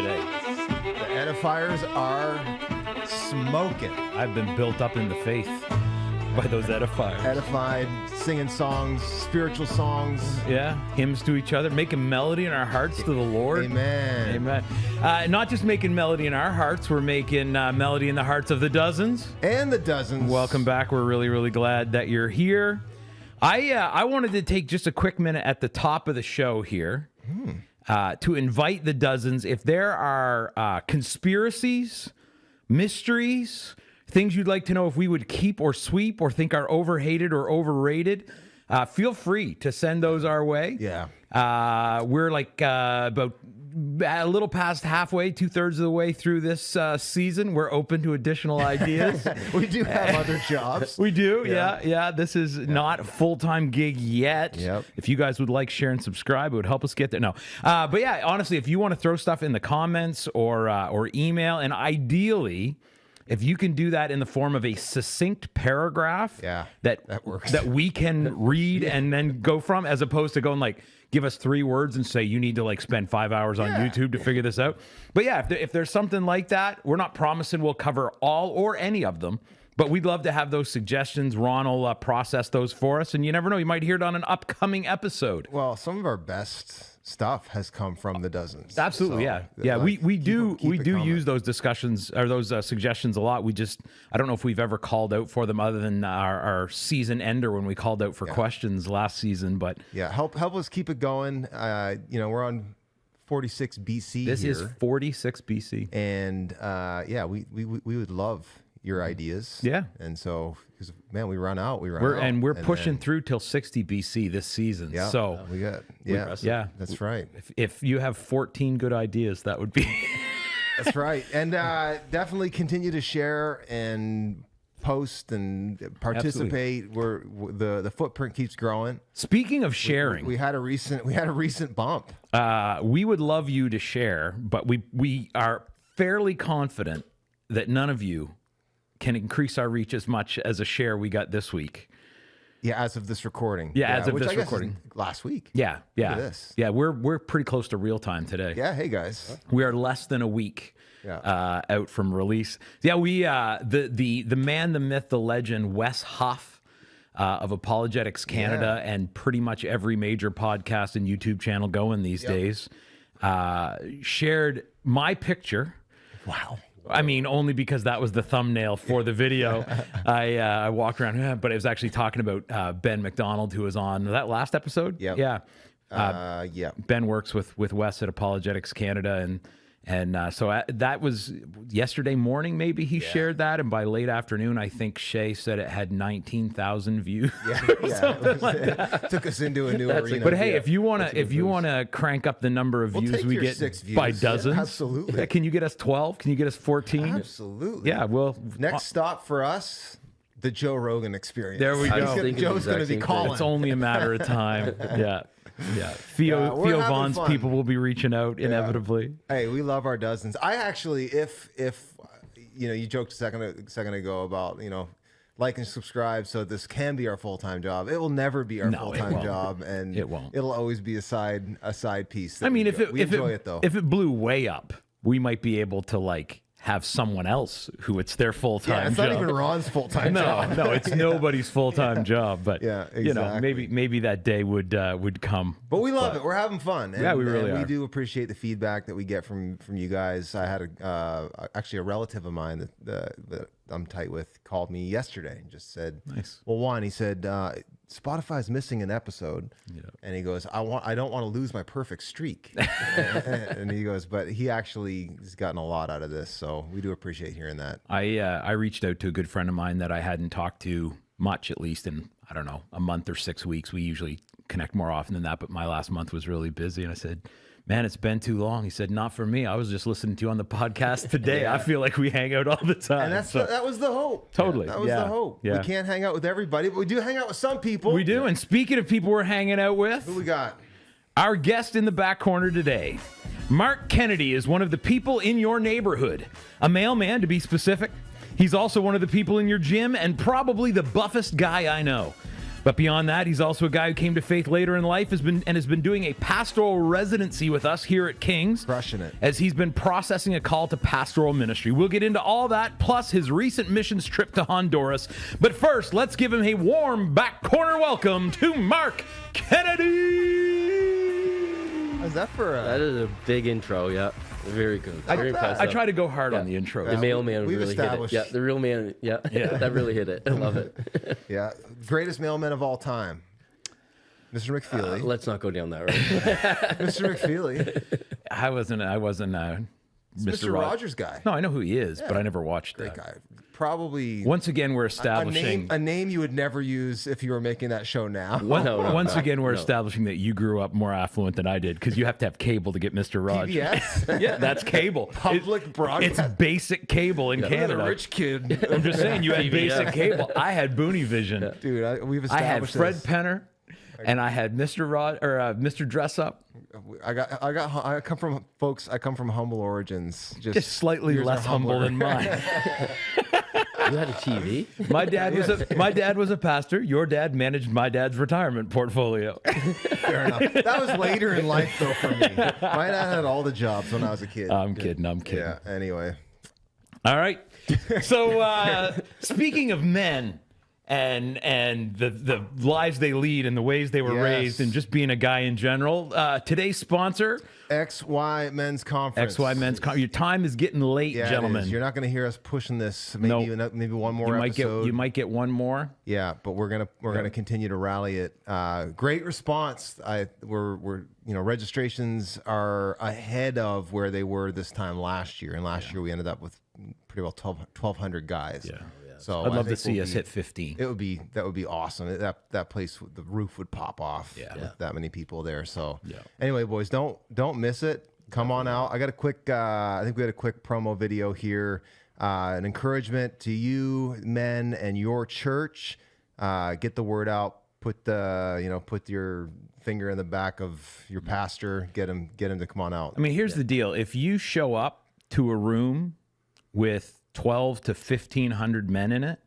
today. The edifiers are smoking. I've been built up in the faith by those edifiers. Edified, singing songs, spiritual songs. Yeah, hymns to each other, making melody in our hearts to the Lord. Amen. Amen. Not just making melody in our hearts, we're making melody in the hearts of the dozens. And the dozens. Welcome back. We're really, really glad that you're here. I wanted to take just a quick minute at the top of the show here to invite the dozens. If there are conspiracies, mysteries, things you'd like to know if we would keep or sweep or think are overhated or overrated, feel free to send those our way. Yeah. We're like about a little past halfway, 2/3 of the way through this season. We're open to additional ideas. We do have other jobs. We do, yeah. This is not a full-time gig yet. Yep. If you guys would like, share, and subscribe, it would help us get there. No, but yeah, honestly, if you want to throw stuff in the comments or email, and ideally, if you can do that in the form of a succinct paragraph, that works, that we can read and then go from, as opposed to going like, give us 3 words and say you need to like spend 5 hours on YouTube to figure this out. But yeah, if there's something like that, we're not promising we'll cover all or any of them, but we'd love to have those suggestions. Ron will process those for us, and you never know, you might hear it on an upcoming episode. Well, some of our best stuff has come from the dozens. Absolutely, so, yeah. Like, we do coming. use those discussions or those suggestions a lot. I don't know if we've ever called out for them other than our season ender when we called out for questions last season. But help us keep it going. We're on 46 BC. This is 46 BC, and we would love your ideas. Yeah. And so, because man, we run out. We're pushing through till 60 BC this season. Yeah. So we got that's right. If you have 14 good ideas, that would be that's right. And definitely continue to share and post and participate. The footprint keeps growing. Speaking of sharing, we had a recent bump. We would love you to share, but we are fairly confident that none of you can increase our reach as much as a share we got this week. Yeah, as of this recording. Yeah, as of which this I guess recording. is last week. Yeah. Look at this. Yeah, we're pretty close to real time today. Yeah, hey guys. We are less than a week out from release. Yeah, we the man, the myth, the legend, Wes Huff of Apologetics Canada and pretty much every major podcast and YouTube channel going these days, shared my picture. Wow. I mean, only because that was the thumbnail for the video. I walked around, but it was actually talking about Ben McDonald, who was on that last episode. Yep. Yeah. Ben works with Wes at Apologetics Canada, and so that was yesterday morning. Maybe he shared that, and by late afternoon, I think Shay said it had 19,000 views. It took us into a new arena. But hey, if you wanna crank up the number of views we get 6 views. by dozens, absolutely. Can you get us 12? Can you get us 14? Absolutely. Yeah. Well, next stop for us, the Joe Rogan experience. There we go. Joe's going to be calling. It's only a matter of time. Yeah. Theo Vaughn's fun. People will be reaching out inevitably. Hey, we love our dozens. I actually, if you joked a second ago about like and subscribe, so this can be our full-time job. It will never be our full-time job, and it won't. It'll always be a side piece. I mean, we enjoy it though. If it blew way up, we might be able to have someone else who it's their full-time it's job. Not even Ron's full-time job. No, it's nobody's full-time job. But exactly. maybe that day would come. But we love it. We're having fun. And, we really are. We do appreciate the feedback that we get from you guys. I had actually a relative of mine that I'm tight with called me yesterday and just said, "Nice." Well, he said Spotify's missing an episode, and he goes, I don't want to lose my perfect streak." And he goes, but he actually has gotten a lot out of this, so we do appreciate hearing that. I reached out to a good friend of mine that I hadn't talked to much, at least in, I don't know, a month or 6 weeks. We usually connect more often than that, but my last month was really busy, and I said, "Man, it's been too long." He said, "Not for me. I was just listening to you on the podcast today. I feel like we hang out all the time." And that was the hope. Totally. That was the hope. Yeah. We can't hang out with everybody, but we do hang out with some people. We do. And speaking of people we're hanging out with, who we got? Our guest in the back corner today. Marc Kennedy is one of the people in your neighborhood. A mailman, to be specific. He's also one of the people in your gym and probably the buffest guy I know. But beyond that, he's also a guy who came to faith later in life, has been doing a pastoral residency with us here at King's. Crushing it. As he's been processing a call to pastoral ministry. We'll get into all that, plus his recent missions trip to Honduras. But first, let's give him a warm back corner welcome to Marc Kennedy. Is that for That is a big intro, yeah. Very good. Very impressive. I try to go hard on the intro. The mailman we've really hit it. established- Yeah, the real man. Yeah, that really hit it. I love it. Yeah, greatest mailman of all time, Mr. McFeely. Let's not go down that road. Mr. McFeely, I wasn't Mr. Rogers guy. No, I know who he is, but I never watched Great that. guy. Probably Once again, we're establishing. a name you would never use if you were making that show now. Once again, we're establishing that you grew up more affluent than I did because you have to have cable to get Mr. Rogers. Yes, Yeah, that's cable. Public broadcast. It's basic cable in I'm Canada. a rich kid. I'm just saying, you had basic cable. I had Boonie Vision. Dude, we've I had established Fred this. Penner, and I had Mr. Dress Up. I come from folks. I come from humble origins. Just slightly yours are less humble humbler. than mine. You had a TV? My dad was a pastor. Your dad managed my dad's retirement portfolio. Fair enough. That was later in life, though, for me. My dad had all the jobs when I was a kid. I'm kidding. Yeah. Anyway, All right. So speaking of men and the lives they lead and the ways they were Yes. raised and just being a guy in general, today's sponsor, XY Men's Conference. XY Men's Your time is getting late, Yeah, gentlemen. it is. You're not going to hear us pushing this. Maybe maybe one more episode. You might get one more. Yeah, but we're gonna continue to rally it. Great response. We're registrations are ahead of where they were this time last year, and last year we ended up with pretty well 1,200 guys. Yeah. So I'd I love to think see we'll us be- hit 15. That would be awesome. That place, the roof would pop off with that many people there. So anyway, boys, don't miss it. Come on out. I got a quick. I think we had a quick promo video here. An encouragement to you men and your church. Get the word out. Put your finger in the back of your pastor. Get him to come on out. I mean, here's the deal. If you show up to a room with 12 to 1,500 men in it,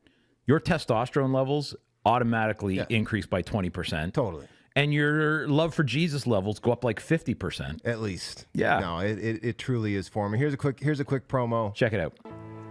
your testosterone levels automatically increase by 20%. Totally. And your love for Jesus levels go up like 50%. At least. Yeah. No, it truly is for me. Here's a quick promo. Check it out.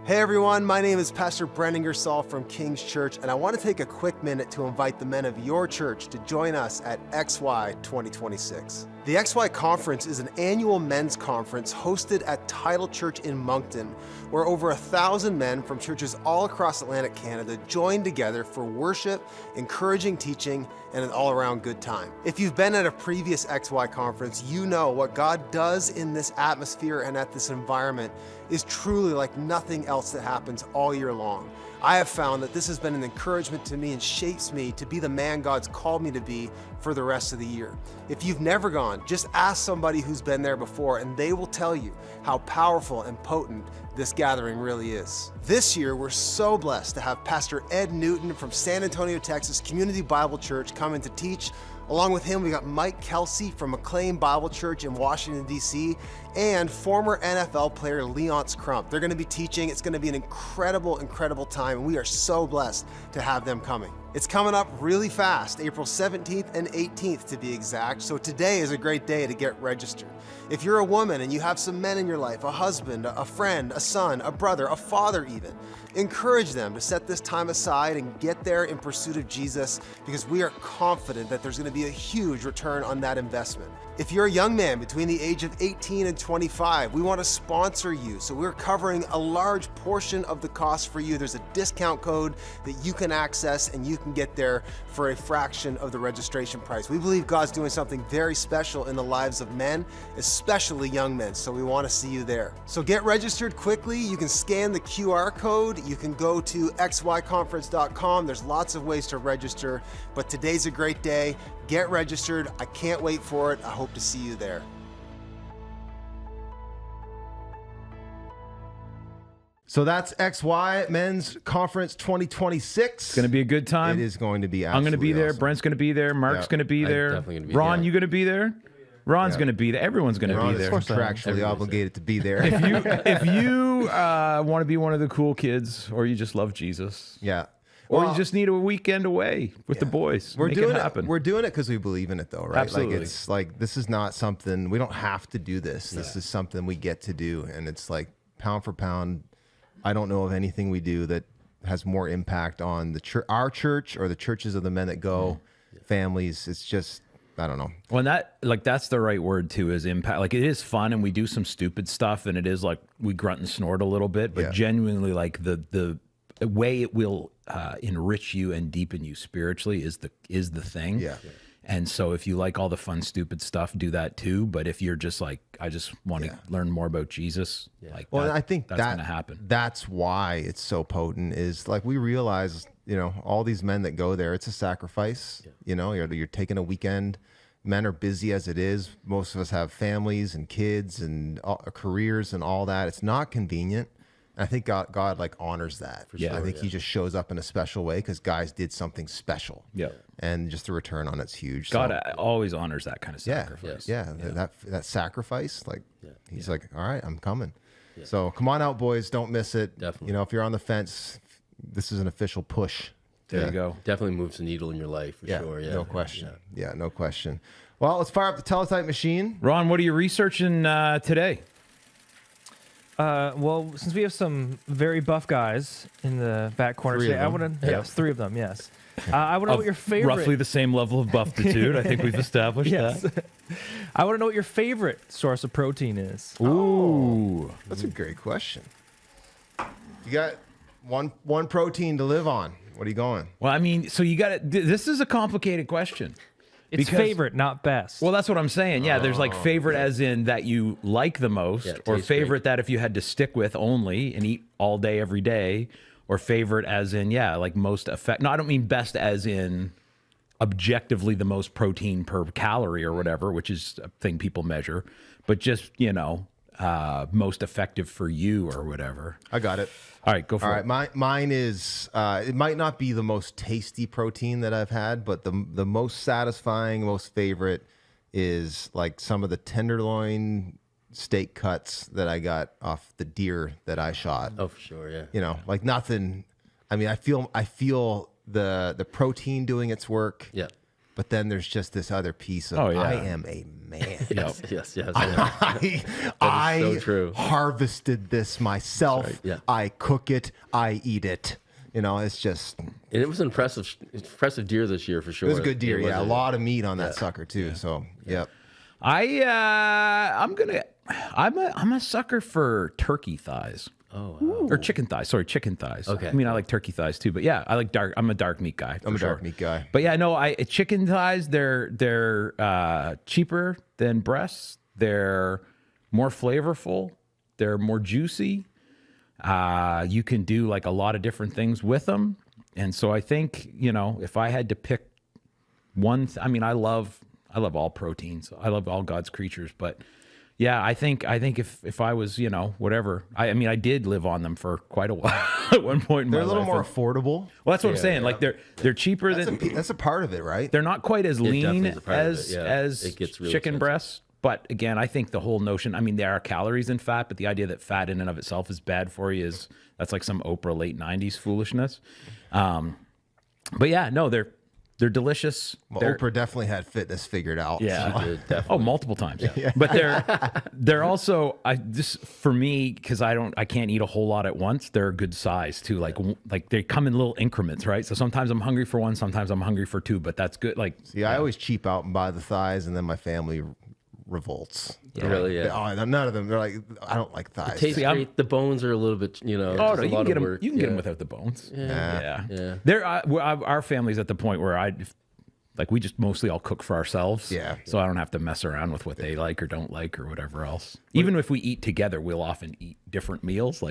Hey everyone, my name is Pastor Brendan Gersall from King's Church, and I want to take a quick minute to invite the men of your church to join us at XY 2026. The XY Conference is an annual men's conference hosted at Title Church in Moncton, where over 1,000 men from churches all across Atlantic Canada join together for worship, encouraging teaching, and an all-around good time. If you've been at a previous XY conference, you know what God does in this atmosphere and at this environment is truly like nothing else that happens all year long. I have found that this has been an encouragement to me and shapes me to be the man God's called me to be for the rest of the year. If you've never gone, just ask somebody who's been there before and they will tell you how powerful and potent this gathering really is. This year, we're so blessed to have Pastor Ed Newton from San Antonio, Texas Community Bible Church coming to teach. Along with him, we got Mike Kelsey from McLean Bible Church in Washington, D.C., and former NFL player Leonce Crump. They're going to be teaching. It's going to be an incredible, incredible time, and we are so blessed to have them coming. It's coming up really fast, April 17th and 18th to be exact, so today is a great day to get registered. If you're a woman and you have some men in your life, a husband, a friend, a son, a brother, a father even, encourage them to set this time aside and get there in pursuit of Jesus, because we are confident that there's going to be a huge return on that investment. If you're a young man between the age of 18 and 25, we want to sponsor you. So we're covering a large portion of the cost for you. There's a discount code that you can access and you can get there for a fraction of the registration price. We believe God's doing something very special in the lives of men, especially young men. So we want to see you there. So get registered quickly. You can scan the QR code. You can go to xyconference.com. There's lots of ways to register, but today's a great day. Get registered. I can't wait for it. I hope to see you there. So that's XY Men's Conference 2026. It's going to be a good time. It is going to be I'm going to be absolutely there. awesome. Brent's going to be there. Mark's going to be there. definitely gonna be Ron, there. you going to be there? Ron's going to be there. Everyone's going to Ron be is there. contractually obligated to be there. If you want to be one of the cool kids or you just love Jesus, Yeah. Or you just need a weekend away with the boys. We're Make doing it happen. We're doing it because we believe in it, though, right? Absolutely. Like it's like this is not something we don't have to do. This is something we get to do, and it's like pound for pound. I don't know of anything we do that has more impact on the church, our church, or the churches of the men that go, families. It's just. I don't know. Well, that's the right word too, is impact. Like, it is fun and we do some stupid stuff and it is like we grunt and snort a little bit, but genuinely, like the way it will enrich you and deepen you spiritually is the thing. Yeah. And so if you like all the fun, stupid stuff, do that too. But if you're just like, I just want to learn more about Jesus, like, well, I think that's going to happen. That's why it's so potent, is like we realize, all these men that go there, it's a sacrifice. You're taking a weekend. Men are busy as it is. Most of us have families and kids and careers and all that. It's not convenient. I think God like honors that. For sure. I think he just shows up in a special way because guys did something special. Yeah. And just the return on it's huge. God always honors that kind of sacrifice. Yeah. That sacrifice, like he's like, all right, I'm coming. Yeah. So come on out, boys. Don't miss it. Definitely. If you're on the fence, this is an official push. There you go. Definitely moves the needle in your life for sure. Yeah. No question. Yeah, no question. Well, let's fire up the teletype machine. Ron, what are you researching today? Well, since we have some very buff guys in the back corner Three today, of I them. want to, yes, 3 of them, yes. I want to know what your favorite. Roughly the same level of buffitude. I think we've established that. I want to know what your favorite source of protein is. Ooh. That's a great question. You got one protein to live on. What are you going? Well, I mean, so you got to, this is a complicated question. It's favorite, not best. Well, that's what I'm saying. Yeah, there's like favorite as in that you like the most, or favorite that if you had to stick with only and eat all day, every day, or favorite as in, like most effect. No, I don't mean best as in objectively the most protein per calorie or whatever, which is a thing people measure, but just, most effective for you or whatever. I got it. All right, go for it. All right, mine is, it might not be the most tasty protein that I've had, but the most satisfying, most favorite is like some of the tenderloin steak cuts that I got off the deer that I shot. Oh, for sure, yeah. Like nothing. I mean, I feel the protein doing its work. Yeah. But then there's just this other piece of I am a man. Yes. I so true. harvested this myself. Right, yeah. I cook it. I eat it. It's just. And it was impressive deer this year for sure. It was a good deer. A lot of meat on that sucker too. Yeah. So yep. I'm a sucker for turkey thighs. Oh, wow. Or chicken thighs. Sorry, chicken thighs. Okay. I mean, I like turkey thighs too, but yeah, I like I'm a dark meat guy. I'm a dark meat guy. But yeah, no, chicken thighs, they're cheaper than breasts. They're more flavorful. They're more juicy. You can do like a lot of different things with them. And so I think, if I had to pick one, I love all proteins. I love all God's creatures, but yeah, I think if I was, whatever, I did live on them for quite a while at one point in my life. They're a little more affordable. Well, that's what I'm saying. Yeah. Like they're cheaper that's a part of it, right? They're not quite as lean as it gets really chicken expensive. breasts. But again, I think the whole notion, there are calories in fat, but the idea that fat in and of itself is bad for you that's like some Oprah late 90s foolishness. But yeah, no, they're delicious. Well, Oprah definitely had fitness figured out. Yeah. She did, definitely. Multiple times. Yeah. But they're also for me, because I can't eat a whole lot at once. They're a good size too. Like they come in little increments, right? So sometimes I'm hungry for one, sometimes I'm hungry for two, but that's good. I always cheap out and buy the thighs, and then my family revolts. Really, yeah. None of them. They're like, I don't like thighs. It tastes great. The bones are a little bit, Oh no, you can get them. You can get them without the bones. Yeah. Our family's at the point where we just mostly all cook for ourselves. Yeah. So I don't have to mess around with what they like or don't like or whatever else. Even if we eat together, we'll often eat different meals.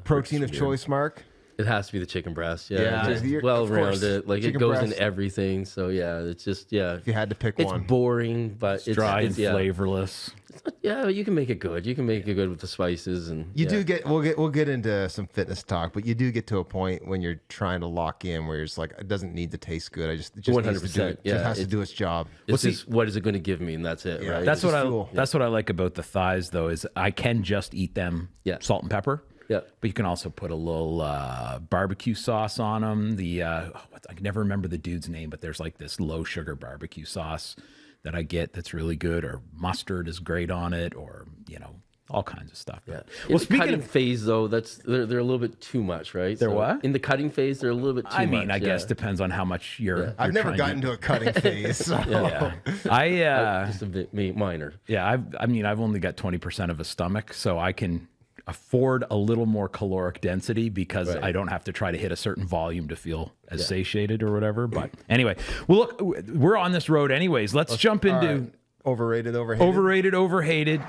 Protein of choice, Mark. It has to be the chicken breast. Yeah. Just well-rounded. Like Chicken it goes breast. in everything. So yeah, it's just If you had to pick one. It's boring, but it's dry and yeah. flavorless. Yeah, you can make it good. You can make it good with the spices and You do get we'll get into some fitness talk, but you do get to a point when you're trying to lock in where it's like it doesn't need to taste good. It just 100%. It just has to do its job. It's just what is it going to give me, and that's it. Yeah, Right. That's It's what fuel. that's what I like about the thighs though is I can just eat them salt and pepper. Yeah. But you can also put a little barbecue sauce on them. I can never remember the dude's name, but there's like this low sugar barbecue sauce that I get that's really good, or mustard is great on it, or, all kinds of stuff. Yeah. Well, In the speaking cutting of phase, though, they're a little bit too much, right? They're what? In the cutting phase, they're a little bit too much. I guess depends on how much you're. I've never trying gotten to a cutting phase. So. Yeah. I just a bit minor. Yeah, I've only got 20% of a stomach, so I can afford a little more caloric density because Right. I don't have to try to hit a certain volume to feel as satiated or whatever. But anyway, well, look, we're on this road anyways. Let's jump into All right. Overrated, overhated. overrated, overhated.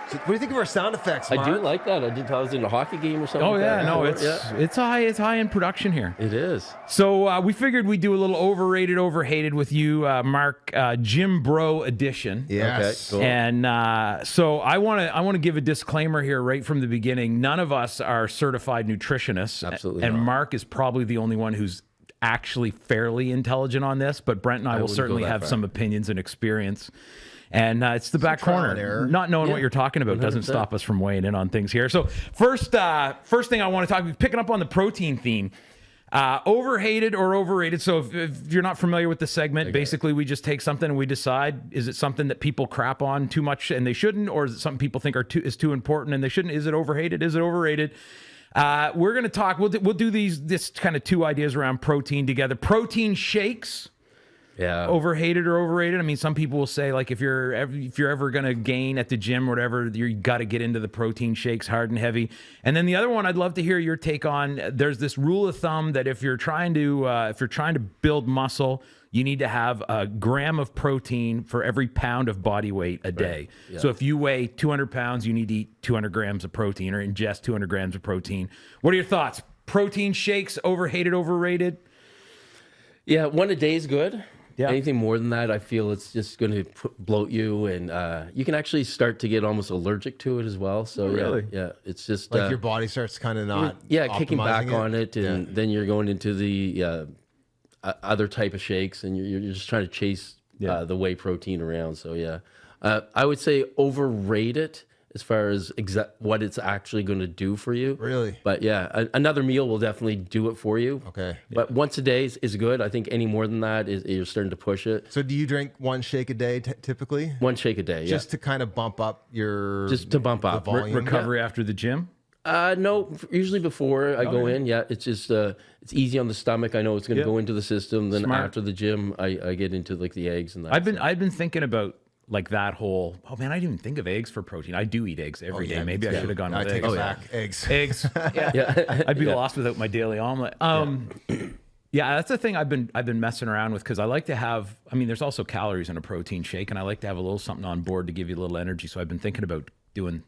So what do you think of our sound effects, Mark? I do like that. I did. I was in a hockey game or something. Oh like yeah, that no, before. it's high in production here. It is. So we figured we'd do a little overrated, overhated with you, Mark, Jim Bro edition. Yes. Okay, cool. And so I want to give a disclaimer here right from the beginning. None of us are certified nutritionists. Absolutely And not. Mark is probably the only one who's actually fairly intelligent on this. But Brent and I will wouldn't certainly go that have far. some opinions and experience. And it's the back trial corner. and error. Not knowing what you're talking about doesn't 100%. stop us from weighing in on things here. So first thing I want to talk, picking up on the protein theme. Overhated or overrated. So if you're not familiar with the segment, basically we just take something and we decide, is it something that people crap on too much and they shouldn't, or is it something people think is too important and they shouldn't? Is it overhated? Is it overrated? We're going to talk, we'll do this kind of two ideas around protein together. Protein shakes. Yeah. Overhated or overrated? I mean, some people will say, like, if you're ever going to gain at the gym or whatever, you got to get into the protein shakes hard and heavy. And then the other one I'd love to hear your take on, there's this rule of thumb that if you're trying to build muscle, you need to have a gram of protein for every pound of body weight a day. Yeah. So if you weigh 200 pounds, you need to eat 200 grams of protein or ingest 200 grams of protein. What are your thoughts? Protein shakes, overhated, overrated? Yeah, one a day is good. Yeah. Anything more than that, I feel it's just going to bloat you, and you can actually start to get almost allergic to it as well. So really? yeah, it's just Like your body starts kind of not. kicking back optimizing on it, and Yeah. then you're going into the other type of shakes, and you're just trying to chase the whey protein around. So yeah, I would say overrate it as far as what it's actually going to do for you. Really? But yeah, another meal will definitely do it for you. Okay. But once a day is good. I think any more than that you're starting to push it. So do you drink one shake a day typically? One shake a day, Just to kind of bump up your. Just to bump the up. volume? Recovery after the gym? No, usually before I go in. Yeah, it's just it's easy on the stomach. I know it's going to Yeah. go into the system. Then Smart. after the gym, I get into like the eggs and that. I've been thinking about like that whole. Oh man, I didn't even think of eggs for protein. I do eat eggs every day. yeah, Maybe I yeah. should have gone I with take eggs. it back. Eggs. Eggs. Yeah. I'd be lost without my daily omelet. Yeah, that's the thing I've been messing around with because I like to have. I mean, there's also calories in a protein shake, and I like to have a little something on board to give you a little energy. So I've been thinking about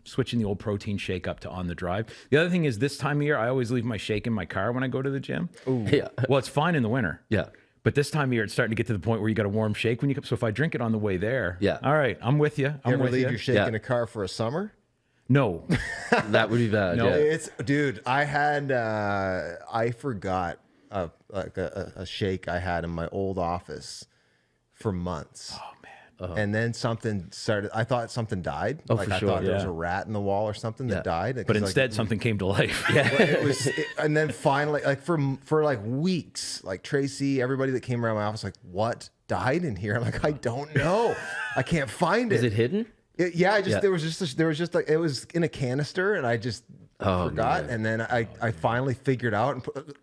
switching the old protein shake up to on the drive. The other thing is this time of year, I always leave my shake in my car when I go to the gym. Yeah. Well, it's fine in the winter. Yeah. But this time of year, it's starting to get to the point where you got a warm shake when you come. So if I drink it on the way there, Yeah. all right, I'm with you. You I'm ever with leave you. your shake Yeah. in a car for a summer? No, That would be bad. No. Yeah. It's dude. I had I forgot a shake I had in my old office for months. Oh man. And then something started. I thought something died. Oh, like for I sure, thought there was yeah. a rat in the wall or something that died. but 'Cause, like, instead something came to life. Yeah. it was, and then finally, like for like weeks, like Tracy, everybody that came around my office, like, what died in here? I'm like, I don't know. I can't find it. Is it hidden? Yeah, I just Yeah. there was just like it was in a canister, and I just forgot, man. and then I finally figured out and put.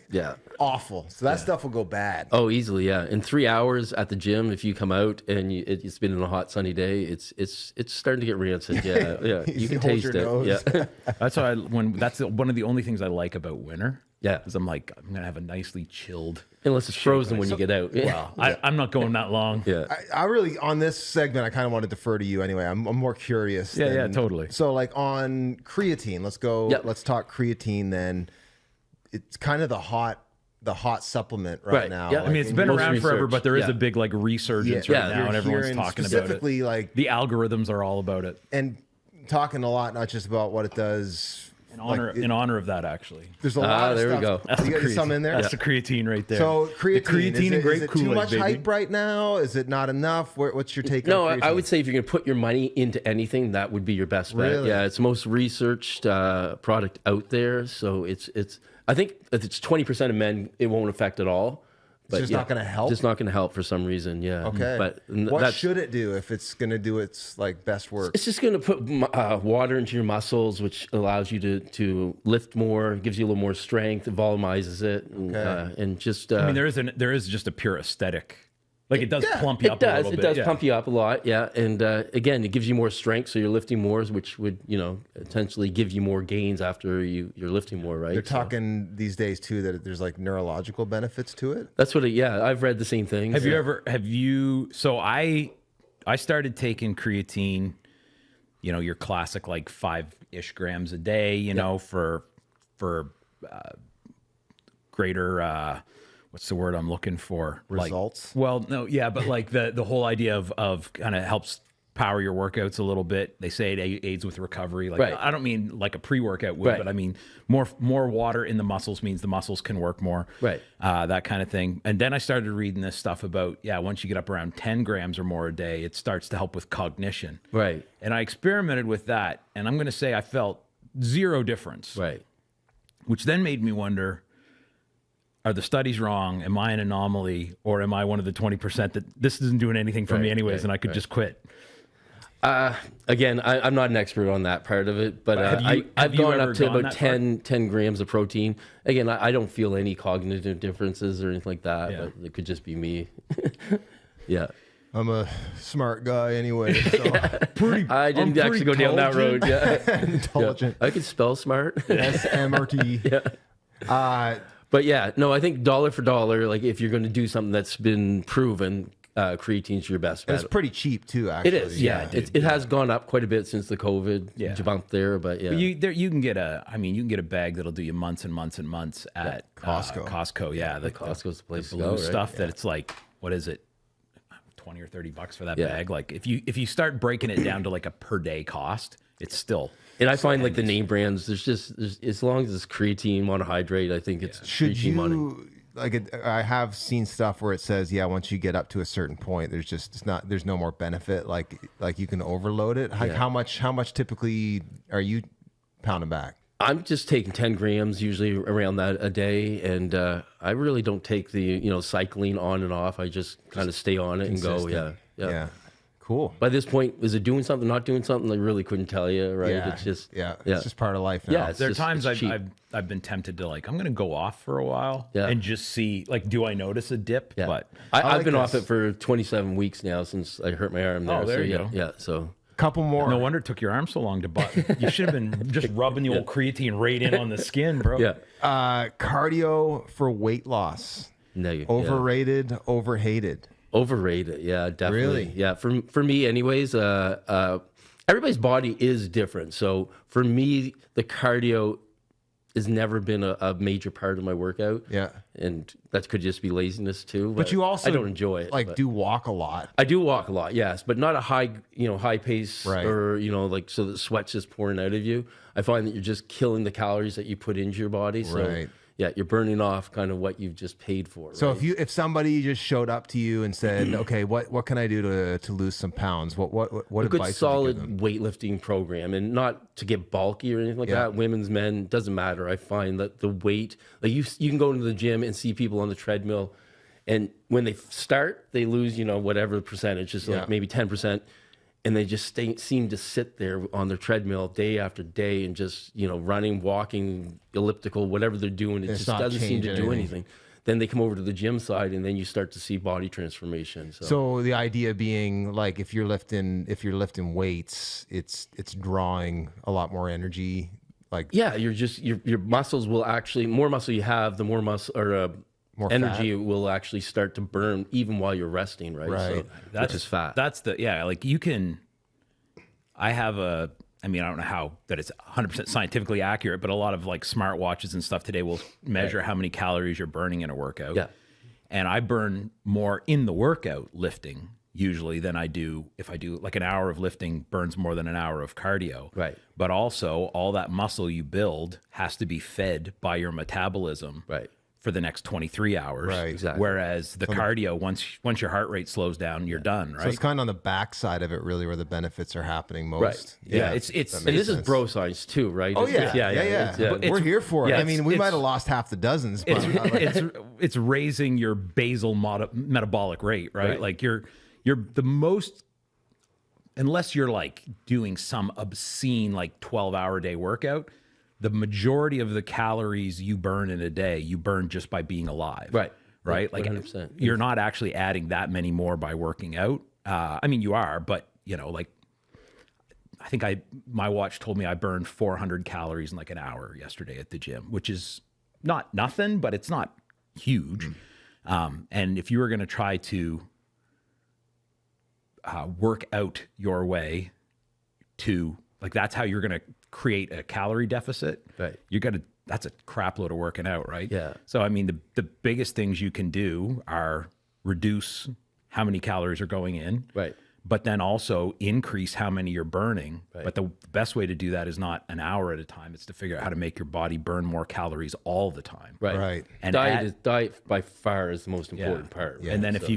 Yeah. Awful. So that stuff will go bad. Oh, easily. Yeah. In 3 hours at the gym, if you come out and it's been in a hot sunny day, it's starting to get rancid. Yeah. Yeah. You can hold taste your it. nose. Yeah. That's why that's one of the only things I like about winter. Yeah. Because I'm like, I'm going to have a nicely chilled. Unless it's frozen when you get out. Well, I'm not going that long. Yeah. I really on this segment I kind of want to defer to you anyway. I'm more curious. Yeah, totally. So like on creatine, let's go. Yep. Let's talk creatine then. It's kind of the hot supplement right now. Yeah. I mean, it's been Most around forever, research. but there is Yeah. a big like resurgence Yeah, right now, you're and everyone's hearing talking about it. specifically like The algorithms are all about it. and talking a lot, not just about what it does In honor of that, actually. There's a lot of there stuff. we go. You got some in there. That's the creatine right there. So The creatine, and grape is it Kool-Aid, too much baby. hype right now? Is it not enough? What's your take No, on creatine? I would say if you're going to put your money into anything, that would be your best bet. Really? Yeah, it's the most researched product out there. So it's I think if it's 20% of men, it won't affect at all. But just not gonna help? Just not going to help for some reason. Yeah. Okay. But what should it do if it's going to do its like best work? It's just going to put water into your muscles, which allows you to lift more, gives you a little more strength, it volumizes it, and just. I mean, there is just a pure aesthetic. Like it does plump you up a little bit. It does pump you up a lot, yeah. And again, it gives you more strength, so you're lifting more, which would potentially give you more gains after you're lifting more, right? They're talking these days too that there's like neurological benefits to it. That's what. I've read the same thing. Have you? So I started taking creatine. Your classic like 5-ish grams a day. For greater. What's the word I'm looking for? Results? But like the whole idea of kind of helps power your workouts a little bit. They say it aids with recovery. Like Right. I don't mean like a pre-workout would, Right. but I mean more water in the muscles means the muscles can work more. Right. That kind of thing. And then I started reading this stuff about, once you get up around 10 grams or more a day, it starts to help with cognition. Right. And I experimented with that, and I'm going to say I felt zero difference. Right. Which then made me wonder, are the studies wrong? Am I an anomaly, or am I one of the 20% that this isn't doing anything for me anyways, and I could just quit? Again, I'm not an expert on that part of it, but have I've you gone ever up to gone about that 10 grams of protein. Again, I don't feel any cognitive differences or anything like that, Yeah. but it could just be me. Yeah. I'm a smart guy anyway, so I didn't actually go down that road. Yeah. intelligent. I could spell smart. SMRT. But yeah, no, I think dollar for dollar, like if you're going to do something that's been proven, creatine's your best bet. It's pretty cheap too, actually. It is, yeah. It has gone up quite a bit since the COVID bump there, but yeah. But you can get a bag that'll do you months and months and months at Costco. Costco, yeah. The Costco's the place to blue go, right? stuff that it's like, what is it? 20 or 30 bucks for that Yeah. bag. Like if you start breaking it down to like a per day cost, it's still. And I find like the name brands, there's as long as it's creatine monohydrate, I think it's Should creatine mono. I have seen stuff where it says, once you get up to a certain point, there's no more benefit. Like you can overload it. How much typically are you pounding back? I'm just taking 10 grams usually around that a day, and I really don't take the cycling on and off. I just kind of stay on it and go. Yeah. Cool. By this point, is it doing something, not doing something? I really couldn't tell you, right? Yeah. It's just It's just part of life now. Yeah, There are just- times it's cheap. I've been tempted to like, I'm going to go off for a while Yeah. and just see, like, do I notice a dip? Yeah. But I've like been off this. it for 27 weeks now since I hurt my arm there. Oh, there so, you yeah, go. Yeah, so Couple more. no wonder it took your arm so long to butt. You should have been just rubbing the old creatine right in on the skin, bro. yeah. Cardio for weight loss. Negative. Overrated, overhated. Overrated, yeah, definitely. Really? Yeah, for me, anyways. Everybody's body is different, so for me, the cardio has never been a major part of my workout. Yeah. and that could just be laziness too. But you also I don't enjoy it. but do walk a lot. I do walk a lot, yes, but not a high pace Right. or like so the sweat's just pouring out of you. I find that you're just killing the calories that you put into your body. So Right. yeah, you're burning off kind of what you've just paid for. So right? if somebody just showed up to you and said, "Okay, what can I do to lose some pounds?" What a advice good would you solid give them? weightlifting program, and not to get bulky or anything like Yeah. that. Women's, men, doesn't matter. I find that the weight, like you can go into the gym and see people on the treadmill, and when they start, they lose whatever the percentage, just Yeah. like maybe 10%, and they just seem to sit there on their treadmill day after day and just running, walking, elliptical, whatever they're doing. It It's just not doesn't seem to changing do anything. anything. Then they come over to the gym side, and then you start to see body transformation. So the idea being, like, if you're lifting weights, it's drawing a lot more energy. Like, yeah, your muscles will actually, more muscle you have, the more muscle or More energy will actually start to burn even while you're resting, right? Right. So, which is fat. That's like you can. I don't know how that it's 100% scientifically accurate, but a lot of like smartwatches and stuff today will measure how many calories you're burning in a workout. Yeah. And I burn more in the workout lifting usually than I do if I do like an hour of lifting burns more than an hour of cardio. Right. But also all that muscle you build has to be fed by your metabolism. Right. For the next 23 hours. Right. Exactly. Whereas the cardio, once your heart rate slows down, you're done, right? So it's kind of on the back side of it, really, where the benefits are happening most. Right. Yeah, it's that And makes this is sense. bro science too, right? Oh It's- yeah, yeah. But we're here for it. yeah, I mean, we it's- might have lost half the dozens, but It's raising your basal metabolic rate, right? Right. Like you're the most, unless you're like doing some obscene like 12-hour day workout, the majority of the calories you burn in a day, you burn just by being alive. Right. Right. Yeah, like 100%. you're not actually adding that many more by working out. I mean, you are, but you know, like I think my watch told me I burned 400 calories in like an hour yesterday at the gym, which is not nothing, but it's not huge. And if you were going to try to work out your way to like, that's how you're going to create a calorie deficit. Right. That's a crap load of working out, right? Yeah. So, I mean, the biggest things you can do are reduce how many calories are going in. Right. But then also increase how many you're burning. Right. But the best way to do that is not an hour at a time. It's to figure out how to make your body burn more calories all the time. Right. Right. And Diet by far is the most important part. And then So- if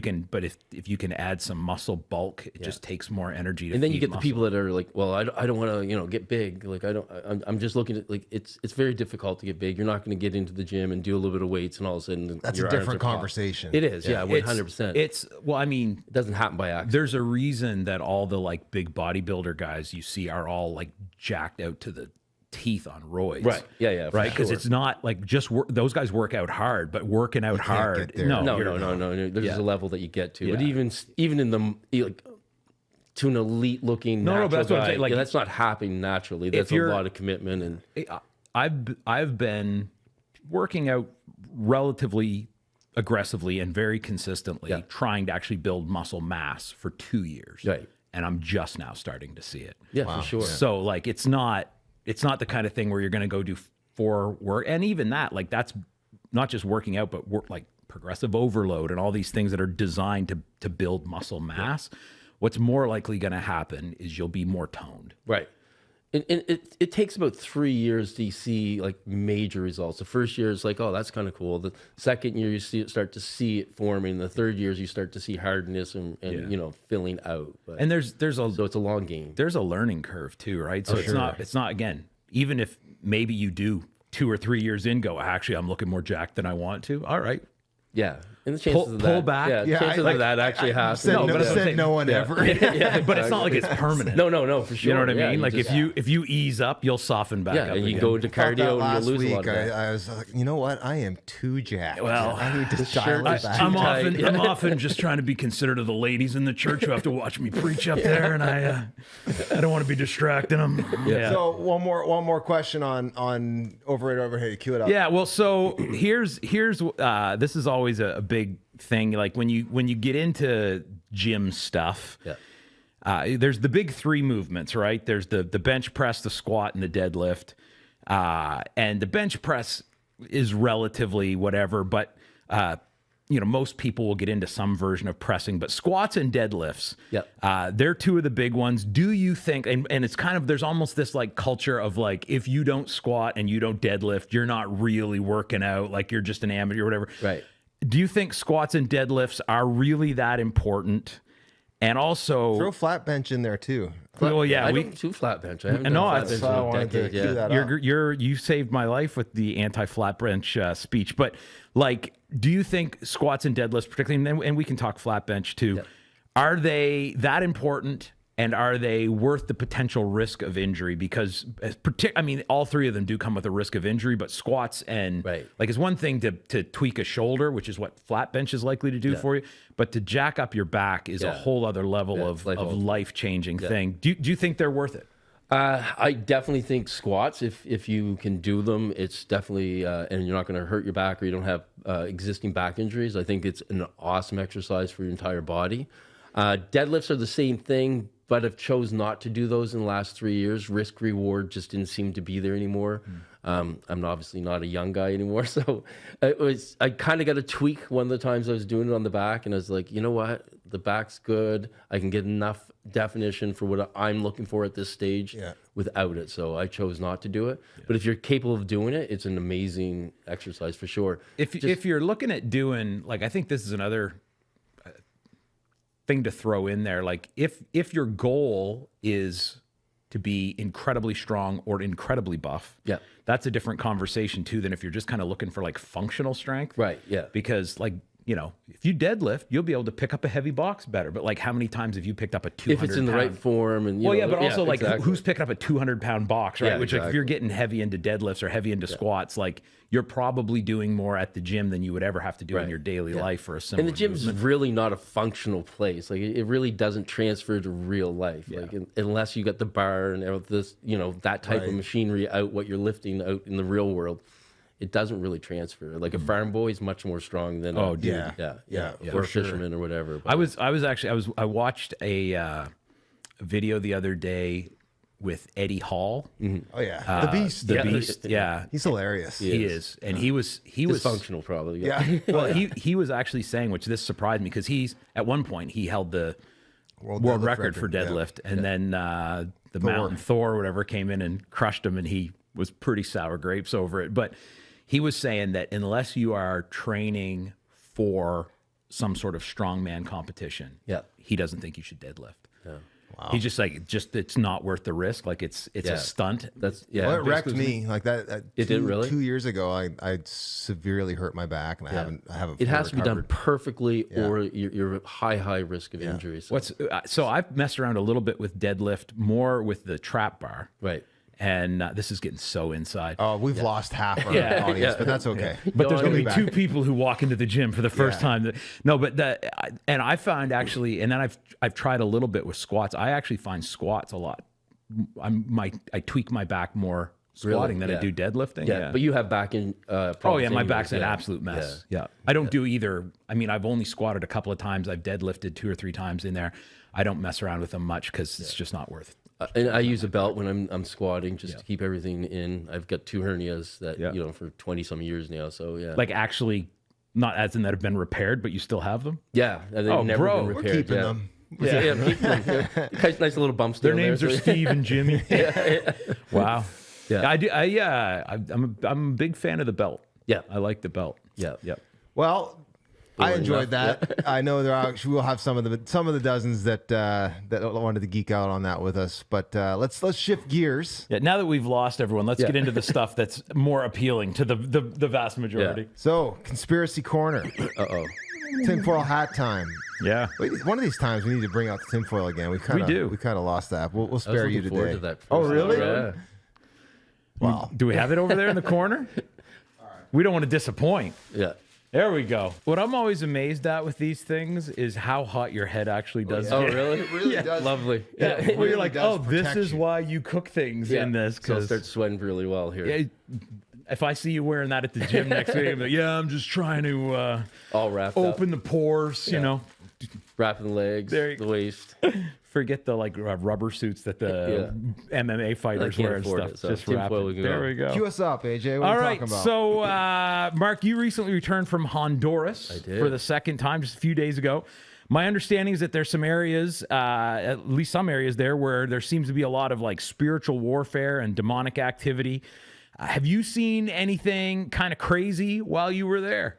you can add some muscle bulk, it just takes more energy to and then you feed get the muscle. people that are like, well, I don't want to, get big. Like I'm just looking at like it's very difficult to get big. You're not going to get into the gym and do a little bit of weights and all of a sudden that's your a arms different are popped. conversation. It is, yeah, It's- 100%. It's well, I mean, It doesn't happen by accident. there's a reason that all the like big bodybuilder guys you see are all like jacked out to the teeth on roids. Right. Yeah, for Right. Because sure. it's not like just those guys work out hard, but working out hard. get there. No. you're- There's Yeah. a level that you get to, but Yeah. even in the like to an elite looking No, natural but that's what I'm guy, saying, like, that's not happening naturally. That's a you're- lot of commitment and I've been working out relatively aggressively and very consistently, Yeah. trying to actually build muscle mass for 2 years. Right. And I'm just now starting to see it. yeah, for sure. So like it's not the kind of thing where you're going to go do 4 work, and even that, like that's not just working out, but work like progressive overload and all these things that are designed to build muscle mass. What's more likely going to happen is you'll be more toned. Right. And it takes about 3 years to see like major results. The first year is like, oh, that's kind of cool. The second year you start to see it forming. The third years you start to see hardness and filling out. But, And so it's a long game. there's a learning curve too, right? So it's not again, even if maybe you do 2 or 3 years in, go, actually, I'm looking more jacked than I want to. All right. Yeah. And the chances of that. pull back. Yeah, chances of that actually happen. Said no, but that's what I'm said saying. no one ever. Yeah, but it's not like it's permanent. No, for sure. You know what I Yeah, mean? Like just- if you ease up, you'll soften back up. and you again. go into Felt that cardio and last you lose week, a lot of that. I was like, you know what? I am too jacked. Well, I need to dial shirt it is back. too I'm tight. often just trying to be considerate of the ladies in the church who have to watch me preach up there, and I don't want to be distracting them. Yeah. So one more question on overhead. Cue it up. Yeah, well, so here's this is always a big thing. Like when you get into gym stuff, there's the big 3 movements, right? There's the bench press, the squat, and the deadlift. And the bench press is relatively whatever, but most people will get into some version of pressing, but squats and deadlifts, they're 2 of the big ones. Do you think, and it's kind of, there's almost this like culture of like, if you don't squat and you don't deadlift, you're not really working out, like you're just an amateur or whatever. Right. Do you think squats and deadlifts are really that important? And also, Throw flat bench in there too. well, yeah, I don't do flat bench. I haven't No, done that's flat why I bench wanted in a to decade. cue that up. you saved my life with the anti-flat bench speech. But like, do you think squats and deadlifts, particularly, and we can talk flat bench too, are they that important? And are they worth the potential risk of injury? Because, all 3 of them do come with a risk of injury, but squats and like it's one thing to tweak a shoulder, which is what flat bench is likely to do for you, but to jack up your back is a whole other level of life-changing thing. Do you think they're worth it? I definitely think squats, if you can do them, it's definitely, and you're not going to hurt your back or you don't have existing back injuries. I think it's an awesome exercise for your entire body. Deadlifts are the same thing, but I've chose not to do those in the last 3 years. Risk reward just didn't seem to be there anymore. I'm obviously not a young guy anymore, so I kind of got a tweak one of the times I was doing it on the back, and I was like, you know what, the back's good. I can get enough definition for what I'm looking for at this stage without it. So I chose not to do it. But if you're capable of doing it, it's an amazing exercise for sure. If you're looking at doing, like, I think this is another thing to throw in there. Like, if your goal is to be incredibly strong or incredibly buff, that's a different conversation too than if you're just kind of looking for like functional strength. Right. Yeah. Because, like, you know, if you deadlift, you'll be able to pick up a heavy box better. But like, how many times have you picked up a 200? If it's in the right form, and but also like, exactly. who's picking up a 200-pound box, right? Yeah, Which, like, if exactly. you're getting heavy into deadlifts or heavy into squats, like, you're probably doing more at the gym than you would ever have to do in your daily life for a similar. And the gym is really not a functional place. Like, it really doesn't transfer to real life. Like, unless you got the bar and this, you know, that type of machinery out, what you're lifting out in the real world, it doesn't really transfer. Like, a farm boy is much more strong than or a fisherman or whatever. But I watched a video the other day with Eddie Hall. Oh yeah, the beast. The beast. Yeah, he's hilarious. He is, and he was functional probably. Yeah. Well, he was actually saying, which this surprised me, because he's at one point he held the world record for deadlift, and then the Mountain Thor or whatever came in and crushed him, and he was pretty sour grapes over it. But he was saying that unless you are training for some sort of strongman competition, he doesn't think you should deadlift. Yeah. Wow. He's just like, it's not worth the risk. Like, it's a stunt. That's Well, it wrecked me like that. It did really? 2 years ago, I severely hurt my back, and I haven't. It has to be done recovered. perfectly, or you're at high risk of injury. So. So I've messed around a little bit with deadlift, more with the trap bar. Right. And this is getting so inside. Oh, we've lost half our audience, but that's okay. But there's going to be back. two people who walk into the gym for the first time. No, but and I found actually, and then I've tried a little bit with squats. I actually find squats a lot. I tweak my back more squatting than I do deadlifting. Yeah, but you have back in. My back's an absolute mess. Yeah. I don't do either. I mean, I've only squatted a couple of times. I've deadlifted 2 or 3 times in there. I don't mess around with them much because it's just not worth it. And I use a belt when I'm squatting just to keep everything in. I've got 2 hernias that for 20-some years now. So like, actually, not as in that have been repaired, but you still have them. Yeah, and they've never been repaired. We're keeping them. Keeping them. Nice little bumps. Their names are Steve and Jimmy. Wow. Yeah, I do. I'm a big fan of the belt. Yeah, I like the belt. Yeah. Well, I enjoyed that. I know we'll have some of the dozens that wanted to geek out on that with us. But let's shift gears. Yeah. Now that we've lost everyone, let's get into the stuff that's more appealing to the vast majority. Yeah. So, conspiracy corner. Tinfoil hat time. Yeah. Wait, one of these times we need to bring out the tinfoil again. We kind of lost that. We'll spare you today. To that oh, really? Yeah. Wow. Do we have it over there in the corner? All right. We don't want to disappoint. Yeah. There we go. What I'm always amazed at with these things is how hot your head actually does. Oh, really? It really does. Lovely. Yeah. It Where you're like, does this is you. why you cook things in this. So I'll start sweating really well here. If I see you wearing that at the gym next week, I'm like, I'm just trying to all wrapped open up. the pores, you know. Wrapping the legs, the waist. Forget the like rubber suits that the MMA fighters wear and stuff. So just wrap it. There we go. Cue us up, AJ. What All are you right. talking about? So, Mark, you recently returned from Honduras for the second time, just a few days ago. My understanding is that there's some areas, at least some areas there, where there seems to be a lot of like spiritual warfare and demonic activity. Have you seen anything kind of crazy while you were there?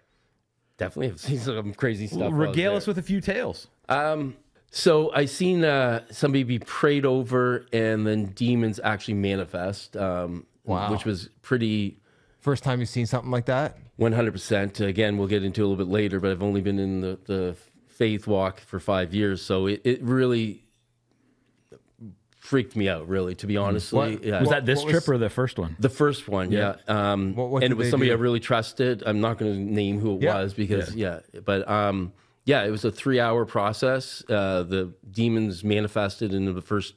Definitely have seen some crazy stuff. Regale us with a few tales. So I seen somebody be prayed over and then demons actually manifest, which was pretty... First time you've seen something like that? 100%. Again, we'll get into it a little bit later, but I've only been in the faith walk for 5 years, so it really freaked me out, really, to be honest. Was that this trip or the first one? The first one, yeah. And it was somebody I really trusted. I'm not going to name who it was because, but it was a 3-hour process. The demons manifested in the first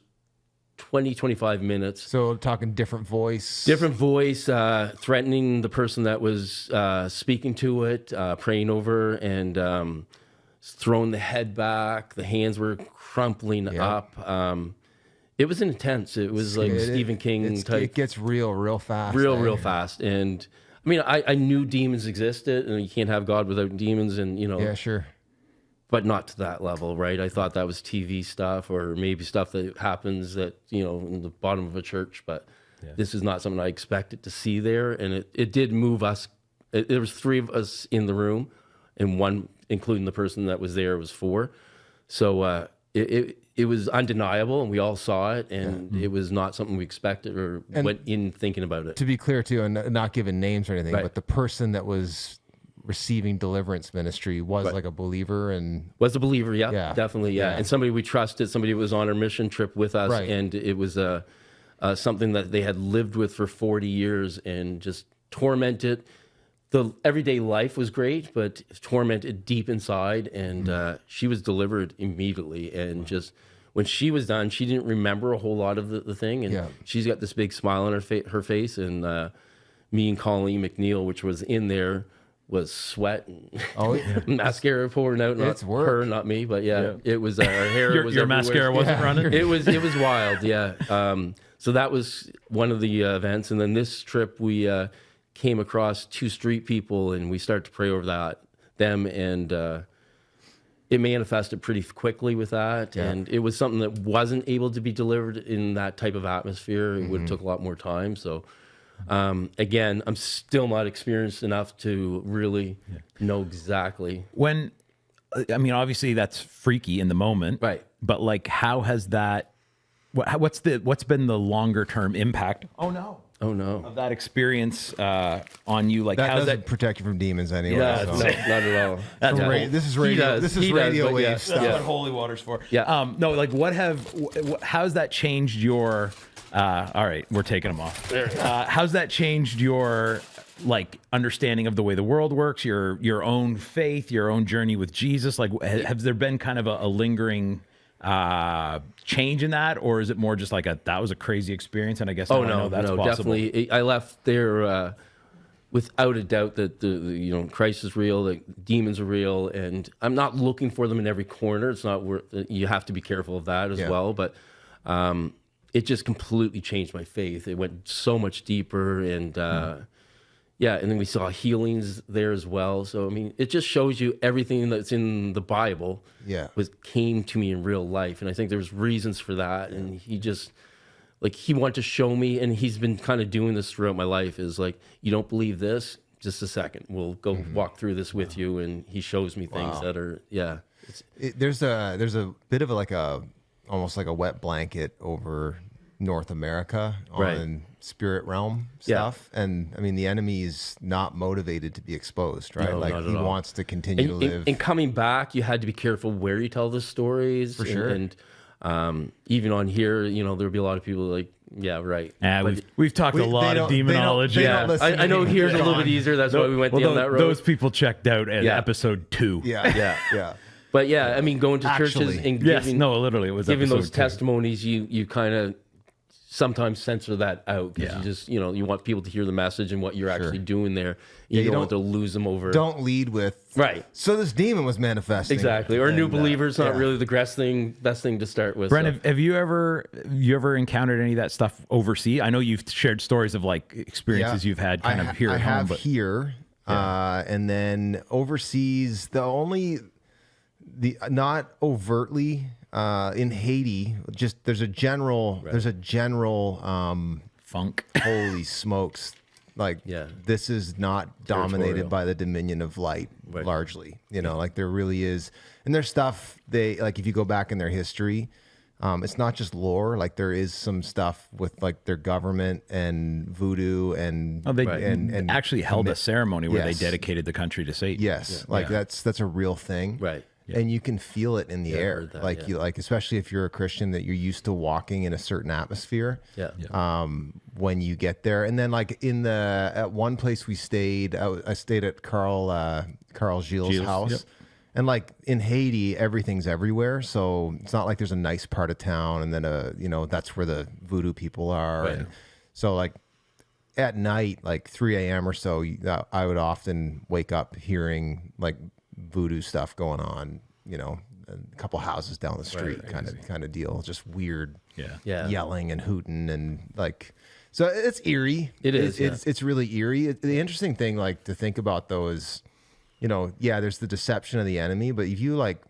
20-25 minutes. So talking different voice, threatening the person that was speaking to it, praying over, and throwing the head back. The hands were crumpling up. It was intense. It was like Stephen King type. It gets real fast. Real fast. And I mean, I knew demons existed, and you can't have God without demons. And yeah, sure. but not to that level, right? I thought that was TV stuff or maybe stuff that happens that, in the bottom of a church, but this is not something I expected to see there. And it did move us. There was 3 of us in the room, and one, including the person that was there, was 4. So it was undeniable, and we all saw it, and it was not something we expected or went in thinking about it. To be clear, too, and not giving names or anything, but the person that was receiving deliverance ministry was like a believer and was a believer, definitely, and somebody we trusted, somebody who was on our mission trip with us, and it was something that they had lived with for 40 years and just tormented. The everyday life was great, but tormented deep inside, and she was delivered immediately. And just when she was done, she didn't remember a whole lot of the thing, and she's got this big smile on her face. And me and Colleen McNeil, which was in there, was sweat and mascara pouring out. Not her, not me, but it was our hair. Your was mascara wasn't running. It was wild, so that was one of the events, and then this trip we came across 2 street people, and we started to pray over them, and it manifested pretty quickly with that, and it was something that wasn't able to be delivered in that type of atmosphere. It would have took a lot more time. So. Again, I'm still not experienced enough to really know exactly. Obviously that's freaky in the moment, right? But like, how has that? What's been the longer term impact? Oh no! Of that experience on you, like that how's doesn't protect you from demons anyway. Yeah, so. no, not at all. This is radio. This is radio wave stuff. That's what holy water's for. Yeah. No, like how's that changed your? All right, we're taking them off. How's that changed your like understanding of the way the world works, your own faith, your own journey with Jesus? Like, has there been kind of a lingering change in that, or is it more just like that was a crazy experience, and I guess no, possible. Definitely. I left there without a doubt that the Christ is real, that demons are real, and I'm not looking for them in every corner. It's not worth. You have to be careful of that as well, but. It just completely changed my faith. It went so much deeper, and and then we saw healings there as well. So I mean, it just shows you everything that's in the Bible came to me in real life, and I think there's reasons for that. And he just he wanted to show me, and he's been kind of doing this throughout my life. Is like, you don't believe this? Just a second, we'll go walk through this with you, and he shows me things that are There's a bit of almost like a wet blanket over North America on spirit realm stuff. And I mean, the enemy is not motivated to be exposed, right? No, he wants to continue to live. And coming back, you had to be careful where you tell the stories. For sure. And even on here, there'll be a lot of people like, yeah, right. We've talked a lot of demonology. I know here's a little bit easier. That's why we went down that road. Those people checked out at episode 2. Yeah. But yeah, I mean, going to churches and literally, it was giving those 2. testimonies. You kind of sometimes censor that out because you just you want people to hear the message and what you're actually doing there. You don't want to lose them over. Don't lead with So this demon was manifesting exactly, or new believers. Not really the best thing to start with. Brennan, have you ever encountered any of that stuff overseas? I know you've shared stories of like experiences you've had kind of here at home, but here, and then overseas. Not overtly in Haiti. Just there's a general funk. Holy smokes! This is not dominated by the dominion of light largely. Like there really is, and there's stuff if you go back in their history, it's not just lore. Like there is some stuff with like their government and voodoo and they actually held a ceremony where they dedicated the country to Satan. Yes, that's a real thing. Right. And you can feel it in the air, especially if you're a Christian, that you're used to walking in a certain atmosphere. When you get there, and then like at one place we stayed, I stayed at Carl Gilles' house, and like in Haiti, everything's everywhere. So it's not like there's a nice part of town, and then that's where the voodoo people are. Right. And so like at night, like 3 a.m. or so, I would often wake up hearing like voodoo stuff going on, a couple houses down the street, kind of deal. Just weird, yelling and hooting and like. So it's eerie. It is. It's really eerie. The interesting thing, like to think about though, is, there's the deception of the enemy, but if you like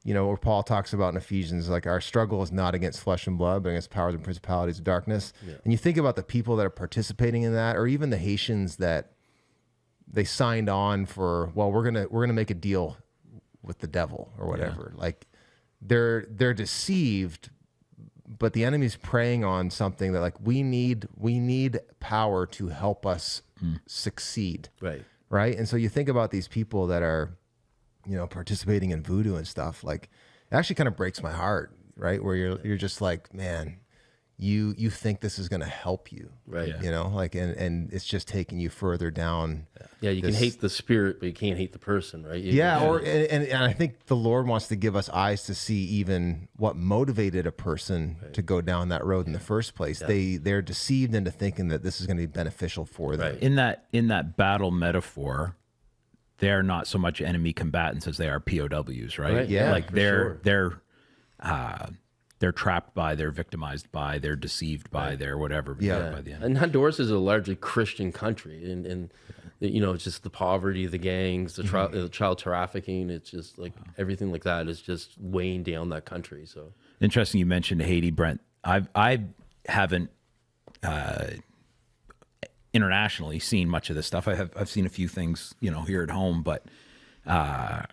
you know, where Paul talks about in Ephesians, like our struggle is not against flesh and blood, but against powers and principalities of darkness. Yeah. And you think about the people that are participating in that, or even the Haitians that they signed on for, well, we're gonna make a deal with the devil or whatever. Yeah. Like they're deceived, but the enemy's preying on something that like we need power to help us succeed. Right. And so you think about these people that are, you know, participating in voodoo and stuff, like it actually kind of breaks my heart, right? Where you're just like, man, you think this is going to help you, right? You know, like, and it's just taking you further down. Yeah, you can hate the spirit, but you can't hate the person, right? And I think the Lord wants to give us eyes to see even what motivated a person to go down that road in the first place. They're deceived into thinking that this is going to be beneficial for them. Right. In that battle metaphor, they're not so much enemy combatants as they are POWs, right? Yeah, like they're trapped by, they're victimized by, they're deceived by, they're whatever. By the end. And Honduras is a largely Christian country, and you know, it's just the poverty, the gangs, the child trafficking. It's just like everything like that is just weighing down that country. So interesting, you mentioned Haiti, Brent. I haven't internationally seen much of this stuff. I've seen a few things, you know, here at home, but I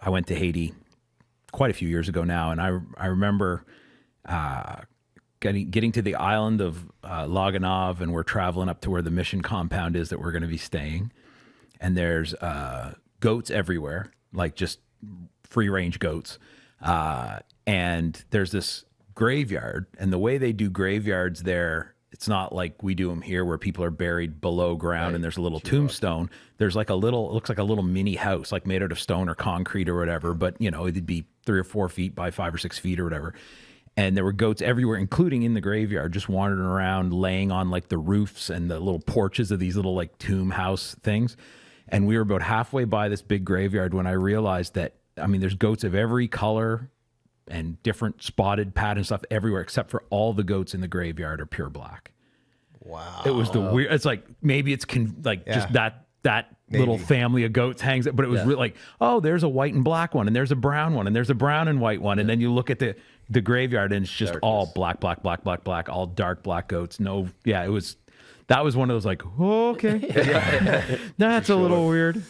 went to Haiti quite a few years ago now, and I remember getting to the island of La Gonave, and we're traveling up to where the mission compound is that we're going to be staying, and there's goats everywhere, like just free range goats, and there's this graveyard, and the way they do graveyards there, it's not like we do them here where people are buried below ground and there's a little tombstone. There's like it looks like a little mini house, like made out of stone or concrete or whatever, but you know, it'd be 3 or 4 feet by 5 or 6 feet or whatever. And there were goats everywhere, including in the graveyard, just wandering around, laying on like the roofs and the little porches of these little like tomb house things. And we were about halfway by this big graveyard when I realized that, I mean, there's goats of every color and different spotted pattern stuff everywhere, except for all the goats in the graveyard are pure black. Wow. It was the weird, it's like, maybe it's just that little family of goats hangs, but it was really like, oh, there's a white and black one, and there's a brown one, and there's a brown and white one. And then you look at the graveyard and it's just all black, all dark black goats. That was one of those like, oh, okay. That's a little weird.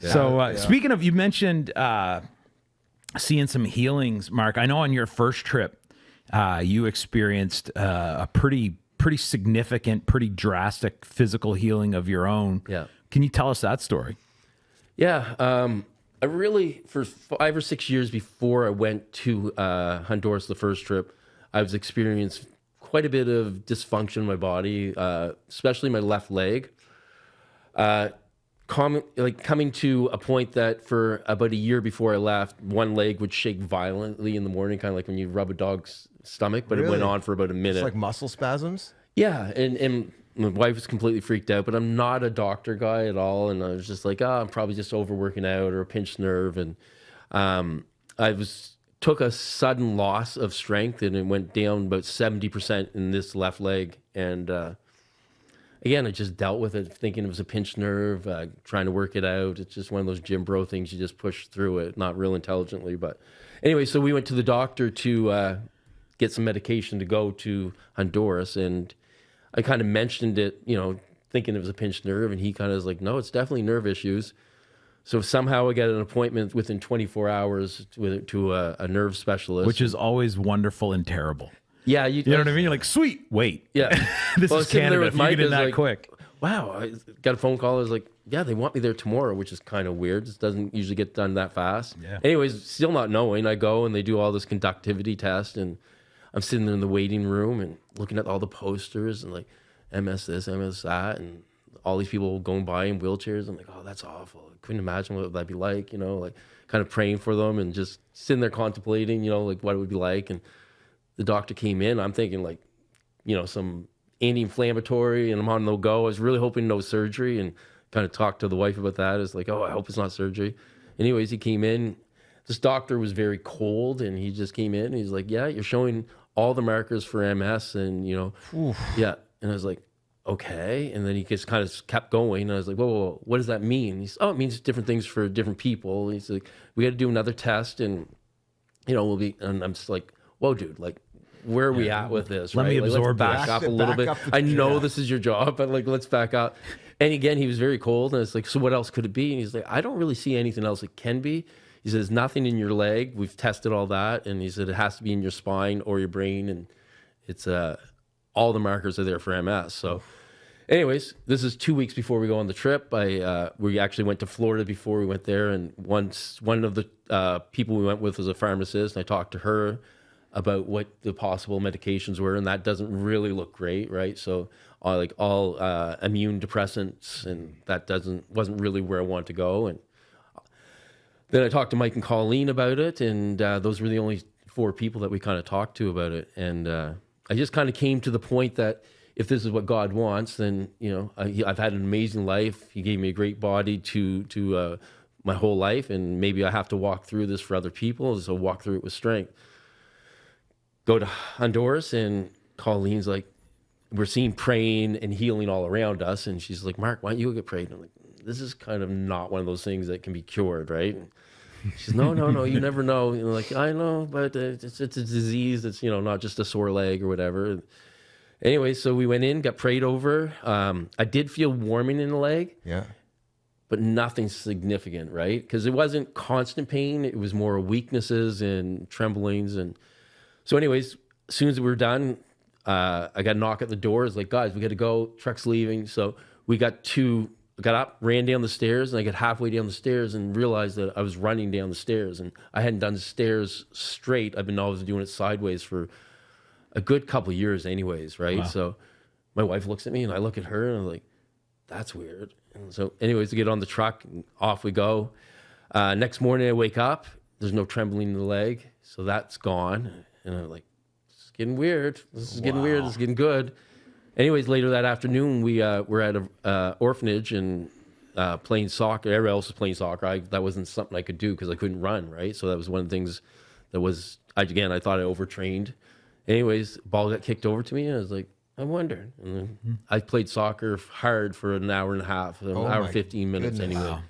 Yeah. So speaking of, you mentioned, seeing some healings, Mark. I know on your first trip, you experienced a pretty significant, pretty drastic physical healing of your own. Yeah. Can you tell us that story? Yeah. I really, for 5 or 6 years before I went to Honduras the first trip, I was experiencing quite a bit of dysfunction in my body, especially my left leg. Coming to a point that for about a year before I left, one leg would shake violently in the morning, kind of like when you rub a dog's stomach, but it went on for about a minute. It's like muscle spasms? Yeah, and my wife was completely freaked out, but I'm not a doctor guy at all, and I was just like, I'm probably just overworking out or a pinched nerve, and took a sudden loss of strength, and it went down about 70% in this left leg, and again, I just dealt with it, thinking it was a pinched nerve, trying to work it out. It's just one of those gym bro things. You just push through it, not real intelligently. But anyway, so we went to the doctor to get some medication to go to Honduras. And I kind of mentioned it, you know, thinking it was a pinched nerve. And he kind of was like, no, it's definitely nerve issues. So somehow I got an appointment within 24 hours to a nerve specialist. Which is always wonderful and terrible. Yeah, you know what I mean? You're like, sweet, wait. Yeah. This is Canada. If you get in that quick. Wow. I got a phone call. I was like, yeah, they want me there tomorrow, which is kind of weird. It doesn't usually get done that fast. Yeah. Anyways, still not knowing. I go and they do all this conductivity test, and I'm sitting there in the waiting room and looking at all the posters and like MS this, MS that, and all these people going by in wheelchairs. I'm like, oh, that's awful. I couldn't imagine what that'd be like, you know, like kind of praying for them and just sitting there contemplating, you know, like what it would be like. And the doctor came in. I'm thinking like, you know, some anti-inflammatory, and I'm on the go. I was really hoping no surgery, and kind of talked to the wife about that. It's like, oh, I hope it's not surgery. Anyways, he came in. This doctor was very cold, and he just came in. And he's like, yeah, you're showing all the markers for MS, and you know, yeah. And I was like, okay. And then he just kind of kept going. And I was like, whoa, what does that mean? He's, oh, it means different things for different people. He's like, we got to do another test, and we'll be. And I'm just like, whoa, dude, like, where are we at with this? Let me absorb let's back this. up a little bit. I know this is your job, but like, let's back up. And again, he was very cold, and it's like, so what else could it be? And he's like, I don't really see anything else it can be. He says, nothing in your leg. We've tested all that. And he said, it has to be in your spine or your brain. And it's all the markers are there for MS. So anyways, this is 2 weeks before we go on the trip. We actually went to Florida before we went there. And once one of the people we went with was a pharmacist, and I talked to her about what the possible medications were. And that doesn't really look great, right? So all immune depressants, and that wasn't really where I wanted to go. And then I talked to Mike and Colleen about it, and those were the only 4 people that we kind of talked to about it. And I just kind of came to the point that if this is what God wants, then I've had an amazing life. He gave me a great body to my whole life, and maybe I have to walk through this for other people, so walk through it with strength. Go to Honduras, and Colleen's like, we're seeing praying and healing all around us, and she's like, Mark, why don't you go get prayed? And I'm like, this is kind of not one of those things that can be cured, right? She says, no, you never know. Like, I know, but it's a disease. It's, not just a sore leg or whatever. Anyway, so we went in, got prayed over. I did feel warming in the leg. Yeah. But nothing significant, right? Because it wasn't constant pain. It was more weaknesses and tremblings. And so anyways, as soon as we were done, I got a knock at the door. It's like, guys, we got to go. Truck's leaving. So we got up, ran down the stairs, and I got halfway down the stairs and realized that I was running down the stairs, and I hadn't done the stairs straight. I've been always doing it sideways for a good couple of years anyways, right? Wow. So my wife looks at me, and I look at her, and I'm like, that's weird. And so anyways, we get on the truck, and off we go. Next morning I wake up, there's no trembling in the leg, so that's gone. And I'm like, this is getting weird. This is getting weird. This is getting good. Anyways, later that afternoon, we were at an orphanage and playing soccer. Everybody else was playing soccer. That wasn't something I could do because I couldn't run, right? So that was one of the things that was, I thought I overtrained. Anyways, ball got kicked over to me, and I was like, I wonder. And then I played soccer hard for an hour and a half, an hour 15 minutes anyway. Wow.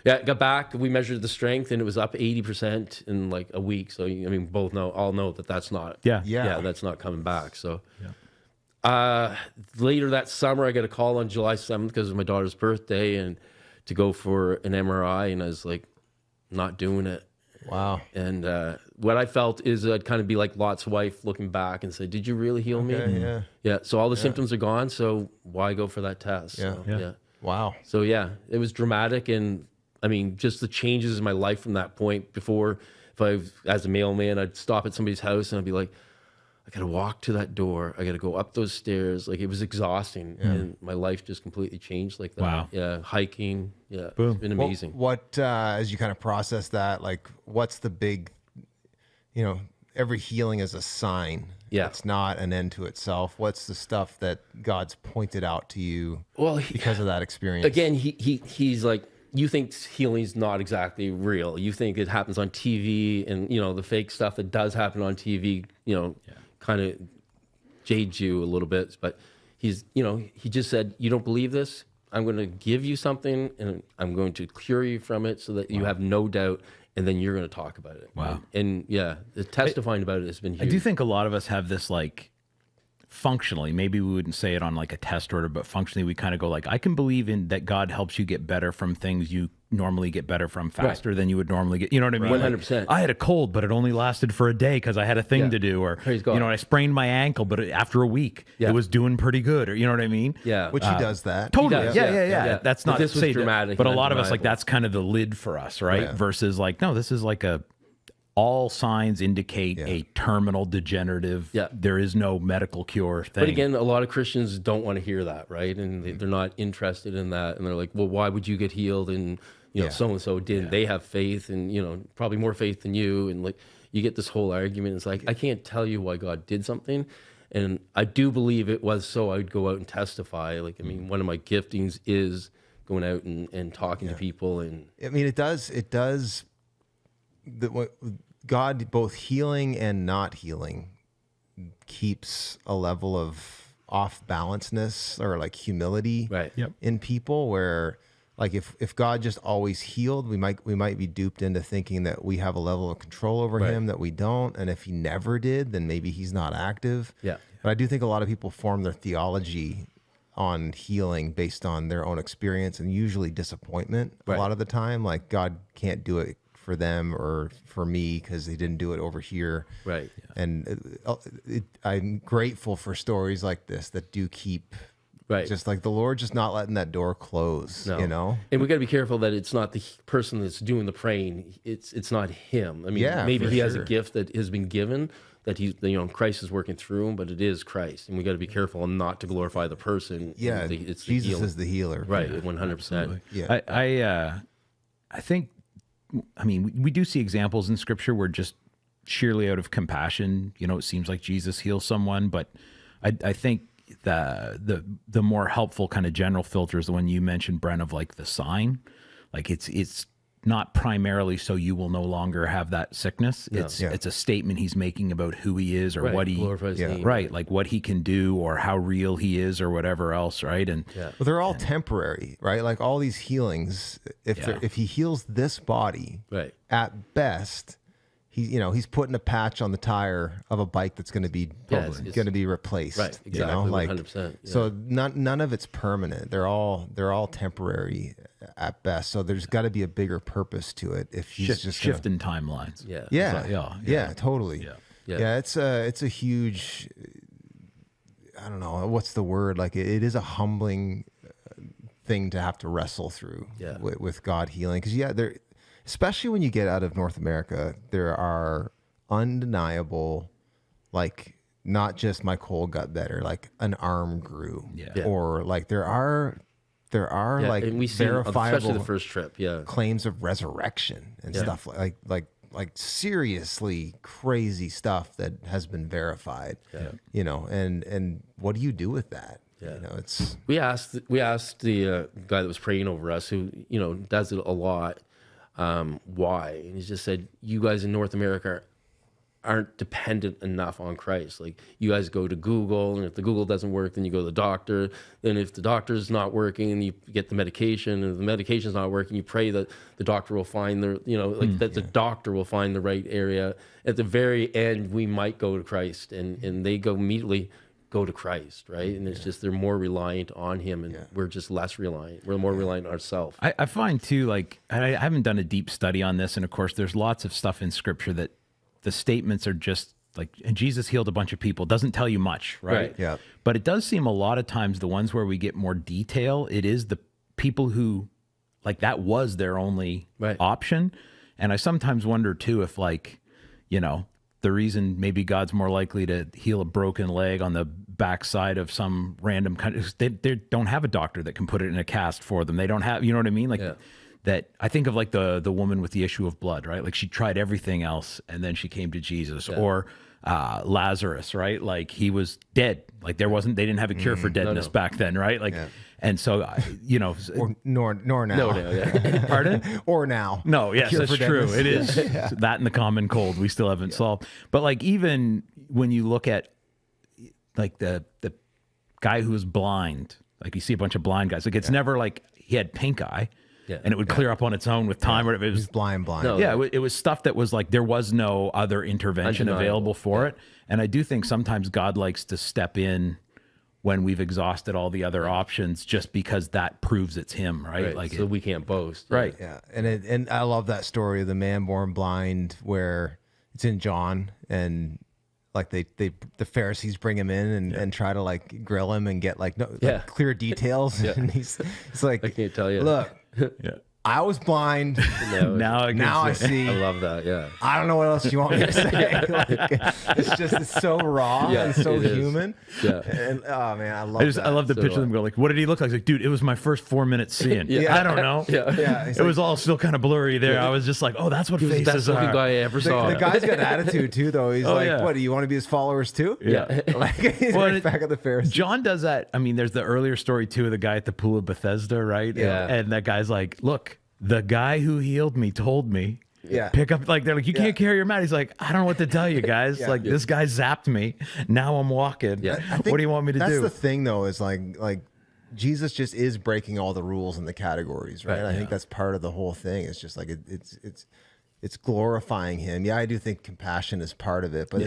Yeah, got back. We measured the strength, and it was up 80% in like a week. So all know that that's not. Yeah, that's not coming back. So. Yeah. Later that summer, I got a call on July 7th because it was my daughter's birthday, and to go for an MRI, and I was like, not doing it. Wow. And what I felt is I'd kind of be like Lot's wife looking back and say, did you really heal me? Yeah. Yeah. So all the symptoms are gone. So why go for that test? Yeah. So, yeah. Wow. So yeah, it was dramatic. And just the changes in my life from that point. Before, as a mailman, I'd stop at somebody's house and I'd be like, I got to walk to that door. I got to go up those stairs. Like, it was exhausting. Yeah. And my life just completely changed like that. Wow. Yeah. Hiking. Yeah. Boom. It's been amazing. What as you kind of process that, like, what's the big, every healing is a sign. Yeah. It's not an end to itself. What's the stuff that God's pointed out to you because of that experience? Again, he's like, you think healing's not exactly real. You think it happens on TV, and, the fake stuff that does happen on TV, kind of jades you a little bit. But he just said, you don't believe this? I'm going to give you something, and I'm going to cure you from it so that you have no doubt, and then you're going to talk about it. Wow. And yeah, the testifying about it has been huge. I do think a lot of us have this, like, functionally, maybe we wouldn't say it on like a test order, but functionally we kind of go like, I can believe in that God helps you get better from things you normally get better from faster than you would normally get. You know what I mean? 100%. Like, I had a cold, but it only lasted for a day because I had a thing to do, or I sprained my ankle, but after a week it was doing pretty good, or you know what I mean? Yeah. Which he does that. Totally. Does. Yeah. That's not this was dramatic, but a lot of us, like, that's kind of the lid for us, right? Yeah. Versus like, no, this is like all signs indicate a terminal degenerative. Yeah. There is no medical cure thing. But again, a lot of Christians don't want to hear that, right? And they're not interested in that. And they're like, well, why would you get healed? And, so-and-so did. They have faith, and, probably more faith than you. And, like, you get this whole argument. It's like, I can't tell you why God did something. And I do believe it was so I would go out and testify. Like, one of my giftings is going out and talking to people. And it does. God, both healing and not healing, keeps a level of off balanceness or like humility Right. Yep. in people where like if God just always healed, we might be duped into thinking that we have a level of control over Right. him that we don't. And if he never did, then maybe he's not active. Yeah. But I do think a lot of people form their theology on healing based on their own experience and usually disappointment a Right. lot of the time. Like God can't do it for them or for me because he didn't do it over here. Right. And I'm grateful for stories like this that do keep Right. just like the Lord just not letting that door close, No. you know? And we got to be careful that it's not the person that's doing the praying. It's not him. I mean, Yeah, maybe for he has a sure. gift that has been given that Christ is working through him, but it is Christ, and we got to be careful not to glorify the person. Yeah, it's the Jesus healer. is the healer. Right, 100%. Yeah. I think, I mean, we do see examples in Scripture where just sheerly out of compassion, it seems like Jesus heals someone, but I think the more helpful kind of general filter is the one you mentioned, Brent, of like the sign. Like it's not primarily so you will no longer have that sickness. It's a statement he's making about who he is or Right, what he glorifies the name. right, like what he can do or how real he is or whatever else, right? And Well, they're all temporary, right? Like all these healings, if he heals this body, Right. at best, he's putting a patch on the tire of a bike that's going to be it's- going to be replaced. Right, exactly, Like 100%, yeah. So none of it's permanent. They're all temporary at best. So there's got to be a bigger purpose to it. If he's just gonna- shift in timelines. Yeah. yeah, totally. Yeah. Yeah, it's a huge. I don't know what's the word. Like it is a humbling thing to have to wrestle through. Yeah. With God healing, because there, especially when you get out of North America, there are undeniable, like not just my cold got better, like an arm grew, Yeah. or like there are Yeah, like and we see, especially verifiable the first trip. Yeah. claims of resurrection and stuff like seriously crazy stuff that has been verified. And what do you do with that? It's We asked the guy that was praying over us, who does it a lot, why, and he just said, "You guys in North America aren't dependent enough on Christ. Like you guys go to Google, and if the Google doesn't work, then you go to the doctor. Then if the doctor's not working, you get the medication, and if the medication's not working, you pray that the doctor will find the the doctor will find the right area. At the very end, we might go to Christ, and they go immediately." Go to Christ, right? And it's just they're more reliant on him, and we're just less reliant. We're more reliant on ourselves. I find too, like I haven't done a deep study on this, and of course, there's lots of stuff in Scripture that the statements are just like, and Jesus healed a bunch of people, doesn't tell you much, right? Right. Yeah. But it does seem a lot of times the ones where we get more detail, it is the people who, like that was their only option, and I sometimes wonder too if the reason maybe God's more likely to heal a broken leg on the backside of some random kind of, they don't have a doctor that can put it in a cast for them. They don't have, you know what I mean? Like that, I think of like the woman with the issue of blood, right? Like she tried everything else and then she came to Jesus. Or Lazarus, right? Like he was dead. Like they didn't have a cure for deadness back then, right? Like, and so, or nor now. No, pardon? Or now. No, yes, Cure that's for true. deadness. It is that and the common cold we still haven't solved. But like even when you look at like the guy who was blind, like you see a bunch of blind guys, like it's never like he had pink eye and it would clear up on its own with time. Or it was He's blind. No. yeah, it was stuff that was like there was no other intervention Undeniable. available for it. And I do think sometimes God likes to step in when we've exhausted all the other options, just because that proves it's him, right? Like so we can't boast. right. Yeah, and I love that story of the man born blind, where it's in John, and like the Pharisees bring him in and try to like grill him and get like clear details, and he's like, I can't tell you. Look, I was blind. Now I see. I love that. Yeah. I don't know what else you want me to say. Like, it's so raw and so it is. human. Yeah. And oh man, I love that. I love the So picture do of them go like, what did he look like? It's like, dude, it was my first 4 minutes seeing. Yeah. I don't know. Yeah, It was all still kind of blurry there. I was just like, oh, that's what He was the best faces looking are. guy I ever saw. the guy's got an attitude too, though. He's like, yeah. what? Do you want to be his followers too? Yeah. Like, he's Well, right back at the Pharisees. John does that. I mean, there's the earlier story too of the guy at the pool of Bethesda, right? Yeah. And that guy's like, look, the guy who healed me told me Yeah. pick up, like, they're like, you can't carry your mat. He's like, I don't know what to tell you guys. Like, this guy zapped me. Now I'm walking. Yeah. What do you want me to That's do? the thing, though, is like Jesus just is breaking all the rules and the categories, right? I think that's part of the whole thing. It's just like it's glorifying him. Yeah, I do think compassion is part of it, but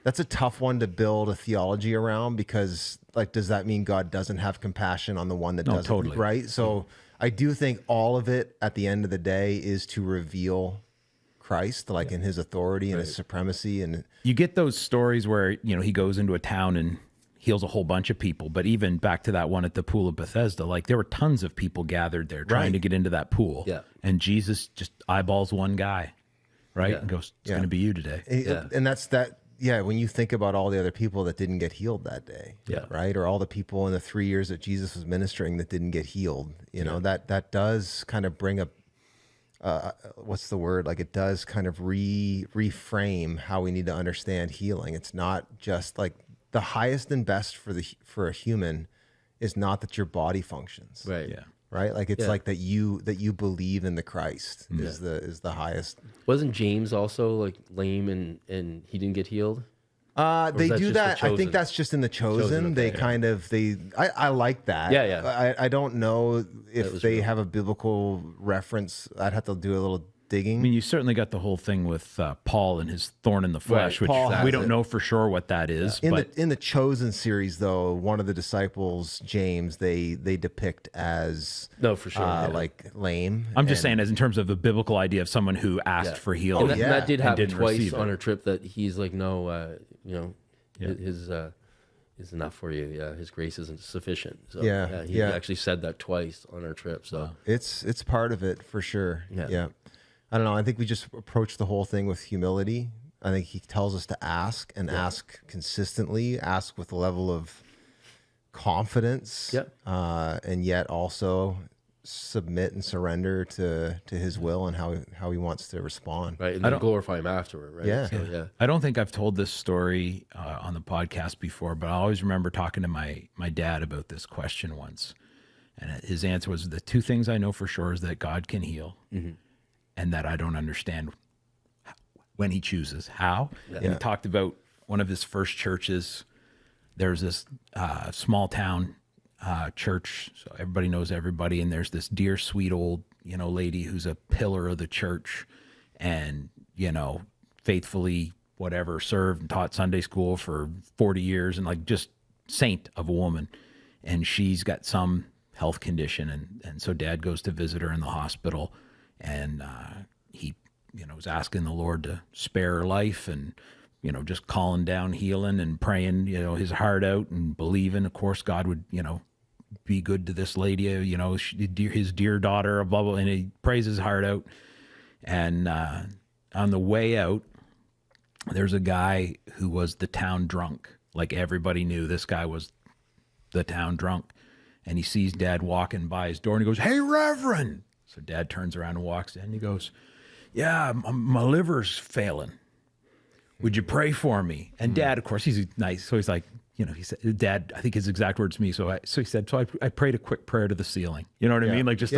that's a tough one to build a theology around, because, like, does that mean God doesn't have compassion on the one that doesn't? Totally. Right? So I do think all of it at the end of the day is to reveal Christ, like in his authority and his supremacy. And You get those stories where, he goes into a town and heals a whole bunch of people. But even back to that one at the pool of Bethesda, like, there were tons of people gathered there trying to get into that pool. Yeah. And Jesus just eyeballs one guy, right? And goes, it's going to be you today. and that's that. Yeah, when you think about all the other people that didn't get healed that day, right, or all the people in the 3 years that Jesus was ministering that didn't get healed, that does kind of bring up, what's the word? Like, it does kind of reframe how we need to understand healing. It's not just like the highest and best for a human is not that your body functions, Right. Yeah. right? Like, it's like that you believe in the Christ is the highest. Wasn't James also like lame and he didn't get healed? They that do just that. the I think Chosen? that's just in the Chosen. okay, I like that. Yeah. I don't know if they have a biblical reference. I'd have to do a little digging. I mean, you certainly got the whole thing with Paul and his thorn in the flesh, which Paul has we don't it. know for sure what that is. But in the Chosen series, though, one of the disciples, James, they depict as No, for sure. like lame. I'm just saying, as in terms of the biblical idea of someone who asked for healing. And that did happen didn't twice receive on it. her trip, that he's like, no, his is enough for you. Yeah, his grace isn't sufficient. So he actually said that twice on our trip. So It's part of it for sure. Yeah. I don't know. I think we just approach the whole thing with humility. I think he tells us to ask and ask consistently, ask with a level of confidence, and yet also submit and surrender to his will and how he wants to respond. right, and then glorify him afterward. Right. Yeah. So, I don't think I've told this story on the podcast before, but I always remember talking to my dad about this question once. And his answer was, the two things I know for sure is that God can heal and that I don't understand when he chooses how. And he talked about one of his first churches. There's this small town church, so everybody knows everybody, and there's this dear sweet old lady who's a pillar of the church, and faithfully whatever served and taught Sunday school for 40 years, and like just saint of a woman. And she's got some health condition, and so Dad goes to visit her in the hospital, and he was asking the Lord to spare her life, and just calling down healing and praying his heart out and believing, of course, God would be good to this lady, his dear daughter, blah blah, and he prays his heart out. And on the way out, there's a guy who was the town drunk. Like, everybody knew this guy was the town drunk. And he sees Dad walking by his door, and he goes, "Hey, Reverend." So Dad turns around and walks in, and he goes, "Yeah, my liver's failing. Would you pray for me?" And Dad, of course, he's nice. So he's like, he said, Dad, I think his exact words to me. So he said, I prayed a quick prayer to the ceiling. You know what I mean? Like, just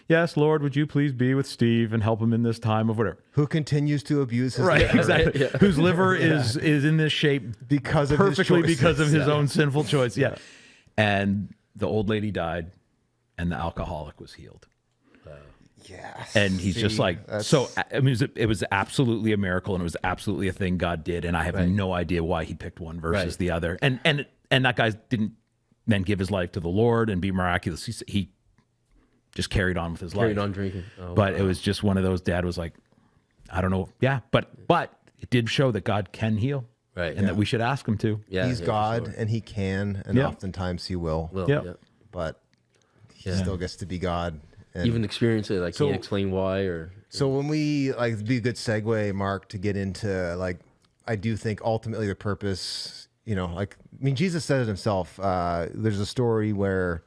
yes, Lord, would you please be with Steve and help him in this time of whatever. Who continues to abuse his Right, liver. exactly. Yeah. Whose liver is in this shape Because of perfectly his choices. because of his own sinful choice. Yeah. And the old lady died, and the alcoholic was healed. Yes. And he's just like, so, I mean, it was absolutely a miracle, and it was absolutely a thing God did. And I have no idea why he picked one versus the other. And that guy didn't then give his life to the Lord and be miraculous. He just carried on with his life. carried on drinking. But it was just one of those, Dad was like, I don't know. Yeah. But it did show that God can heal. Right. And that we should ask him to. Yeah, He's for God, sure. and he can, and oftentimes he will. Yeah. But he still gets to be God. And Even experience it. I can't explain why or. so when we it'd be a good segue, Mark, to get into I do think ultimately the purpose, Jesus said it himself. There's a story where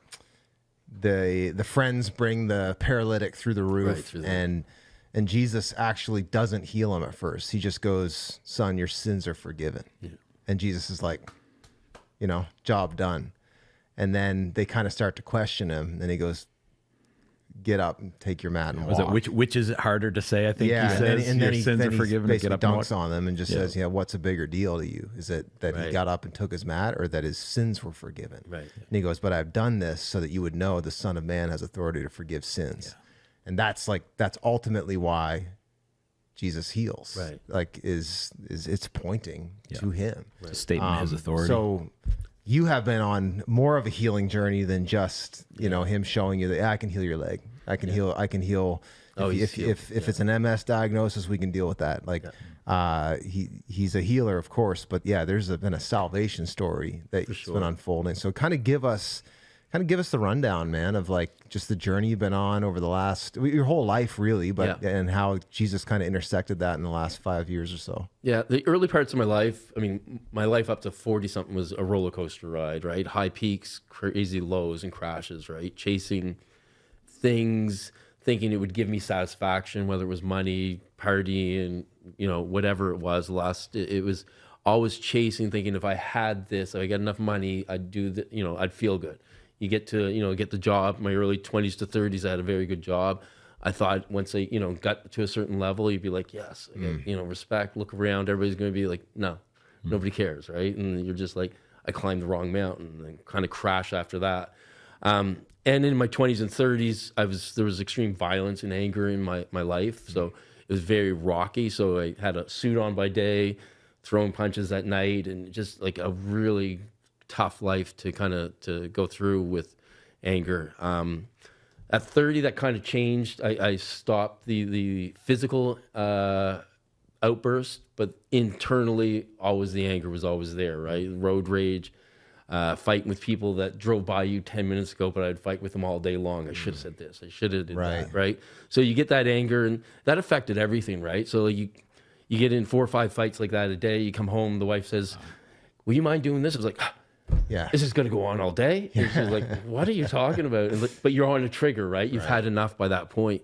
the friends bring the paralytic through the roof, and Jesus actually doesn't heal him at first. He just goes, "Son, your sins are forgiven." Yeah. And Jesus is like, job done. And then they kind of start to question him, and he goes, get up and take your mat and Was walk. it which is it harder to say? I think Yeah, he says and your then sins are he forgiven. basically Get up and dunks on them and just says, "Yeah, what's a bigger deal to you? Is it that he got up and took his mat, or that his sins were forgiven?" Right. And he goes, "But I've done this so that you would know the Son of Man has authority to forgive sins." And that's ultimately why Jesus heals. Right. Like is it's pointing to him. It's a statement of his authority. So you have been on more of a healing journey than just, him showing you that I can heal your leg. I can heal. If it's an MS diagnosis, we can deal with that. Like, he's a healer, of course, but there's been a salvation story that's been unfolding. So kind of give us the rundown, man, of like just the journey you've been on over the last, your whole life really, but, and how Jesus kind of intersected that in the last 5 years or so. Yeah. The early parts of my life, I mean, my life up to 40 something was a roller coaster ride, right? High peaks, crazy lows and crashes, right? Chasing things, thinking it would give me satisfaction, whether it was money, party, and whatever it was. It was always chasing, thinking if I had this, if I got enough money, I'd do I'd feel good. You get to get the job. My early 20s to 30s, I had a very good job. I thought once I got to a certain level, you'd be like, yes, I got, respect. Look around, everybody's going to be like, no, nobody cares, right? And you're just like, I climbed the wrong mountain and kind of crash after that. And in my 20s and 30s, there was extreme violence and anger in my life. So it was very rocky. So I had a suit on by day, throwing punches at night, and just like a really tough life to go through with anger. At 30, that kind of changed. I stopped the physical outburst, but internally, always the anger was always there, right? Road rage. Fighting with people that drove by you 10 minutes ago, but I'd fight with them all day long. I should have said this. I should have did that, right? So you get that anger, and that affected everything, right? So you get in 4 or 5 fights like that a day. You come home, the wife says, "Will you mind doing this?" I was like, "Is this going to go on all day?" And she's like, "What are you talking about?" And but you're on a trigger, right? You've had enough by that point.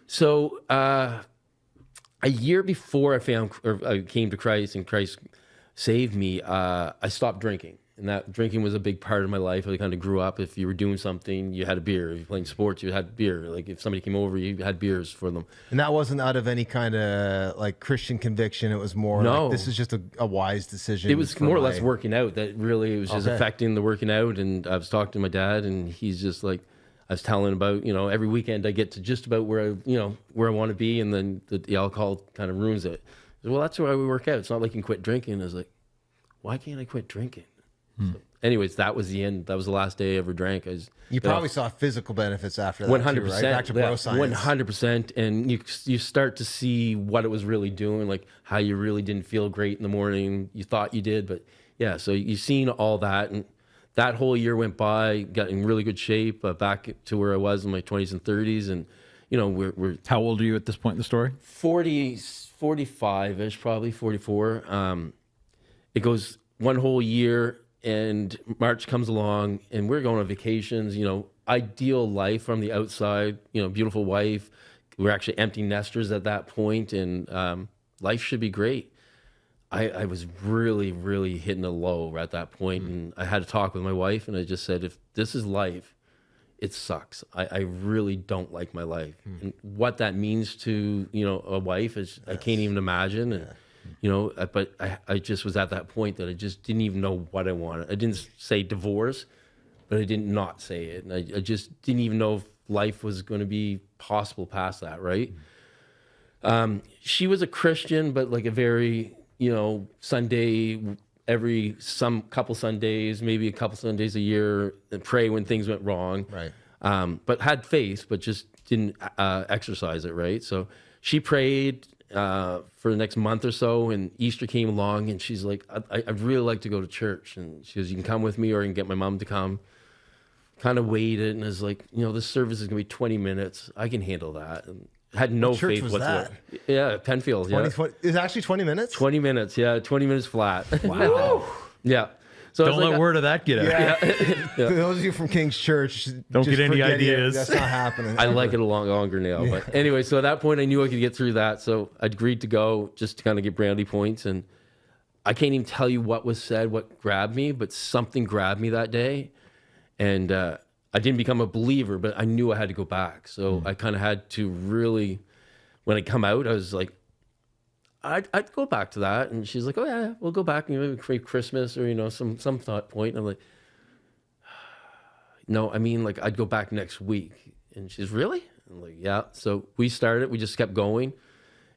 So a year before I came to Christ and Christ saved me, I stopped drinking. And that drinking was a big part of my life. I kind of grew up. If you were doing something, you had a beer. If you're playing sports, you had beer. Like if somebody came over, you had beers for them. And that wasn't out of any kind of like Christian conviction. It was more like, this is just a wise decision. It was more or less working out. That really was just affecting the working out. And I was talking to my dad, and he's just like, I was telling about, every weekend I get to just about where I want to be, and then the alcohol kind of ruins it. Said, well, that's why we work out. It's not like you can quit drinking. I was like, why can't I quit drinking? So, anyways, that was the end. That was the last day I ever drank. You probably saw physical benefits after that. 100%, too, right? Back to bro science. 100%, and you start to see what it was really doing, like how you really didn't feel great in the morning. You thought you did, but so you've seen all that, and that whole year went by. Got in really good shape, back to where I was in my 20s and 30s, and we're How old are you at this point in the story? 45-ish, probably 44. It goes one whole year. And March comes along, and we're going on vacations, ideal life from the outside, beautiful wife. We're actually empty nesters at that point, and life should be great. I was really, really hitting a low at that point, and I had to talk with my wife, and I just said, if this is life, it sucks. I really don't like my life. And what that means to, a wife is I can't even imagine. And but I just was at that point that I just didn't even know what I wanted. I didn't say divorce, but I did not say it. And I just didn't even know if life was going to be possible past that, right? She was a Christian, but like a very, Sunday, some couple Sundays, maybe a couple Sundays a year, and pray when things went wrong. Right. But had faith, but just didn't exercise it, right? So she prayed for the next month or so, and Easter came along, and she's like, I'd really like to go to church. And she goes, you can come with me, or you can get my mom to come. Kind of waited, and I was like, this service is going to be 20 minutes. I can handle that. And had no faith whatsoever. Yeah, Penfield. 20, it's actually 20 minutes? 20 minutes, 20 minutes flat. Wow. Yeah. So don't let word of that get out. For those of you from King's Church, don't get any ideas. That's not happening. I like it a lot longer now. But anyway, so at that point, I knew I could get through that. So I agreed to go just to kind of get brownie points. And I can't even tell you what was said, what grabbed me, but something grabbed me that day. And I didn't become a believer, but I knew I had to go back. So I kind of had to really, when I come out, I was like, I'd go back to that. And she's like, oh yeah, we'll go back, maybe for Christmas or, some thought point. And I'm like, no, I mean, like, I'd go back next week. And she's, really? I'm like, yeah. So we just kept going.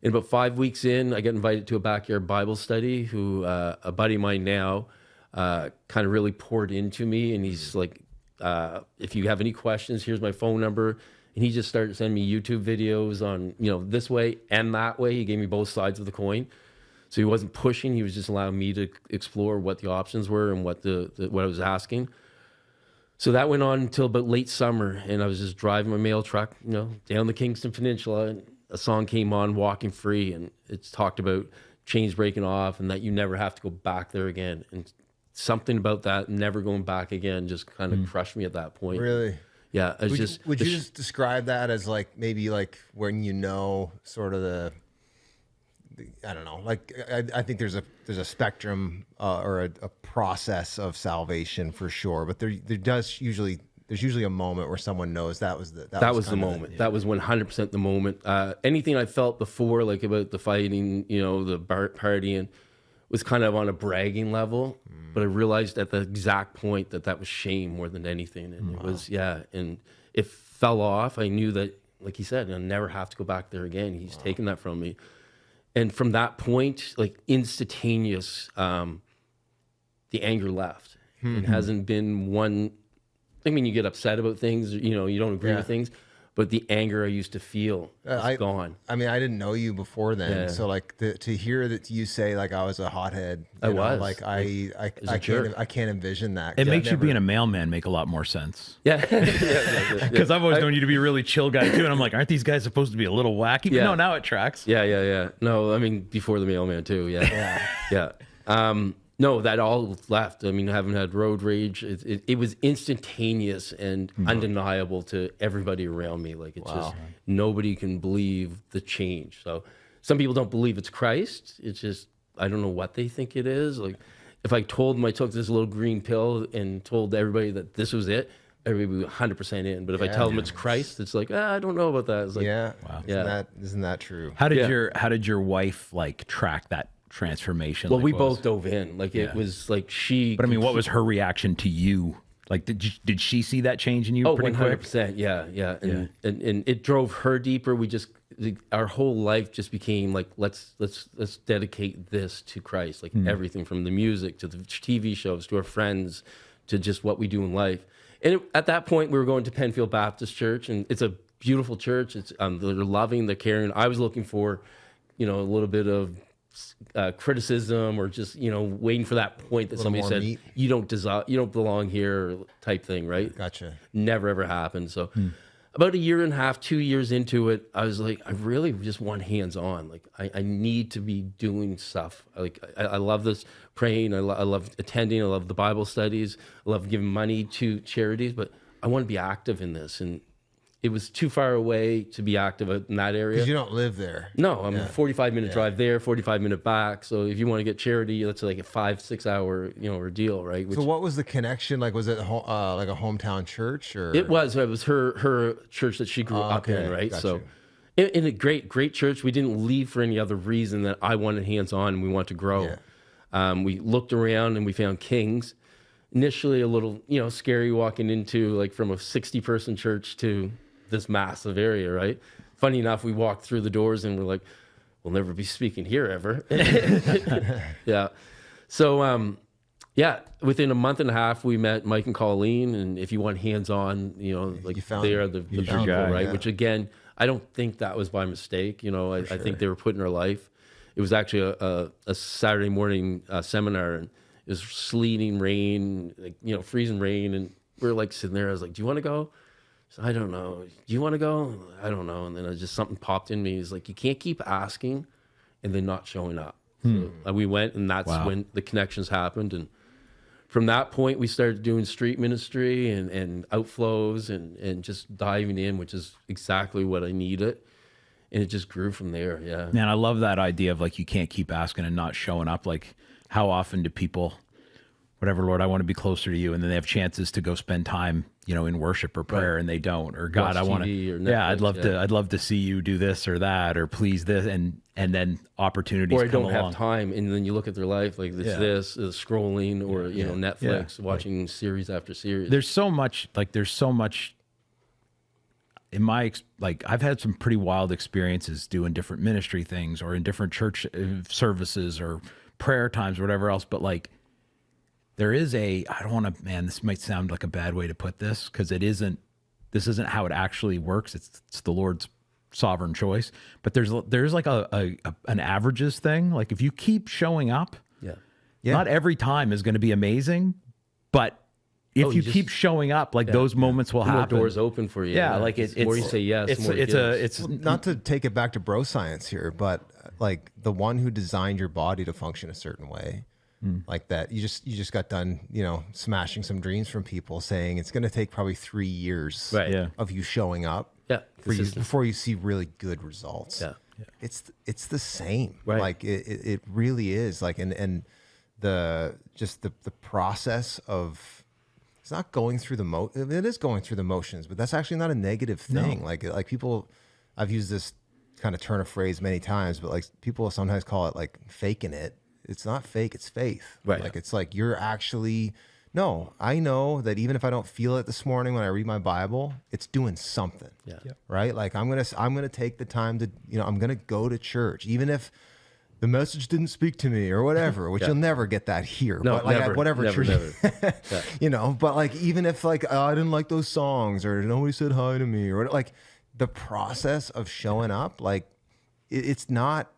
And about 5 weeks in, I got invited to a backyard Bible study who a buddy of mine now kind of really poured into me. And he's like, if you have any questions, here's my phone number. And he just started sending me YouTube videos on, this way and that way. He gave me both sides of the coin. So he wasn't pushing. He was just allowing me to explore what the options were and what what I was asking. So that went on until about late summer. And I was just driving my mail truck, down the Kingston Peninsula. And a song came on, Walking Free. And it's talked about chains breaking off and that you never have to go back there again. And something about that, never going back again, just kind of crushed me at that point. Really? Yeah. Would you just describe that as like, maybe like when sort of I don't know, like I think there's a spectrum or a process of salvation for sure, but there's usually a moment where someone knows that was the moment. That was 100% the moment. Anything I felt before, like about the fighting, the partying, was kind of on a bragging level, but I realized at the exact point that was shame more than anything. And it was, and it fell off. I knew that, like he said, I'll never have to go back there again. He's taken that from me. And from that point, like instantaneous, the anger left. It hasn't been one, I mean, you get upset about things, you don't agree with things, but the anger I used to feel is gone. I mean, I didn't know you before then, so like to hear that you say like I was a hothead, like I can't envision that. It makes you being a mailman make a lot more sense. Yeah, because I've always known you to be a really chill guy too, and I'm like, aren't these guys supposed to be a little wacky? But no, now it tracks. Yeah. No, I mean before the mailman too. Yeah. No, that all left. I mean, I haven't had road rage. It was instantaneous and undeniable to everybody around me. Like, it's just, nobody can believe the change. So some people don't believe it's Christ. It's just, I don't know what they think it is. Like, if I told them I took this little green pill and told everybody that this was it, everybody would be 100% in. But if I tell them it's Christ, it's like, I don't know about that. It's like, Isn't that true? How did your wife like track that transformation? Well, we both dove in. Like, it was like she. But I mean, what was her reaction to you? Like, did she see that change in you? Oh, pretty 100%. quick? Yeah. And it drove her deeper. Our whole life just became like, let's dedicate this to Christ. Like everything from the music to the TV shows to our friends to just what we do in life. And at that point, we were going to Penfield Baptist Church, and it's a beautiful church. It's they're loving, they're caring. I was looking for, a little bit of criticism or just waiting for that point that somebody said meat. you don't belong here type thing, right? Gotcha. Never ever happened. So about 1.5 years, 2 years into it, I was like, I really just want hands on. Like, I need to be doing stuff. Like, I love this praying. I love attending. I love the Bible studies. I love giving money to charities, but I want to be active in this. And it was too far away to be active in that area. Because you don't live there. No, I'm a 45-minute drive there, 45-minute back. So if you want to get charity, that's like a 5-6 hour, ordeal, right? So what was the connection? Like, was it like a hometown church, or? It was her church that she grew up in, right? Gotcha. So in a great church, we didn't leave for any other reason that I wanted hands on and we wanted to grow. Yeah. We looked around and we found Kings. Initially a little, scary walking into like from a 60-person church to this massive area, right? Funny enough, we walked through the doors and we're like, we'll never be speaking here ever. Yeah. So, within 1.5 months, we met Mike and Colleen, and if you want hands-on, they are the people, right? Yeah. Which again, I don't think that was by mistake. I think they were put in our life. It was actually a Saturday morning seminar, and it was sleeting rain, freezing rain, and we were like sitting there. I was like, "Do you want to go?" So I don't know. Do you want to go? I don't know. And then something popped in me. It's like, you can't keep asking and then not showing up. So we went, and that's when the connections happened. And from that point, we started doing street ministry and outflows and just diving in, which is exactly what I needed. And it just grew from there. Yeah. Man, I love that idea of like, you can't keep asking and not showing up. Like, how often do people, whatever, Lord, I want to be closer to you, and then they have chances to go spend time in worship or prayer, and they don't, or God, Watch I want TV or to, yeah, Netflix, I'd love to see you do this or that, or please this, and then opportunities or I come don't along. have time, and then you look at their life like Yeah. this scrolling, or Netflix, watching series after series. There's so much in my I've had some pretty wild experiences doing different ministry things or in different church services or prayer times or whatever else, but like there is I don't want to, man, this might sound like a bad way to put this, because this isn't how it actually works. It's the Lord's sovereign choice, but there's like an averages thing. Like if you keep showing up, not every time is going to be amazing, but if you keep showing up, like those moments will the more happen. doors open for you. Yeah, like the more you say yes, the more Well, not to take it back to bro science here, but like the one who designed your body to function a certain way, like that, you just got done, smashing some dreams from people, saying it's going to take probably 3 years of you showing up before you see really good results. It's the same. Right. Like it really is. Like and the process of, it's not going through it is going through the motions, but that's actually not a negative thing. No. Like people, I've used this kind of turn of phrase many times, but like people sometimes call it like faking it. It's not fake, it's faith. Right. Like it's like you're actually, no, I know that even if I don't feel it this morning when I read my Bible, it's doing something. Yeah. Right? Like I'm gonna take the time to, I'm gonna go to church, even if the message didn't speak to me or whatever, which you'll never get that here. No, but like never, whatever never, church, never. but like even if like, oh, I didn't like those songs, or nobody said hi to me, or like the process of showing up, like it's not.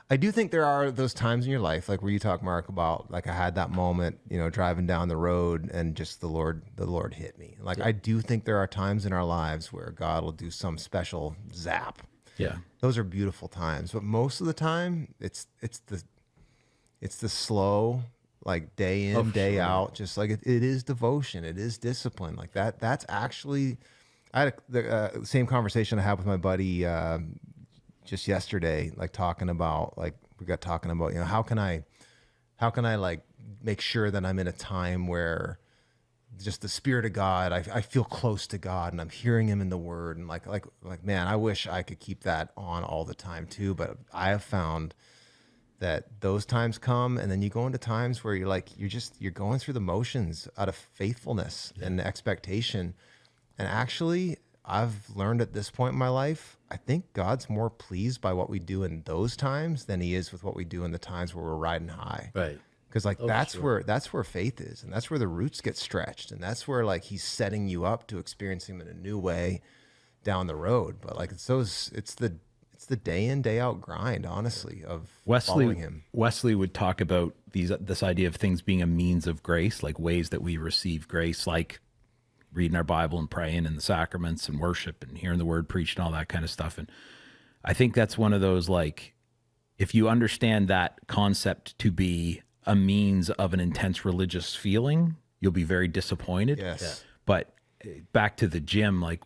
I do think there are those times in your life, like where you talk, Mark, about like I had that moment, driving down the road and just the Lord hit me. Like I do think there are times in our lives where God will do some special zap. Yeah. Those are beautiful times, but most of the time it's the slow, like day in, day out, just like it is devotion. It is discipline like that. That's actually, I had the same conversation I had with my buddy just yesterday, like talking about, how can I like make sure that I'm in a time where just the Spirit of God, I feel close to God and I'm hearing Him in the Word, and like man, I wish I could keep that on all the time too. But I have found that those times come, and then you go into times where you're going through the motions out of faithfulness and expectation. And actually, I've learned at this point in my life, I think God's more pleased by what we do in those times than He is with what we do in the times where we're riding high. Right. Because that's where faith is, and that's where the roots get stretched, and that's where like He's setting you up to experience Him in a new way down the road. But like it's the day in, day out grind, honestly, of following Him. Wesley would talk about this idea of things being a means of grace, like ways that we receive grace, like reading our Bible and praying and the sacraments and worship and hearing the Word preached and all that kind of stuff. And I think that's one of those, like, if you understand that concept to be a means of an intense religious feeling, you'll be very disappointed. Yes. Yeah. But back to the gym, like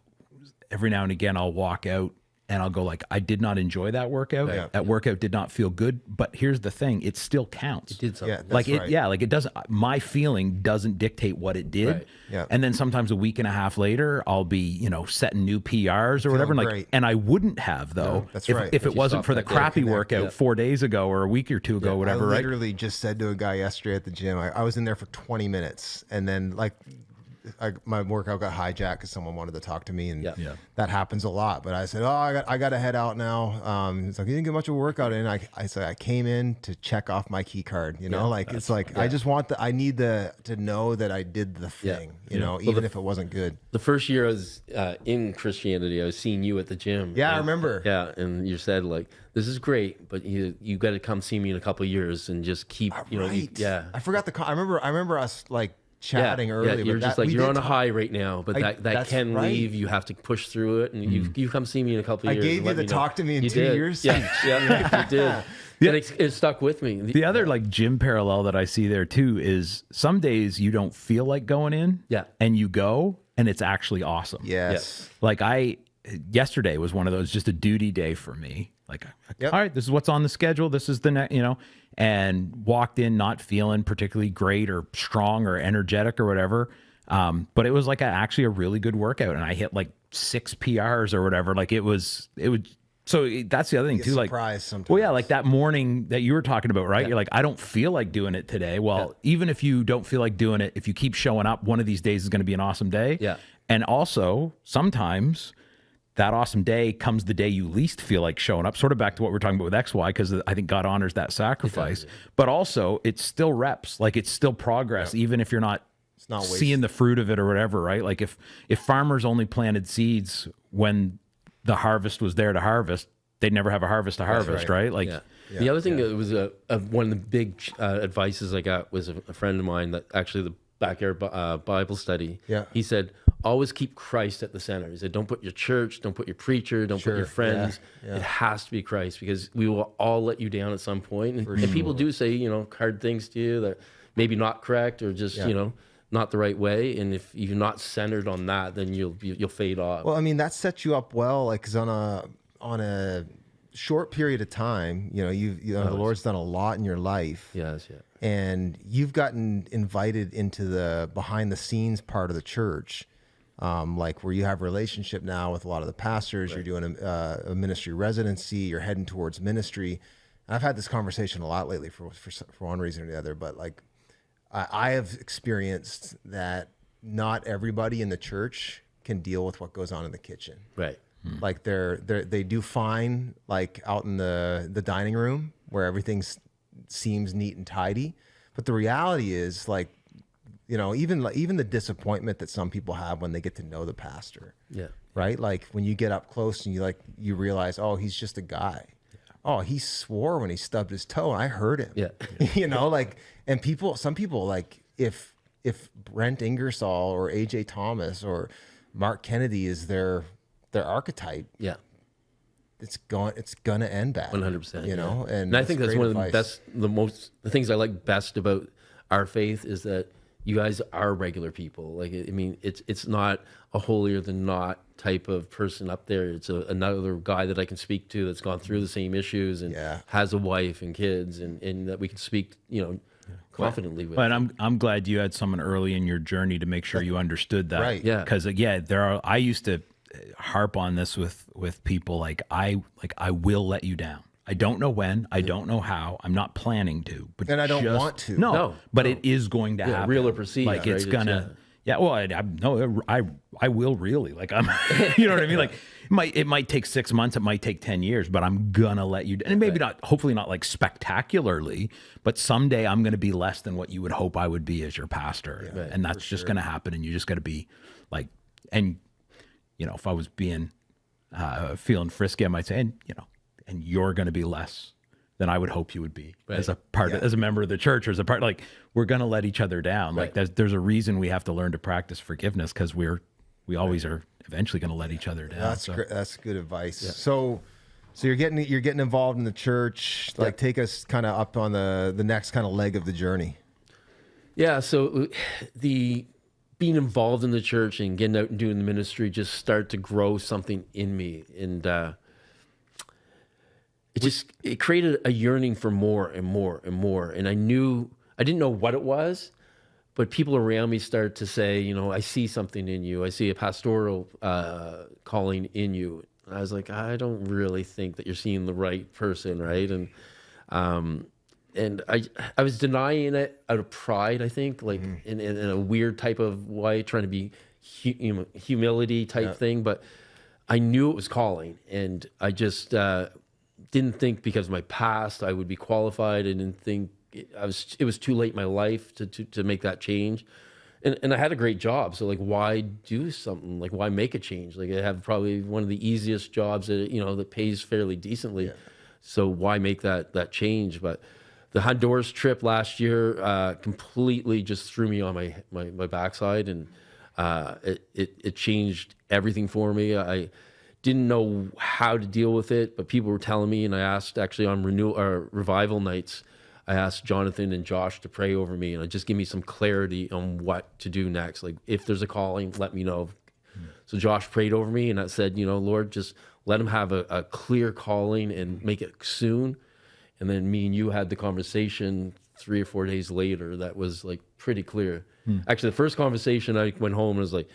every now and again I'll walk out and I'll go like, I did not enjoy that workout. Yeah. That workout did not feel good. But here's the thing, it still counts. It did something. Yeah, that's right. Like it doesn't, my feeling doesn't dictate what it did. Right. Yeah. And then sometimes a week and a half later, I'll be, setting new PRs or whatever. great. And I wouldn't have though, that's if, right. if it wasn't for the crappy workout 4 days ago or a week or two ago, whatever, I right? literally just said to a guy yesterday at the gym, I was in there for 20 minutes, and then like my workout got hijacked because someone wanted to talk to me, and that happens a lot. But I said, I got to head out now. It's like, you didn't get much of a workout in. I said, I came in to check off my key card, it's like, I just want I need to know that I did the thing, even if it wasn't good. The first year I was in Christianity, I was seeing you at the gym. Yeah, I remember. Yeah, and you said like, "This is great, but you got to come see me in a couple of years and just keep, Right. I forgot I remember us like chatting earlier. Yeah, you're but just like, you're on a high right now, but that that's can right. leave. You have to push through it, and you come see me in a couple of years. I gave and you let the me know. talk to me in You 2 did. years. Yeah, you did. Yeah. And it stuck with me. The other like gym parallel that I see there too is some days you don't feel like going in, and you go, and it's actually awesome. Yes. Like yesterday was one of those, just a duty day for me. Like, all right, this is what's on the schedule. This is the next, and walked in not feeling particularly great or strong or energetic or whatever. But it was like actually a really good workout, and I hit like 6 PRs or whatever. Like it was. So that's the other thing too. Like, sometimes. well, yeah, like that morning that you were talking about, right? Yeah. You're like, I don't feel like doing it today. Well, even if you don't feel like doing it, if you keep showing up, one of these days is going to be an awesome day. Yeah. And also sometimes that awesome day comes the day you least feel like showing up, sort of back to what we're talking about with XY, because I think God honors that sacrifice. But also it's still reps, like it's still progress, even if you're not seeing the fruit of it or whatever, right? Like if farmers only planted seeds when the harvest was there to harvest, they'd never have a harvest to harvest, right? Like the other thing that was one of the big advices I got was a friend of mine that actually the backyard Bible study. Yeah. He said, always keep Christ at the center. He said, don't put your church, don't put your preacher, don't put your friends. Yeah. It has to be Christ, because we will all let you down at some point. And people do say, hard things to you that maybe not correct or just, not the right way. And if you're not centered on that, then you'll fade off. Well, I mean, that sets you up well, like, 'cause on a short period of time, the Lord's done a lot in your life. Yes, yeah. And you've gotten invited into the behind the scenes part of the church, like where you have relationship now with a lot of the pastors. You're doing a ministry residency. You're heading towards ministry. And I've had this conversation a lot lately for one reason or the other, but like I have experienced that not everybody in the church can deal with what goes on in the kitchen. Right. Like they do fine, like out in the dining room where everything seems neat and tidy. But the reality is, like, even the disappointment that some people have when they get to know the pastor. Yeah. Right. Like when you get up close and you realize, oh, he's just a guy. Oh, he swore when he stubbed his toe. I heard him. Yeah. And some people, like, if Brent Ingersoll or AJ Thomas or Marc Kennedy is their archetype, it's gonna end bad. 100%. And I think that's one of the advice. best, the things I like best about our faith is that you guys are regular people. Like, I mean, it's not a holier than not type of person up there. It's another guy that I can speak to that's gone through the same issues and has a wife and kids, and that we can speak, confidently with. But I'm glad you had someone early in your journey to make sure you understood that. Right. Yeah. Because I used to harp on this with people, like I will let you down. I don't know when, I don't know how, I'm not planning to, but and I don't want to. No, but it is going to happen. Real or perceived. Like it's right? gonna. Well, I will really, like, I'm, you know what I mean? Like it might take 6 months, it might take 10 years, but I'm gonna let you, and maybe not, hopefully not like spectacularly, but someday I'm going to be less than what you would hope I would be as your pastor. Right, and that's just going to happen. And you just got to be like, and if I was being, feeling frisky, I might say, and you're going to be less than I would hope you would be as a part, as a member of the church, or as a part, like, we're going to let each other down. Like there's a reason we have to learn to practice forgiveness, because we always are eventually going to let each other down. That's good advice. Yeah. So you're getting involved in the church. Like, take us kind of up on the next kind of leg of the journey. Yeah. So the being involved in the church and getting out and doing the ministry just started to grow something in me, and it created a yearning for more and more and more. And I didn't know what it was, but people around me started to say, I see something in you. I see a pastoral calling in you. And I was like, I don't really think that you're seeing the right person, right? And I was denying it out of pride, I think, like in a weird type of way, trying to be humility type thing. But I knew it was calling, and I just didn't think because of my past I would be qualified. I didn't think it was too late in my life to make that change. And I had a great job, so like, why do something? Like, why make a change? Like, I have probably one of the easiest jobs that that pays fairly decently. Yeah. So why make that change? But the Honduras trip last year completely just threw me on my backside, and it changed everything for me. I didn't know how to deal with it, but people were telling me, and I asked actually on revival nights, I asked Jonathan and Josh to pray over me and just give me some clarity on what to do next. Like, if there's a calling, let me know. So Josh prayed over me, and I said, Lord, just let him have a clear calling and make it soon. And then me and you had the conversation 3 or 4 days later that was like pretty clear. Actually, the first conversation, I went home and was like,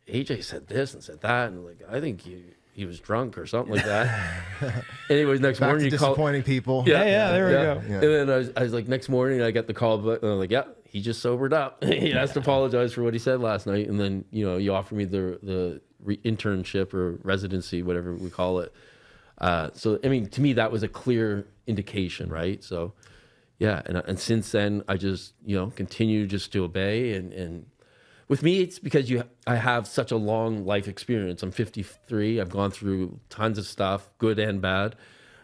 AJ said this and said that, and like, I think he was drunk or something like that. Anyways, next Back morning to you call. disappointing people. There we go. And then I was like, next morning I got the call, but I'm like, yeah, he just sobered up. He has to apologize for what he said last night, and then you offer me the internship or residency, whatever we call it. So I mean, to me that was a clear indication, right? So yeah, and since then I just continue just to obey, and with me it's because I have such a long life experience. I'm 53. I've gone through tons of stuff, good and bad,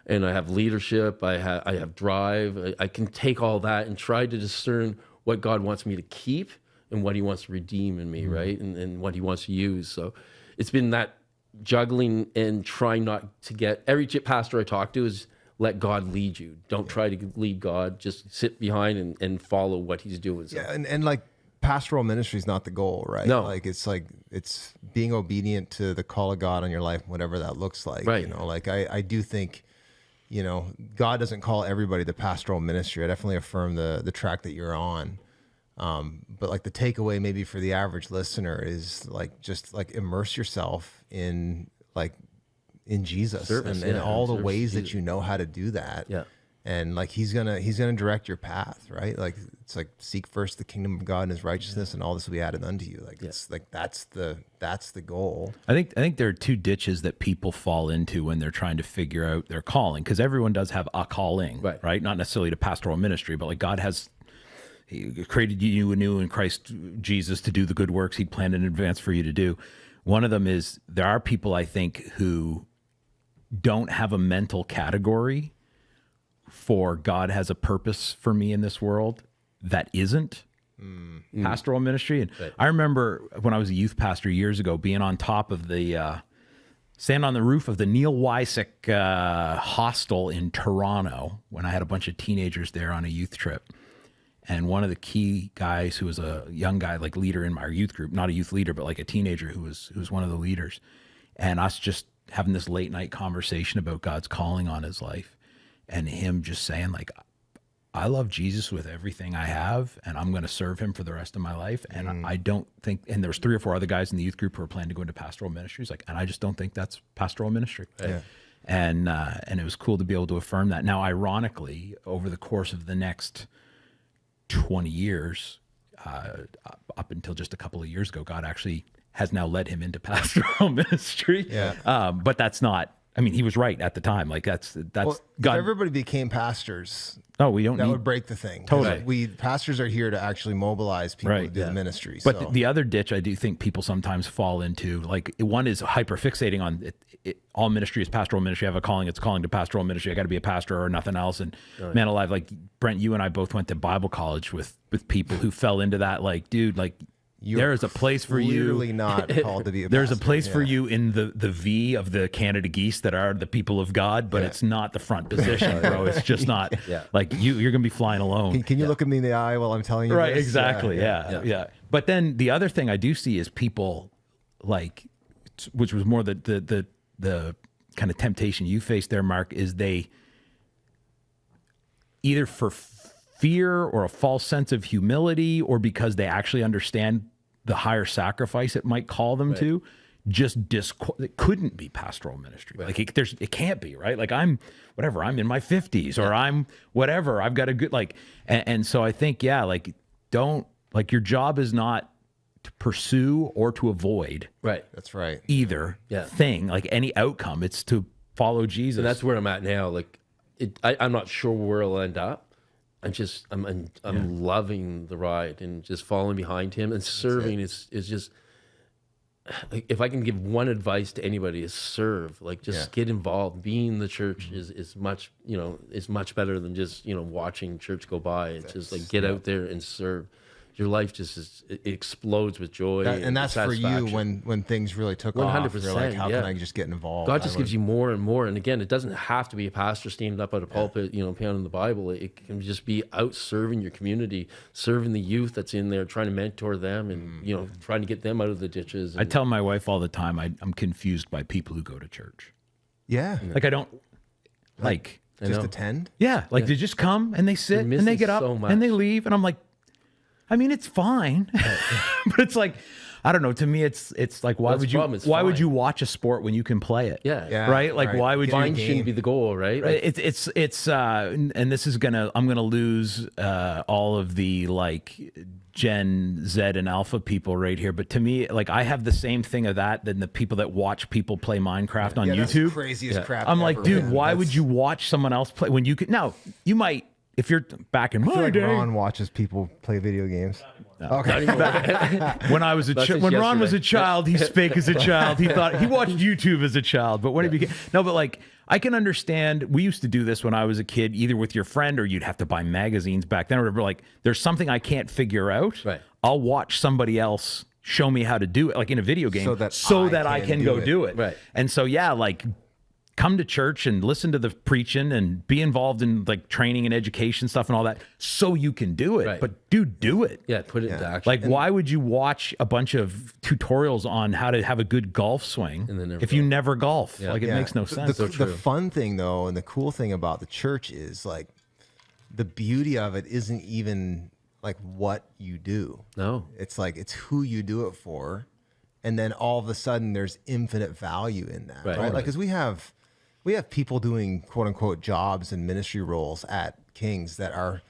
and I have leadership. I have drive. I can take all that and try to discern what God wants me to keep and what He wants to redeem in me, right? And what He wants to use. So it's been that juggling and trying not to get every pastor I talk to is let God lead you. Don't try to lead God. Just sit behind and follow what He's doing. So. Yeah, and like pastoral ministry is not the goal, right? No. Like it's being obedient to the call of God on your life, whatever that looks like. Right. Like I do think, God doesn't call everybody to pastoral ministry. I definitely affirm the track that you're on. But like the takeaway maybe for the average listener is like, just like immerse yourself in Jesus Service, and all the service ways to that you know how to do that. Yeah. And like he's gonna direct your path, right? Like it's like seek first the kingdom of God and His righteousness, and all this will be added unto you. Like it's like that's the goal. I think there are two ditches that people fall into when they're trying to figure out their calling, because everyone does have a calling, right? Not necessarily to pastoral ministry, but like God has He created you anew in Christ Jesus to do the good works He planned in advance for you to do. One of them is there are people, I think, who don't have a mental category for God has a purpose for me in this world that isn't pastoral ministry. And I remember when I was a youth pastor years ago, being on top of stand on the roof of the Neil Wysick hostel in Toronto when I had a bunch of teenagers there on a youth trip. And one of the key guys who was a young guy, like leader in my youth group, not a youth leader, but like a teenager who was one of the leaders, and us just having this late night conversation about God's calling on his life, and him just saying like, I love Jesus with everything I have, and I'm going to serve Him for the rest of my life. And I don't think, and there was 3 or 4 other guys in the youth group who were planning to go into pastoral ministries, like, and I just don't think that's pastoral ministry. Yeah. And it was cool to be able to affirm that. Now, ironically, over the course of the next 20 years, up until just a couple of years ago, God actually has now led him into pastoral ministry. Yeah. But that's not, I mean, he was right at the time. Like that's Well, God. if everybody became pastors, Oh, we don't that need, would break the thing. Totally. Pastors are here to actually mobilize people to Right. do the ministry. But so. the other ditch I do think people sometimes fall into, like one is hyper fixating on all ministry is pastoral ministry. I have a calling. It's calling to pastoral ministry. I got to be a pastor or nothing else. And man alive, like Brent, you and I both went to Bible college with people who fell into that. Like, dude, like there is a place for you. Clearly not called to be a There's a pastor. place for Yeah. you in the V of the Canada Geese that are the people of God, but it's not the front position, bro. It's just not like you're going to be flying alone. Can you look at me in the eye while I'm telling you Right, this? exactly. Yeah. But then the other thing I do see is people like, which was more the kind of temptation you faced there, Mark, is they either for fear or a false sense of humility, or because they actually understand the higher sacrifice it might call them to, just it couldn't be pastoral ministry. Like it can't be, right? Like I'm in my 50s or I'm whatever. I've got a good and so I think like don't your job is not to pursue or to avoid That's right. either thing, like any outcome. It's to follow Jesus. And that's where I'm at now. Like, I'm not sure where I'll end up. I'm loving the ride and just following behind Him, and serving is just, like, if I can give one advice to anybody, is serve. Like, just get involved. Being in the church is much better than just watching church go by. It's just like get out there and serve. Your life just it explodes with joy, And that's for you satisfaction. when things really took off. 100%, You're like, how yeah. can I just get involved? God just gives you more and more. And again, it doesn't have to be a pastor standing up at a pulpit, pounding the Bible. It can just be out serving your community, serving the youth that's in there, trying to mentor them, and trying to get them out of the ditches. I tell my wife all the time, I'm confused by people who go to church. Yeah. Like I don't Just attend? Yeah, like they just come and they sit and they missing get up so much. and they leave, and I'm like, I mean, it's fine, but it's like, I don't know. To me, it's like, why That's would the you problem, it's why would fine. you watch a sport when you can play it? Yeah. Right. Like, why would Fine you? shouldn't be the goal, right? Like, It's and this is I'm gonna lose all of the like Gen Z and Alpha people right here, but to me, like, I have the same thing of that than the people that watch people play Minecraft on That's YouTube. craziest crap. I'm like, ever, dude, man. why would you watch someone else play when you could? Now, you might, if you're back in I feel my like day. Ron watches people play video games. Okay. When I was when Ron was a child, he spake as a child. He thought he watched YouTube as a child, but when he became but like, I can understand. We used to do this when I was a kid, either with your friend or you'd have to buy magazines back then. Or whatever. Like, there's something I can't figure out. Right. I'll watch somebody else show me how to do it, like in a video game, so that I can go do it. Right. And so like, come to church and listen to the preaching and be involved in like training and education stuff and all that, so you can do it. Right. But dude, do it. Yeah, put it into action. Like, why would you watch a bunch of tutorials on how to have a good golf swing if you never golf? Like, it makes no sense. The fun thing, though, and the cool thing about the church is, like, the beauty of it isn't even, like, what you do. No. It's, like, it's who you do it for. And then all of a sudden there's infinite value in that, right? Like, because we have people doing quote-unquote jobs and ministry roles at King's that are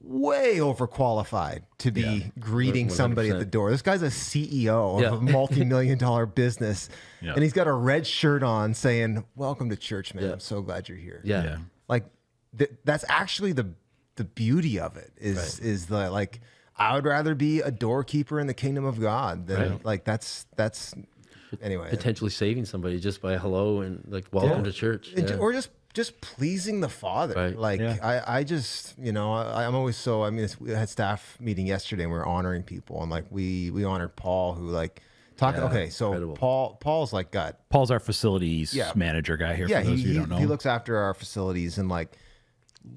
way overqualified to be greeting somebody at the door. This guy's a CEO of a multi-million-dollar business, and he's got a red shirt on saying, "Welcome to church, man. I'm so glad you're here." Yeah. Like, that's actually the beauty of it is the, like, I would rather be a doorkeeper in the kingdom of God than like that's anyway, Potentially saving somebody just by hello and like welcome to church. or just pleasing the Father. Right. Like, I just, I'm always so, I mean, we had staff meeting yesterday and we were honoring people, and like we honored Paul, who like talking. Okay, so incredible. Paul's like Paul's our facilities manager guy here. Yeah, for those of you who don't know. he looks after our facilities, and like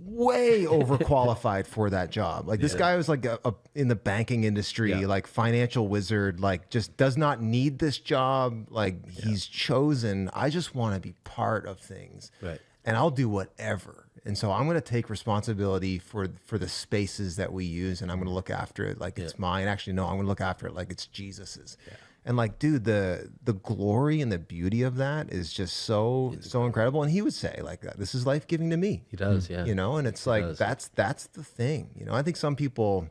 way overqualified for that job. Like, this guy was like in the banking industry, like financial wizard, like just does not need this job. Like, he's chosen, I just want to be part of things. Right. And I'll do whatever. And so I'm going to take responsibility for the spaces that we use, and I'm going to look after it like it's mine. Actually, no, I'm going to look after it like it's Jesus's. Yeah. And like, dude, the glory and the beauty of that is just so incredible. And he would say, like, this is life-giving to me. He does, yeah. And it's like, that's the thing. I think some people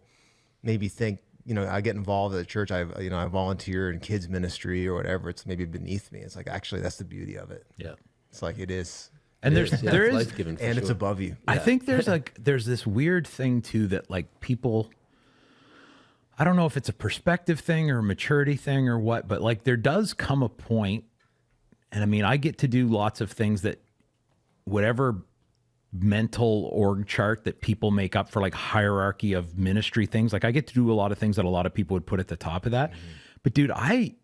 maybe think, I get involved at the church. I volunteer in kids ministry or whatever. It's maybe beneath me. It's like, actually, that's the beauty of it. Yeah. It's like, it is. And there is, life-giving, and it's above you. I think there's this weird thing too, that like people, I don't know if it's a perspective thing or a maturity thing or what, but like, there does come a point, and I mean, I get to do lots of things that whatever mental org chart that people make up for like hierarchy of ministry things, like I get to do a lot of things that a lot of people would put at the top of that. But dude, I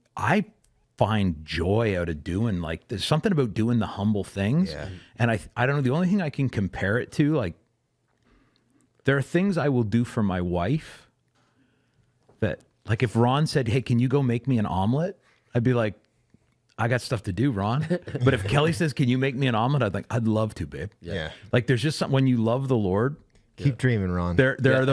find joy out of doing, like, there's something about doing the humble things. Yeah. And I don't know, the only thing I can compare it to, like, there are things I will do for my wife that, like, if Ron said, "Hey, can you go make me an omelet?" I'd be like, "I got stuff to do, Ron." But if Kelly says, "Can you make me an omelet?" I'd love to, babe. Yeah. Like, there's just something when you love the Lord. Keep dreaming, Ron. There are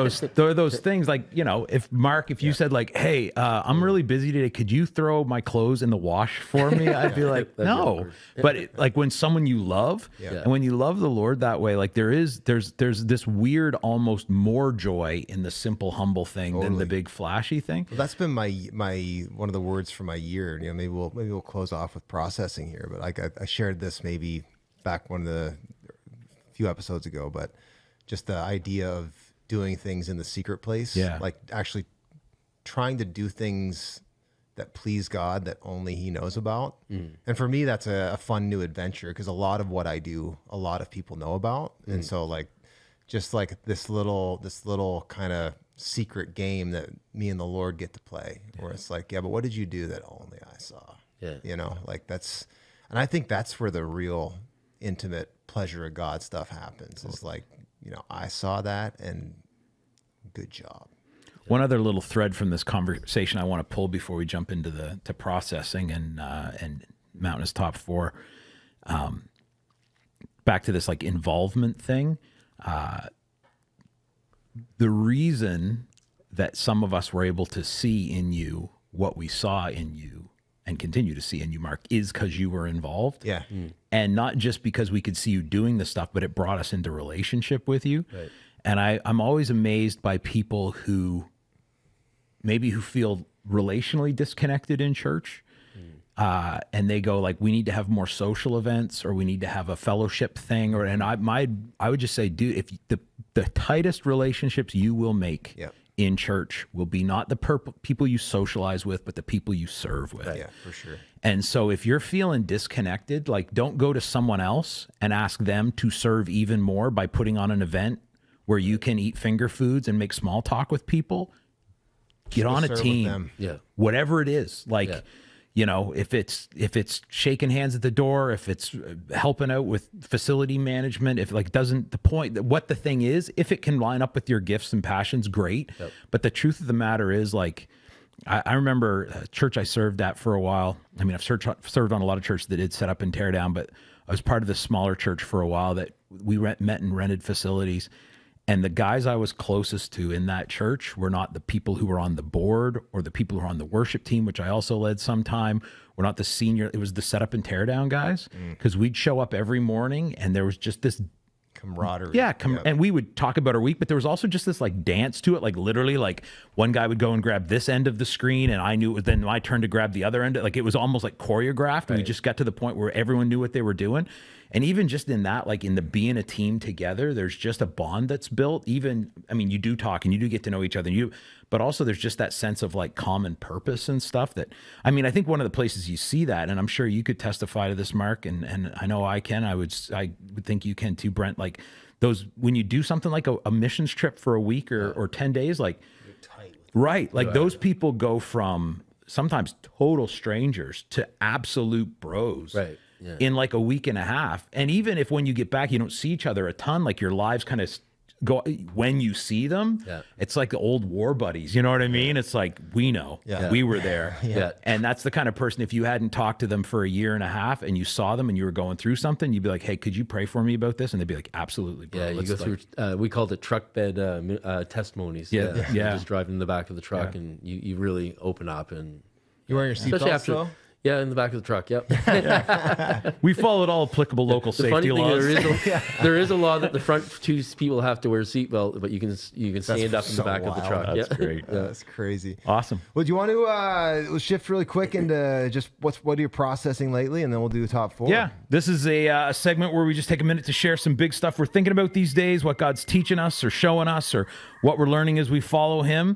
those things, like, if Mark, if you said like, "Hey, I'm really busy today, could you throw my clothes in the wash for me?" I'd be like, "No." But like, when someone you love, and when you love the Lord that way, like, there's this weird, almost more joy in the simple, humble thing than the big flashy thing. Well, that's been my one of the words for my year. Maybe we'll close off with processing here, but like I shared this maybe back one of the few episodes ago, but just the idea of doing things in the secret place, like actually trying to do things that please God that only He knows about. And for me, that's a fun new adventure, because a lot of what I do, a lot of people know about. And so like, just like this little kind of secret game that me and the Lord get to play, where it's like, yeah, but what did you do that only I saw? Yeah. Like that's, and I think that's where the real intimate pleasure of God stuff happens. It's like, I saw that, and good job. One other little thread from this conversation I want to pull before we jump into to processing and Mountainous Top 4. back to this like involvement thing. The reason that some of us were able to see in you what we saw in you and continue to see in you, Mark, is because you were involved. Yeah. And not just because we could see you doing the stuff, but it brought us into relationship with you. Right. And I'm always amazed by people who feel relationally disconnected in church. And they go like, we need to have more social events, or we need to have a fellowship thing. I would just say, dude, if the tightest relationships you will make in church will be not the people you socialize with, but the people you serve with. Yeah, for sure. And so if you're feeling disconnected, like, don't go to someone else and ask them to serve even more by putting on an event where you can eat finger foods and make small talk with people. Get on a serve with team, them. whatever it is. Like, you know, if it's shaking hands at the door, if it's helping out with facility management, if like doesn't the point what the thing is, if it can line up with your gifts and passions, great. But the truth of the matter is, like, I remember a church I served at for a while. I mean, I've served on a lot of churches that did set up and tear down, but I was part of this smaller church for a while that we met in rented facilities. And the guys I was closest to in that church were not the people who were on the board or the people who were on the worship team, which I also led sometime. We're not the senior. It was the setup and tear down guys, because we'd show up every morning and there was just this camaraderie. And we would talk about our week, but there was also just this like dance to it. Like literally, like one guy would go and grab this end of the screen, and I knew it was then my turn to grab the other end. Like it was almost like choreographed, and we just got to the point where everyone knew what they were doing. And even just in that, like in the being a team together, there's just a bond that's built. Even, I mean, you do talk and you do get to know each other, but also there's just that sense of like common purpose and stuff that, I mean, I think one of the places you see that, and I'm sure you could testify to this, Mark, and I know I can, I would think you can too, Brent, like those, when you do something like a missions trip for a week or 10 days, like, right. Like those people go from sometimes total strangers to absolute bros. Right. Yeah. In like a week and a half. And even if when you get back, you don't see each other a ton, like your lives kind of go, when you see them, it's like the old war buddies. You know what I mean? It's like, we know, we were there. And that's the kind of person, if you hadn't talked to them for a year and a half and you saw them and you were going through something, you'd be like, hey, could you pray for me about this? And they'd be like, absolutely, bro. Yeah, you go through, we called it truck bed testimonies. Yeah. Just driving in the back of the truck and you really open up. And You wearing your seatbelts though? Yeah, in the back of the truck. Yep. We followed all applicable local safety laws. There is a law that the front two people have to wear a seatbelt, but you can stand up in the back of the truck. That's great. That's crazy. Awesome. Well, do you want to we'll shift really quick into just what are you processing lately, and then we'll do the top four. Yeah, this is a segment where we just take a minute to share some big stuff we're thinking about these days, what God's teaching us or showing us, or what we're learning as we follow Him.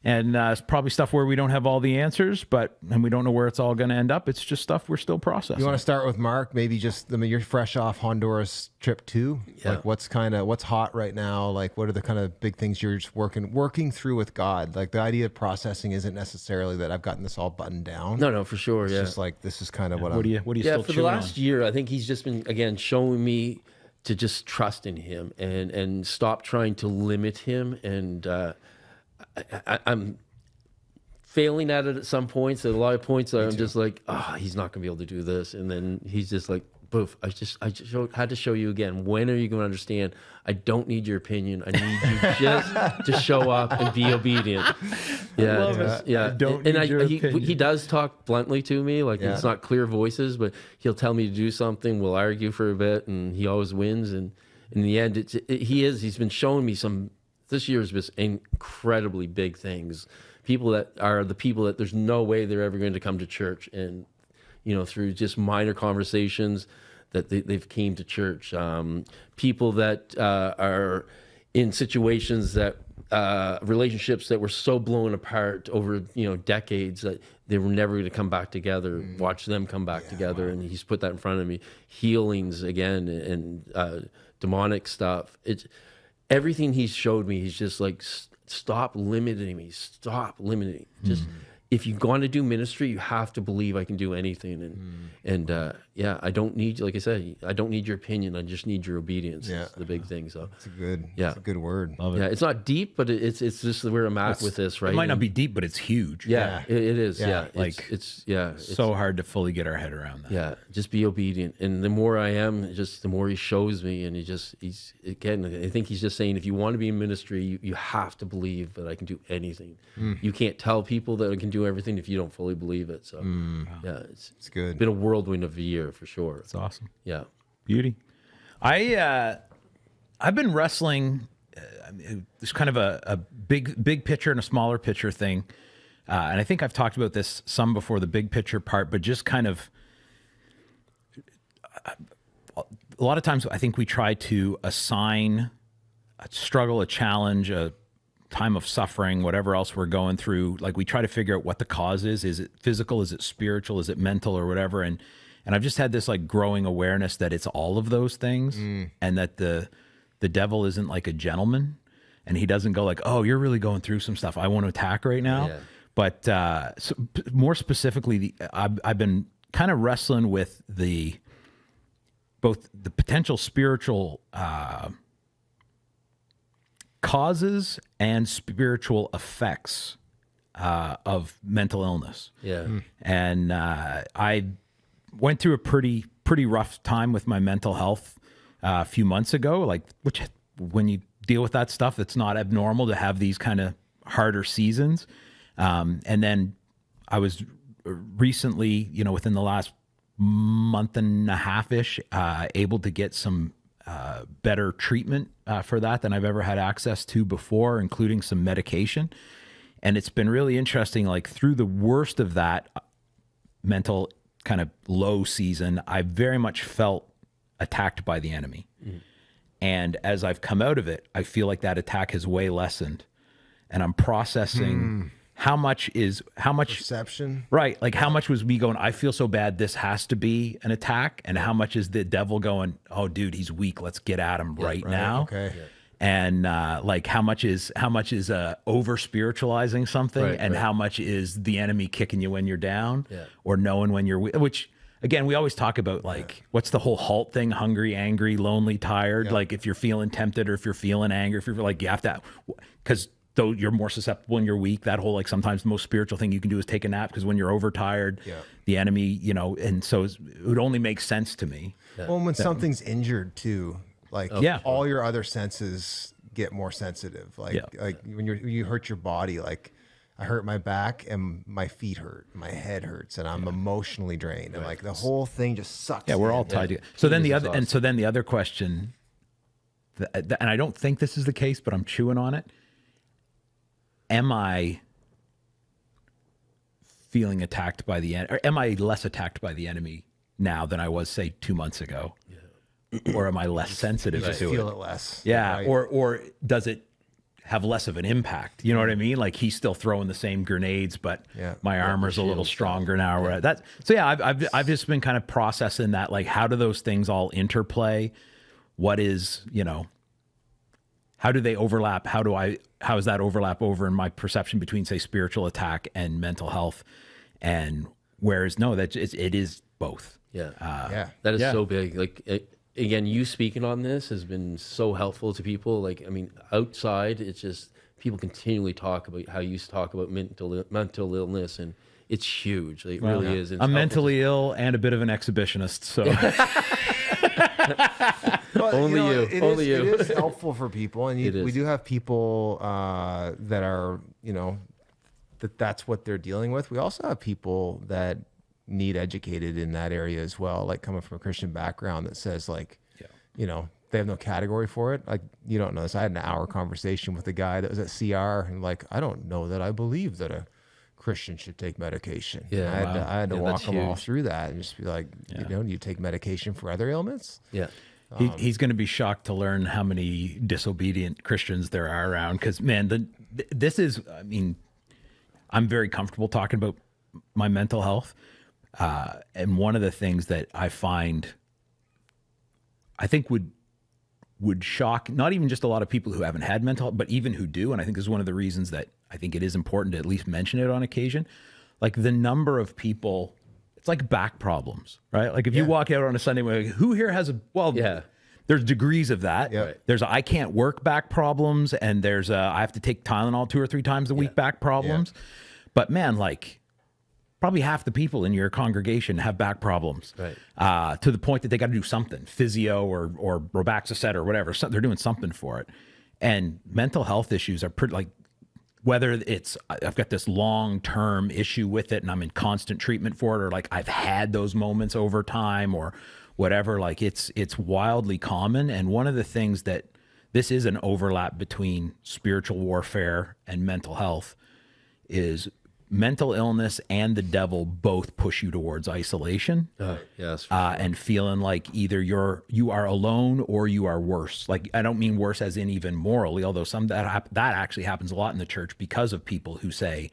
And it's probably stuff where we don't have all the answers, and we don't know where it's all going to end up. It's just stuff we're still processing. You want to start with Mark? Maybe just, I mean, you're fresh off Honduras trip too. Yeah. Like what's hot right now? Like what are the kind of big things you're just working through with God? Like the idea of processing isn't necessarily that I've gotten this all buttoned down. No, for sure. It's just like, this is kind of what do you still for the last year, I think He's just been, again, showing me to just trust in Him and stop trying to limit Him. And I'm failing at it at some points. At a lot of points, I'm just like, He's not going to be able to do this. And then He's just like, boof, I just had to show you again. When are you going to understand? I don't need your opinion. I need you just to show up and be obedient. I don't need your opinion. He does talk bluntly to me. Like it's not clear voices, but He'll tell me to do something. We'll argue for a bit, and He always wins. And in the end, he's been showing me this year has been incredibly big things. People that are the people that there's no way they're ever going to come to church, and through just minor conversations that they've came to church. People that are in situations that relationships that were so blown apart over decades that they were never going to come back together. Watch them come back together, and He's put that in front of me. Healings again, and demonic stuff. It's everything He's showed me. He's just like, stop limiting me. Stop limiting. Just if you're going to do ministry, you have to believe I can do anything. And yeah, I don't need, like I said, I don't need your opinion. I just need your obedience. Yeah. It's the big thing. So It's a good, Yeah. it's a good word. yeah, it's not deep, but it's just where I'm at with this, right? It might not And- be deep, but it's huge. Yeah, it is. Yeah, Like, it's So hard to fully get our head around that. yeah, just be obedient. And the more I am, just the more he shows me. And he's again, I think he's just saying, if you want to be in ministry, you have to believe that I can do anything. You can't tell people that I can do everything if you don't fully believe it. So yeah, it's It's good. been a whirlwind of a year for sure. It's awesome. Yeah. Beauty. I've been wrestling. There's kind of a big picture and a smaller picture thing, and I think I've talked about this some before, the big picture part. But just kind of a lot of times, I think we try to assign a struggle, a challenge, a time of suffering, whatever else we're going through. Like we try to figure out what the cause is. Is it physical? Is it spiritual? Is it mental or whatever? And I've just had this like growing awareness that it's all of those things, and that the devil isn't like a gentleman, and he doesn't go like, oh, you're really going through some stuff, I want to attack right now. Yeah. But more specifically, I've been kind of wrestling with both the potential spiritual causes and spiritual effects of mental illness. Yeah. And I went through a pretty rough time with my mental health a few months ago. Like, which when you deal with that stuff, it's not abnormal to have these kind of harder seasons. And then I was recently, within the last month and a half-ish, able to get some better treatment for that than I've ever had access to before, including some medication. And it's been really interesting, like through the worst of that mental kind of low season, I very much felt attacked by the enemy. And as I've come out of it, I feel like that attack has way lessened, and I'm processing how much Perception. right. Like how much was me going, I feel so bad, this has to be an attack. And how much is the devil going, oh dude, he's weak, let's get at him right now. Okay. And like how much is over spiritualizing something, Right, and right. how much is the enemy kicking you when you're down, Yeah. or knowing when you're, which again, we always talk about like, what's the whole HALT thing? Hungry, angry, lonely, tired. Like if you're feeling tempted, or if you're feeling anger, if you're like, you have to, because though you're more susceptible when you're weak, that whole, like sometimes the most spiritual thing you can do is take a nap, because when you're overtired, the enemy, and so it would only make sense to me. Well, when something's injured too, like all your other senses get more sensitive. Like when you hurt your body, like I hurt my back and my feet hurt, my head hurts, and I'm emotionally drained, and like the whole thing just sucks. Yeah, we're all in. tied together. So then Exhausted. the other question, and I don't think this is the case, but I'm chewing on it. Am I feeling attacked by the enemy, or am I less attacked by the enemy now than I was, say, 2 months ago? Or am I less sensitive Just to feel it? it less. Yeah, Right. or does it have less of an impact? You know what I mean? Like he's still throwing the same grenades, but my armor's a little stronger now. Or that. So yeah, I've just been kind of processing that. Like, how do those things all interplay? What is, how do they overlap? How is that overlap over in my perception between, say, spiritual attack and mental health? And whereas no, that it is both. Yeah. That is so big. Like, again, you speaking on this has been so helpful to people. Like, I mean, outside, it's just people continually talk about how you used to talk about mental illness, and it's huge. Like, it really is. It's I'm helpful mentally ill and a bit of an exhibitionist, so But, Only you. Only you. It is helpful for people, and It is. we do have people that are, that's what they're dealing with. We also have people that need educated in that area as well, like coming from a Christian background that says like, they have no category for it. Like, you don't know this. I had an hour conversation with a guy that was at CR, and like, I don't know that I believe that a Christian should take medication. Yeah, I had to walk that's them all huge. through that and just be like, do you take medication for other ailments? Yeah. he's going to be shocked to learn how many disobedient Christians there are around. Because man, this is, I mean, I'm very comfortable talking about my mental health. And one of the things that I find, I think would shock not even just a lot of people who haven't had mental health, but even who do. And I think this is one of the reasons that I think it is important to at least mention it on occasion. like the number of people, it's like back problems, right? Like if you walk out on a Sunday morning, who here has there's degrees of that. Yeah. There's I can't work back problems, and there's I have to take Tylenol 2 or 3 times a week back problems. But man, like probably half the people in your congregation have back problems, to the point that they got to do something, physio or Robaxacet or whatever. So they're doing something for it. And mental health issues are pretty, like, whether it's I've got this long-term issue with it and I'm in constant treatment for it, or like I've had those moments over time or whatever, like it's wildly common. And one of the things that this is an overlap between spiritual warfare and mental health is mental illness and the devil both push you towards isolation. Yes. And feeling like either you are alone or you are worse. Like, I don't mean worse as in even morally, although that actually happens a lot in the church because of people who say,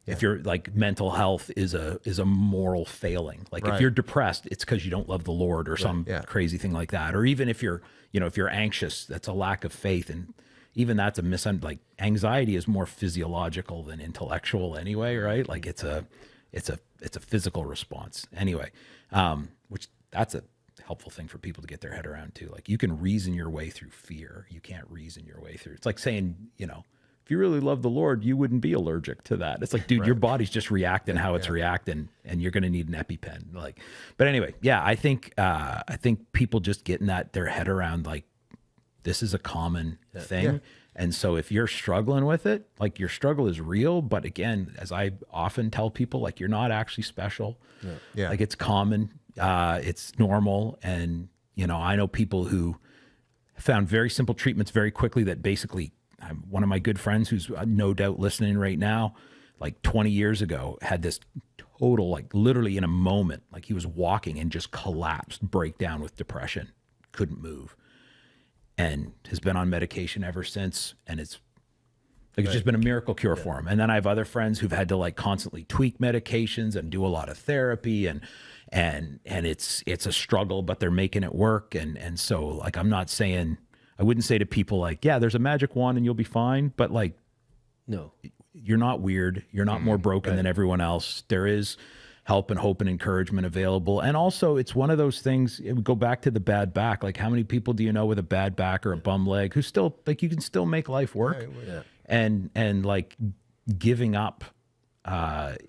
if you're like mental health is a moral failing. Like if you're depressed, it's because you don't love the Lord or some crazy thing like that. Or even if you're anxious, that's a lack of faith. And even that's like anxiety is more physiological than intellectual anyway, right? Like it's a physical response anyway, which that's a helpful thing for people to get their head around too. Like you can reason your way through fear. You can't reason your way through. It's like saying, if you really love the Lord, you wouldn't be allergic to that. It's like, dude, your body's just reacting how it's reacting, and you're going to need an EpiPen. Like, but anyway, I think people just getting their head around, like, this is a common thing. Yeah. And so if you're struggling with it, like your struggle is real. But again, as I often tell people, like you're not actually special. Like it's common, it's normal. And, I know people who found very simple treatments very quickly that basically, one of my good friends who's no doubt listening right now, like 20 years ago, had this total, like literally in a moment, like he was walking and just collapsed, breakdown with depression, couldn't move. And has been on medication ever since, and it's just been a miracle cure for him. And then I have other friends who've had to like constantly tweak medications and do a lot of therapy, and it's a struggle, but they're making it work. And so like I wouldn't say to people like, there's a magic wand and you'll be fine, but like, no, you're not weird. You're not more broken than everyone else. There is help and hope and encouragement available. And also it's one of those things, it would go back to the bad back. Like how many people do you know with a bad back or a bum leg who still, like, you can still make life work? And like giving up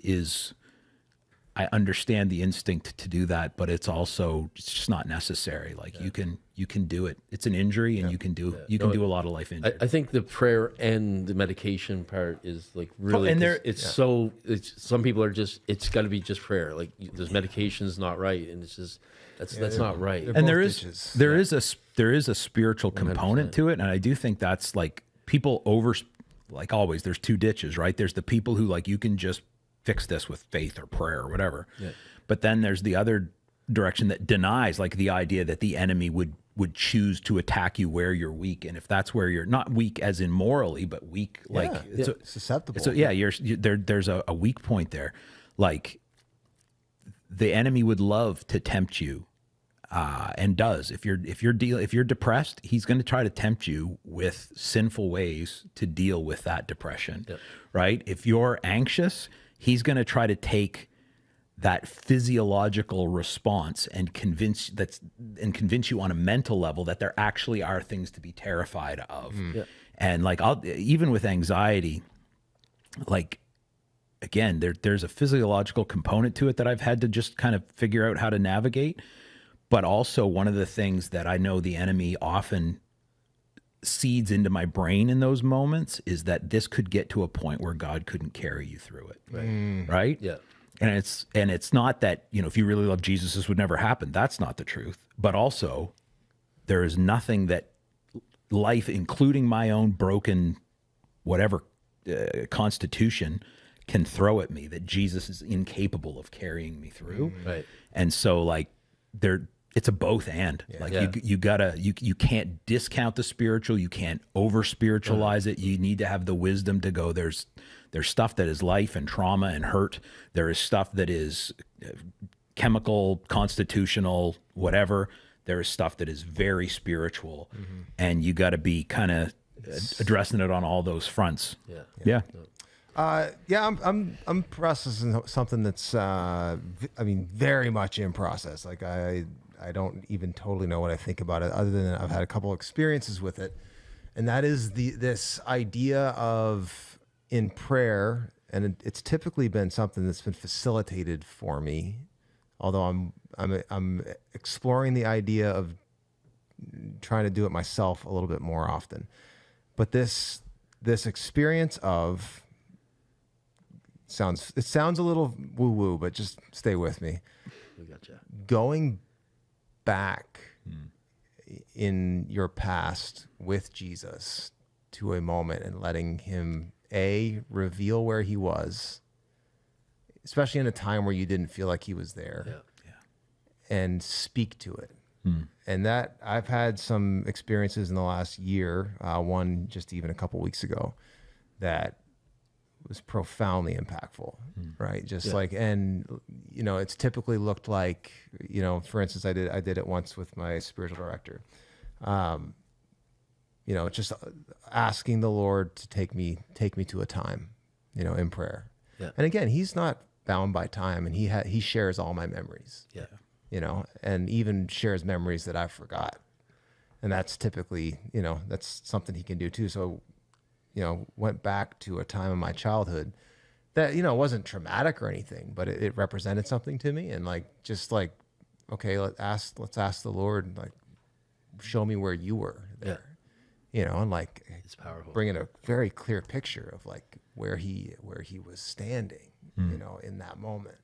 is, I understand the instinct to do that, but it's just not necessary. Like you can do it. It's an injury, and you can do a lot of life injury. I think the prayer and the medication part is like really, some people are just, it's got to be just prayer. Like this medication is not right, and it's just that's not right. And there is a spiritual component 100%. To it, and I do think that's like people like always. There's 2 ditches, right? There's the people who like you can just fix this with faith or prayer or whatever. But then there's the other direction that denies like the idea that the enemy would choose to attack you where you're weak. And if that's where you're not weak as in morally, but weak, like it's susceptible. So there's a weak point there. Like the enemy would love to tempt you, and does. If you're depressed, he's going to try to tempt you with sinful ways to deal with that depression, right? If you're anxious, he's going to try to take that physiological response and convince you on a mental level that there actually are things to be terrified of. And like even with anxiety, like again, there's a physiological component to it that I've had to just kind of figure out how to navigate. But also one of the things that I know the enemy often seeds into my brain in those moments is that this could get to a point where God couldn't carry you through it. Right? Yeah. And it's not that, if you really love Jesus, this would never happen. That's not the truth. But also there is nothing that life, including my own broken, whatever constitution, can throw at me that Jesus is incapable of carrying me through. Right. And so like it's a both and. You can't discount the spiritual, you can't over spiritualize it. You need to have the wisdom to go, there's stuff that is life and trauma and hurt. There is stuff that is chemical, constitutional, whatever. There is stuff that is very spiritual, and you got to be kind of addressing it on all those fronts. Yeah, I'm processing something that's, very much in process. Like I don't even totally know what I think about it, other than I've had a couple experiences with it, and that is this idea of in prayer, and it's typically been something that's been facilitated for me. Although I'm exploring the idea of trying to do it myself a little bit more often, but this experience of it sounds a little woo woo, but just stay with me. We gotcha. Going back in your past with Jesus to a moment and letting him reveal where he was, especially in a time where you didn't feel like he was there, and speak to it. And that I've had some experiences in the last year, one just even a couple weeks ago, that was profoundly impactful, right? Just like, and it's typically looked like, for instance, I did it once with my spiritual director. Just asking the Lord to take me to a time, in prayer. Yeah. And again, he's not bound by time, and he shares all my memories. Yeah. And even shares memories that I forgot. And that's typically, that's something he can do too. So, went back to a time in my childhood that, wasn't traumatic or anything, but it represented something to me. And okay, let's ask the Lord, show me where you were there, and it's powerful. Bringing a very clear picture of where he was standing, in that moment.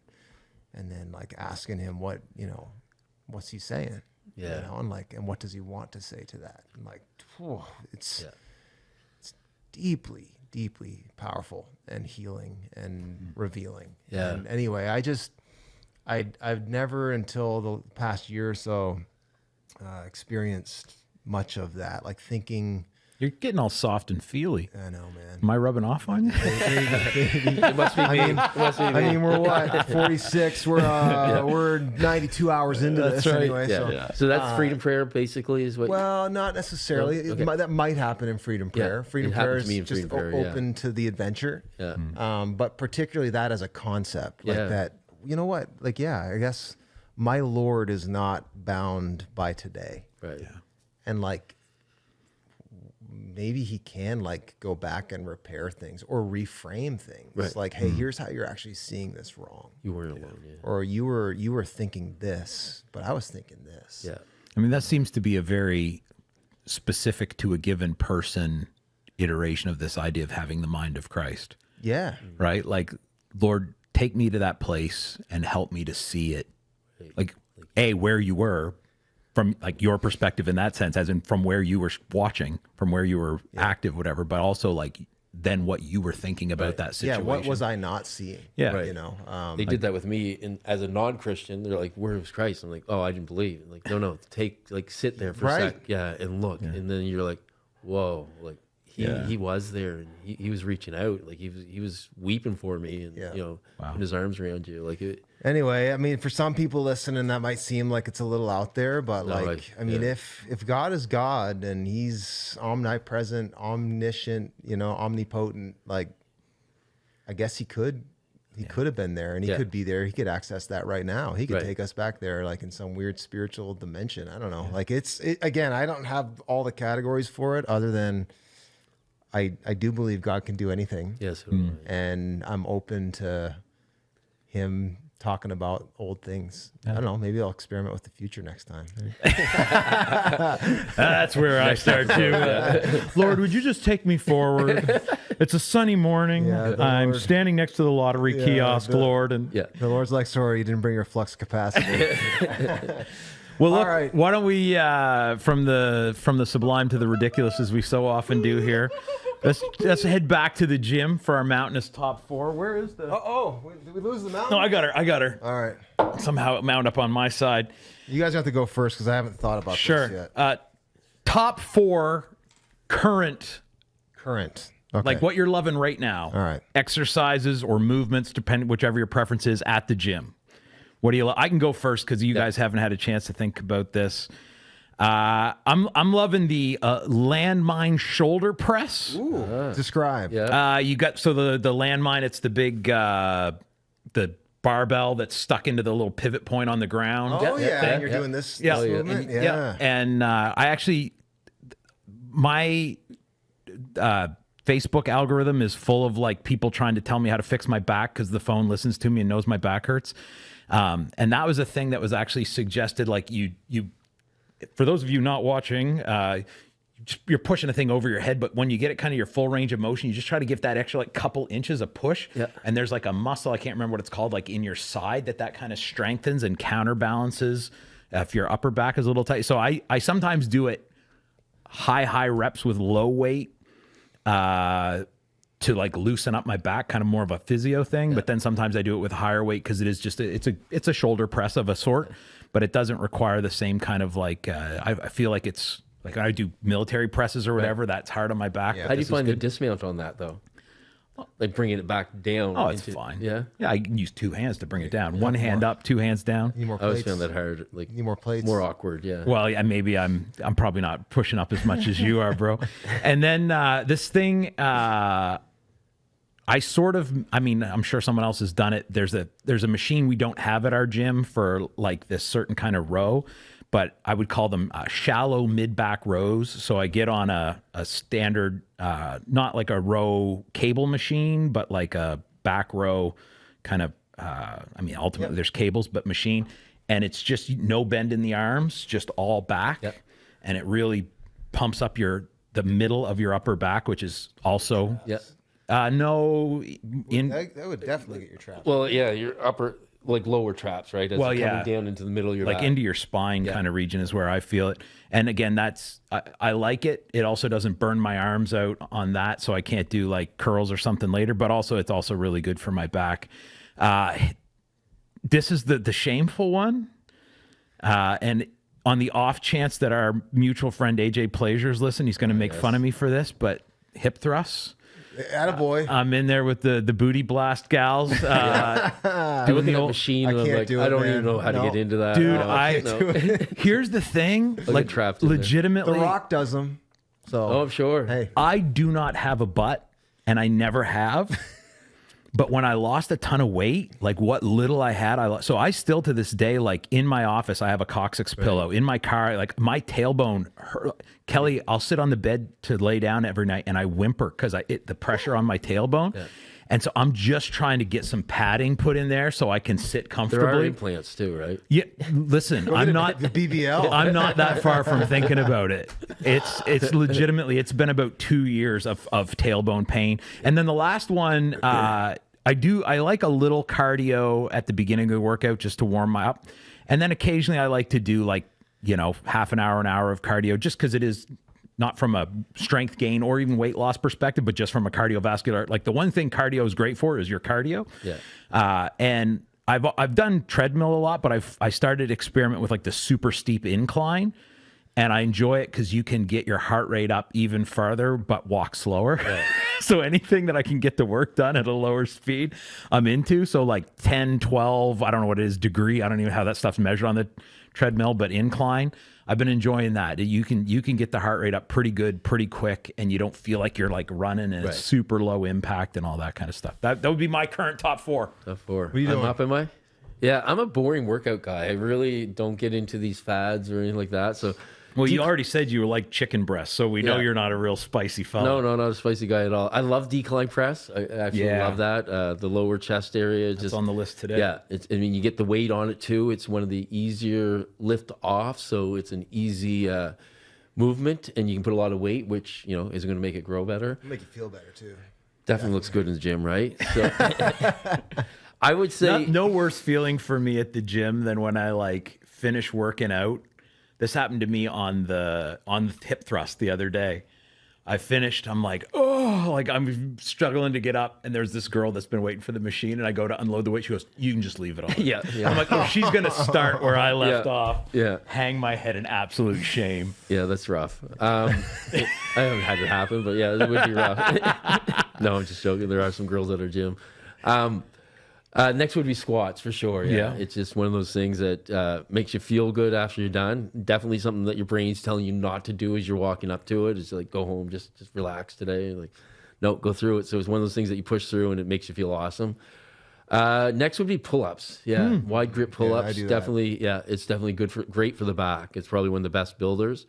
And then asking him what's he saying? Yeah. And what does he want to say to that? And it's deeply, deeply powerful and healing and revealing. Yeah. And anyway, I've never until the past year or so experienced much of that. Thinking, you're getting all soft and feely. I know, man. Am I rubbing off on you? It must be me. I mean, we're what, 46? We're 92 hours into this right. anyway. So that's freedom prayer, basically, is what. Well, not necessarily. No? Okay. That might happen in freedom prayer. Freedom prayer is just open to the adventure. Yeah. But particularly that as a concept, that. You know what? I guess my Lord is not bound by today. Right. Yeah. And maybe he can go back and repair things or reframe things. Right. Hey, here's how you're actually seeing this wrong. You weren't alone. Yeah. Or you were thinking this, but I was thinking this. Yeah. I mean, that seems to be a very specific to a given person iteration of this idea of having the mind of Christ. Yeah. Right? Lord, take me to that place and help me to see it. Where you were, from your perspective in that sense, as in from where you were watching, from where you were active, whatever, but also then what you were thinking about that situation. Yeah, what was I not seeing? Yeah. Right. They did that with me as a non-Christian. They're like, where was Christ? I'm like, oh, I didn't believe. No, sit there for a sec. Yeah, and look. Yeah. And then you're like, whoa, he was there, and he was reaching out. He was weeping for me, and putting his arms around you. Anyway, I mean, for some people listening, that might seem like it's a little out there, but if God is God and he's omnipresent, omniscient, omnipotent, I guess he could have been there, and he could be there. He could access that right now. He could take us back there, in some weird spiritual dimension. I don't know. Again, I don't have all the categories for it other than I do believe God can do anything. Yes. And I'm open to him talking about old things. I don't know. Maybe I'll experiment with the future next time. That's where I start too. Lord, would you just take me forward? It's a sunny morning. I'm standing next to the lottery kiosk, Lord. And the Lord's like, sorry, you didn't bring your flux capacity. Well, look, right. Why don't we, from the sublime to the ridiculous, as we so often do here, let's head back to the gym for our mountainous top four. Where is the... Did we lose the mountain? No, I got her. All right. Somehow it mounted up on my side. You guys have to go first because I haven't thought about this yet. Top four current. Okay. What you're loving right now. All right. Exercises or movements, depending whichever your preference is, at the gym. What do you? I can go first because you guys haven't had a chance to think about this. I'm loving the landmine shoulder press. Describe. Yeah. You got the landmine. It's the big the barbell that's stuck into the little pivot point on the ground. Oh yeah, thing. you're doing this, Yeah. this movement. And, Yeah. and I actually my Facebook algorithm is full of like people trying to tell me how to fix my back because the phone listens to me and knows my back hurts. And that was a thing that was actually suggested. Like you, for those of you not watching, you're pushing a thing over your head, but when you get it kind of your full range of motion, you just try to give that extra like couple inches of push. Yeah. And there's like a muscle, I can't remember what it's called, like in your side that kind of strengthens and counterbalances if your upper back is a little tight. So I sometimes do it high reps with low weight to like loosen up my back, kind of more of a physio thing. But then sometimes I do it with higher weight because it is just it's a shoulder press of a sort, but it doesn't require the same kind of like I feel like it's like when I do military presses or whatever, that's hard on my back. How do you find the dismount on that though? Like bringing it back down. Oh, it's fine. Yeah. Yeah, I can use two hands to bring it down. One hand up, two hands down. Need more I always plates. found that hard. Like Need more plates. more awkward. Yeah. Well, yeah, maybe I'm probably not pushing up as much as you are, bro. And then this thing, I mean, I'm sure someone else has done it. There's a machine we don't have at our gym for like this certain kind of row, but I would call them shallow mid-back rows. So I get on a standard, not like a row cable machine, but like a back row kind of, I mean, ultimately there's cables, but machine. And it's just no bend in the arms, just all back. Yep. And it really pumps up the middle of your upper back, which is also... Yeah. No, That would definitely get your trap. Well, yeah, your upper, like lower traps, right? As Well, it's yeah. coming down into the middle of your like back. into your spine kind of region is where I feel it. And again, I like it. It also doesn't burn my arms out on that, so I can't do like curls or something later. But also, it's also really good for my back. This is the shameful one, and on the off chance that our mutual friend AJ Plazier's listen, he's going to make fun of me for this, but hip thrusts. Attaboy. I'm in there with the booty blast gals. doing the old machine. I I'm can't like, do I it, don't man. even know how to No. get into that. Dude, No. here's the thing, like trapped in there. The legitimately, Rock does them. So Oh, I'm sure. hey, I do not have a butt, and I never have. But when I lost a ton of weight, like what little I had, so I still to this day, like in my office, I have a coccyx pillow. In my car, like my tailbone hurt. Kelly, I'll sit on the bed to lay down every night and I whimper because the pressure on my tailbone. Yeah. And so I'm just trying to get some padding put in there so I can sit comfortably. There are implants too, right? Yeah, listen, I'm not the BBL. I'm not that far from thinking about it. It's legitimately, it's been about 2 years of tailbone pain. And then the last one, I like a little cardio at the beginning of the workout just to warm my up. And then occasionally I like to do like, half an hour of cardio just because it is not from a strength gain or even weight loss perspective, but just from a cardiovascular. Like the one thing cardio is great for is your cardio. Yeah. And I've done treadmill a lot, but I started to experiment with like the super steep incline. And I enjoy it because you can get your heart rate up even farther, but walk slower. Right. So anything that I can get the work done at a lower speed, I'm into. So like 10, 12, I don't know what it is, degree. I don't even know how that stuff's measured on the treadmill, but incline. I've been enjoying that. You can get the heart rate up pretty good, pretty quick, and you don't feel like you're like running and it's super low impact and all that kind of stuff. That would be my current top four. Top four. What are you I'm doing? up, am I? Yeah, I'm a boring workout guy. I really don't get into these fads or anything like that. So, Well, you already said you like chicken breast, so we know Yeah. you're not a real spicy fellow. no, not a spicy guy at all. I love decline press. I actually love that. The lower chest area is It's just on the list today. Yeah, I mean, you get the weight on it too. It's one of the easier lift off, so it's an easy movement, and you can put a lot of weight, which is going to make it grow better. make you feel better too. Definitely looks good in the gym, right? So, I would say No worse feeling for me at the gym than when I like finish working out. This happened to me on the hip thrust the other day. I finished, I'm like, oh, like I'm struggling to get up. And there's this girl that's been waiting for the machine. And I go to unload the weight. She goes, you can just leave it on. Yeah. I'm like, oh, she's going to start where I left Yeah. off. Yeah. Hang my head in absolute shame. Yeah, that's rough. I haven't had it happen, but yeah, it would be rough. No, I'm just joking. There are some girls at our gym. Next would be squats for sure. Yeah. It's just one of those things that makes you feel good after you're done. Definitely something that your brain's telling you not to do as you're walking up to it. It's like, go home, just relax today. Like, no, go through it. So it's one of those things that you push through and it makes you feel awesome. Next would be pull-ups. Yeah. Wide grip pull-ups. I do that. Definitely. Yeah. It's definitely great for the back. It's probably one of the best builders.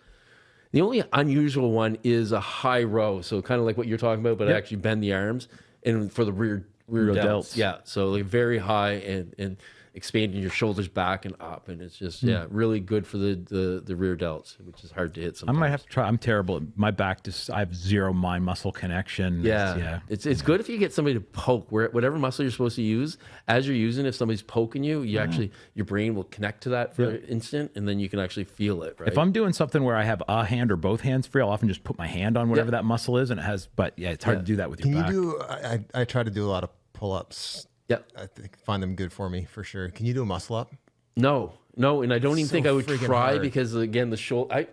The only unusual one is a high row. So kind of like what you're talking about, but actually bend the arms and for the rear delts. Yeah. So like very high and expanding your shoulders back and up. And it's just, really good for the rear delts, which is hard to hit I sometimes. might have to try. I'm terrible. My back I have zero mind muscle connection. Yeah. It's good if you get somebody to poke whatever muscle you're supposed to use. As you're using it, if somebody's poking you, your brain will connect to that for an instant, and then you can actually feel it, right? If I'm doing something where I have a hand or both hands free, I'll often just put my hand on whatever that muscle is, and it has. But it's hard to do that with your back. Can you do? I try to do a lot of pull-ups. Yep. I find them good for me for sure. Can you do a muscle up? No, and I don't even So think I would freaking try hard. because again, the shoulder.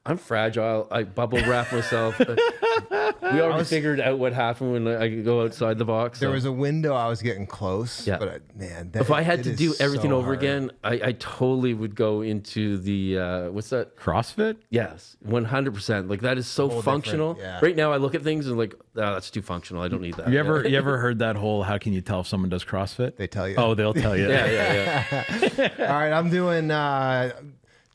I'm fragile. I bubble wrap myself. We already figured out what happened when I could go outside the box. There so. was a window I was getting close. Yeah. But man, If I had it to is do everything so over hard. again, I totally would go into the what's that? CrossFit? Yes, 100%. Like that is so whole functional. different- yeah. Right now, I look at things and like, that's too functional. I don't need that. You ever heard that whole "how can you tell if someone does CrossFit"? They tell you. Oh, they'll tell you. Yeah. All right, I'm doing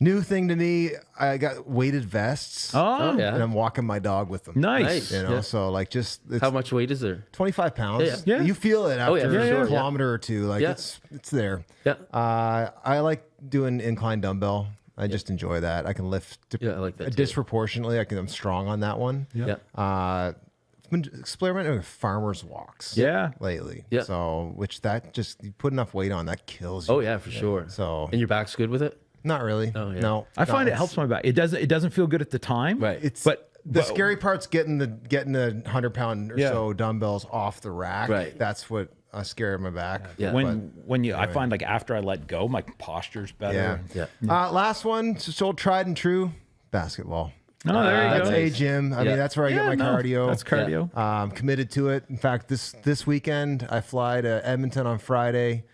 new thing to me. I got weighted vests. Oh, yeah. And I'm walking my dog with them. nice. You know, Yeah. so like just it's How much weight is there? 25 pounds. Yeah. You feel it after yeah, for a sure. kilometer or two. Like Yeah. it's there. Yeah. I like doing incline dumbbell. I just enjoy that. I can lift Yeah, I like that too. disproportionately. I'm strong on that one. Yeah. I've been experimenting with farmers walks. Yeah. Lately. Yeah. So which that just you put enough weight on that kills you. Oh yeah, for sure. So And your back's good with it? not really. Oh, yeah. No. I find it it's- helps my back. It doesn't feel good at the time. Right. It's But the scary part's getting the 100-pound or Yeah. so dumbbells off the rack. Right. That's what scared my back. Yeah. I find like after I let go, my posture's better. Yeah. Yeah. Last one, just old tried and true, basketball. Oh, there you That's go. a gym. I Yeah. mean, that's where I get my cardio. That's cardio. Committed to it. In fact, this weekend I fly to Edmonton on Friday,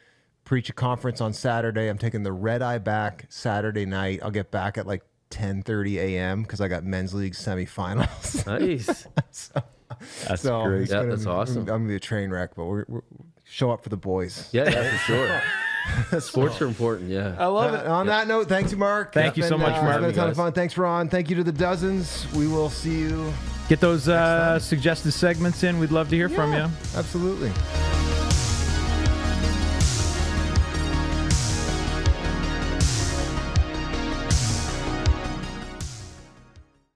preach a conference on Saturday. I'm taking the red eye back Saturday night. I'll get back at like 10:30 a.m. because I got men's league semifinals. Nice. That's So great. it's Yeah, gonna that's be- awesome. I'm gonna be a train wreck, but we're show up for the boys. Yeah, for sure. Sports are important. Yeah. I love it. On that note, thanks to Mark. Thank you so much, Mark. It's been a ton of guys. fun. Thanks, Ron. Thank you to the dozens. We will see you. Get those suggested segments in. We'd love to hear from you. Absolutely.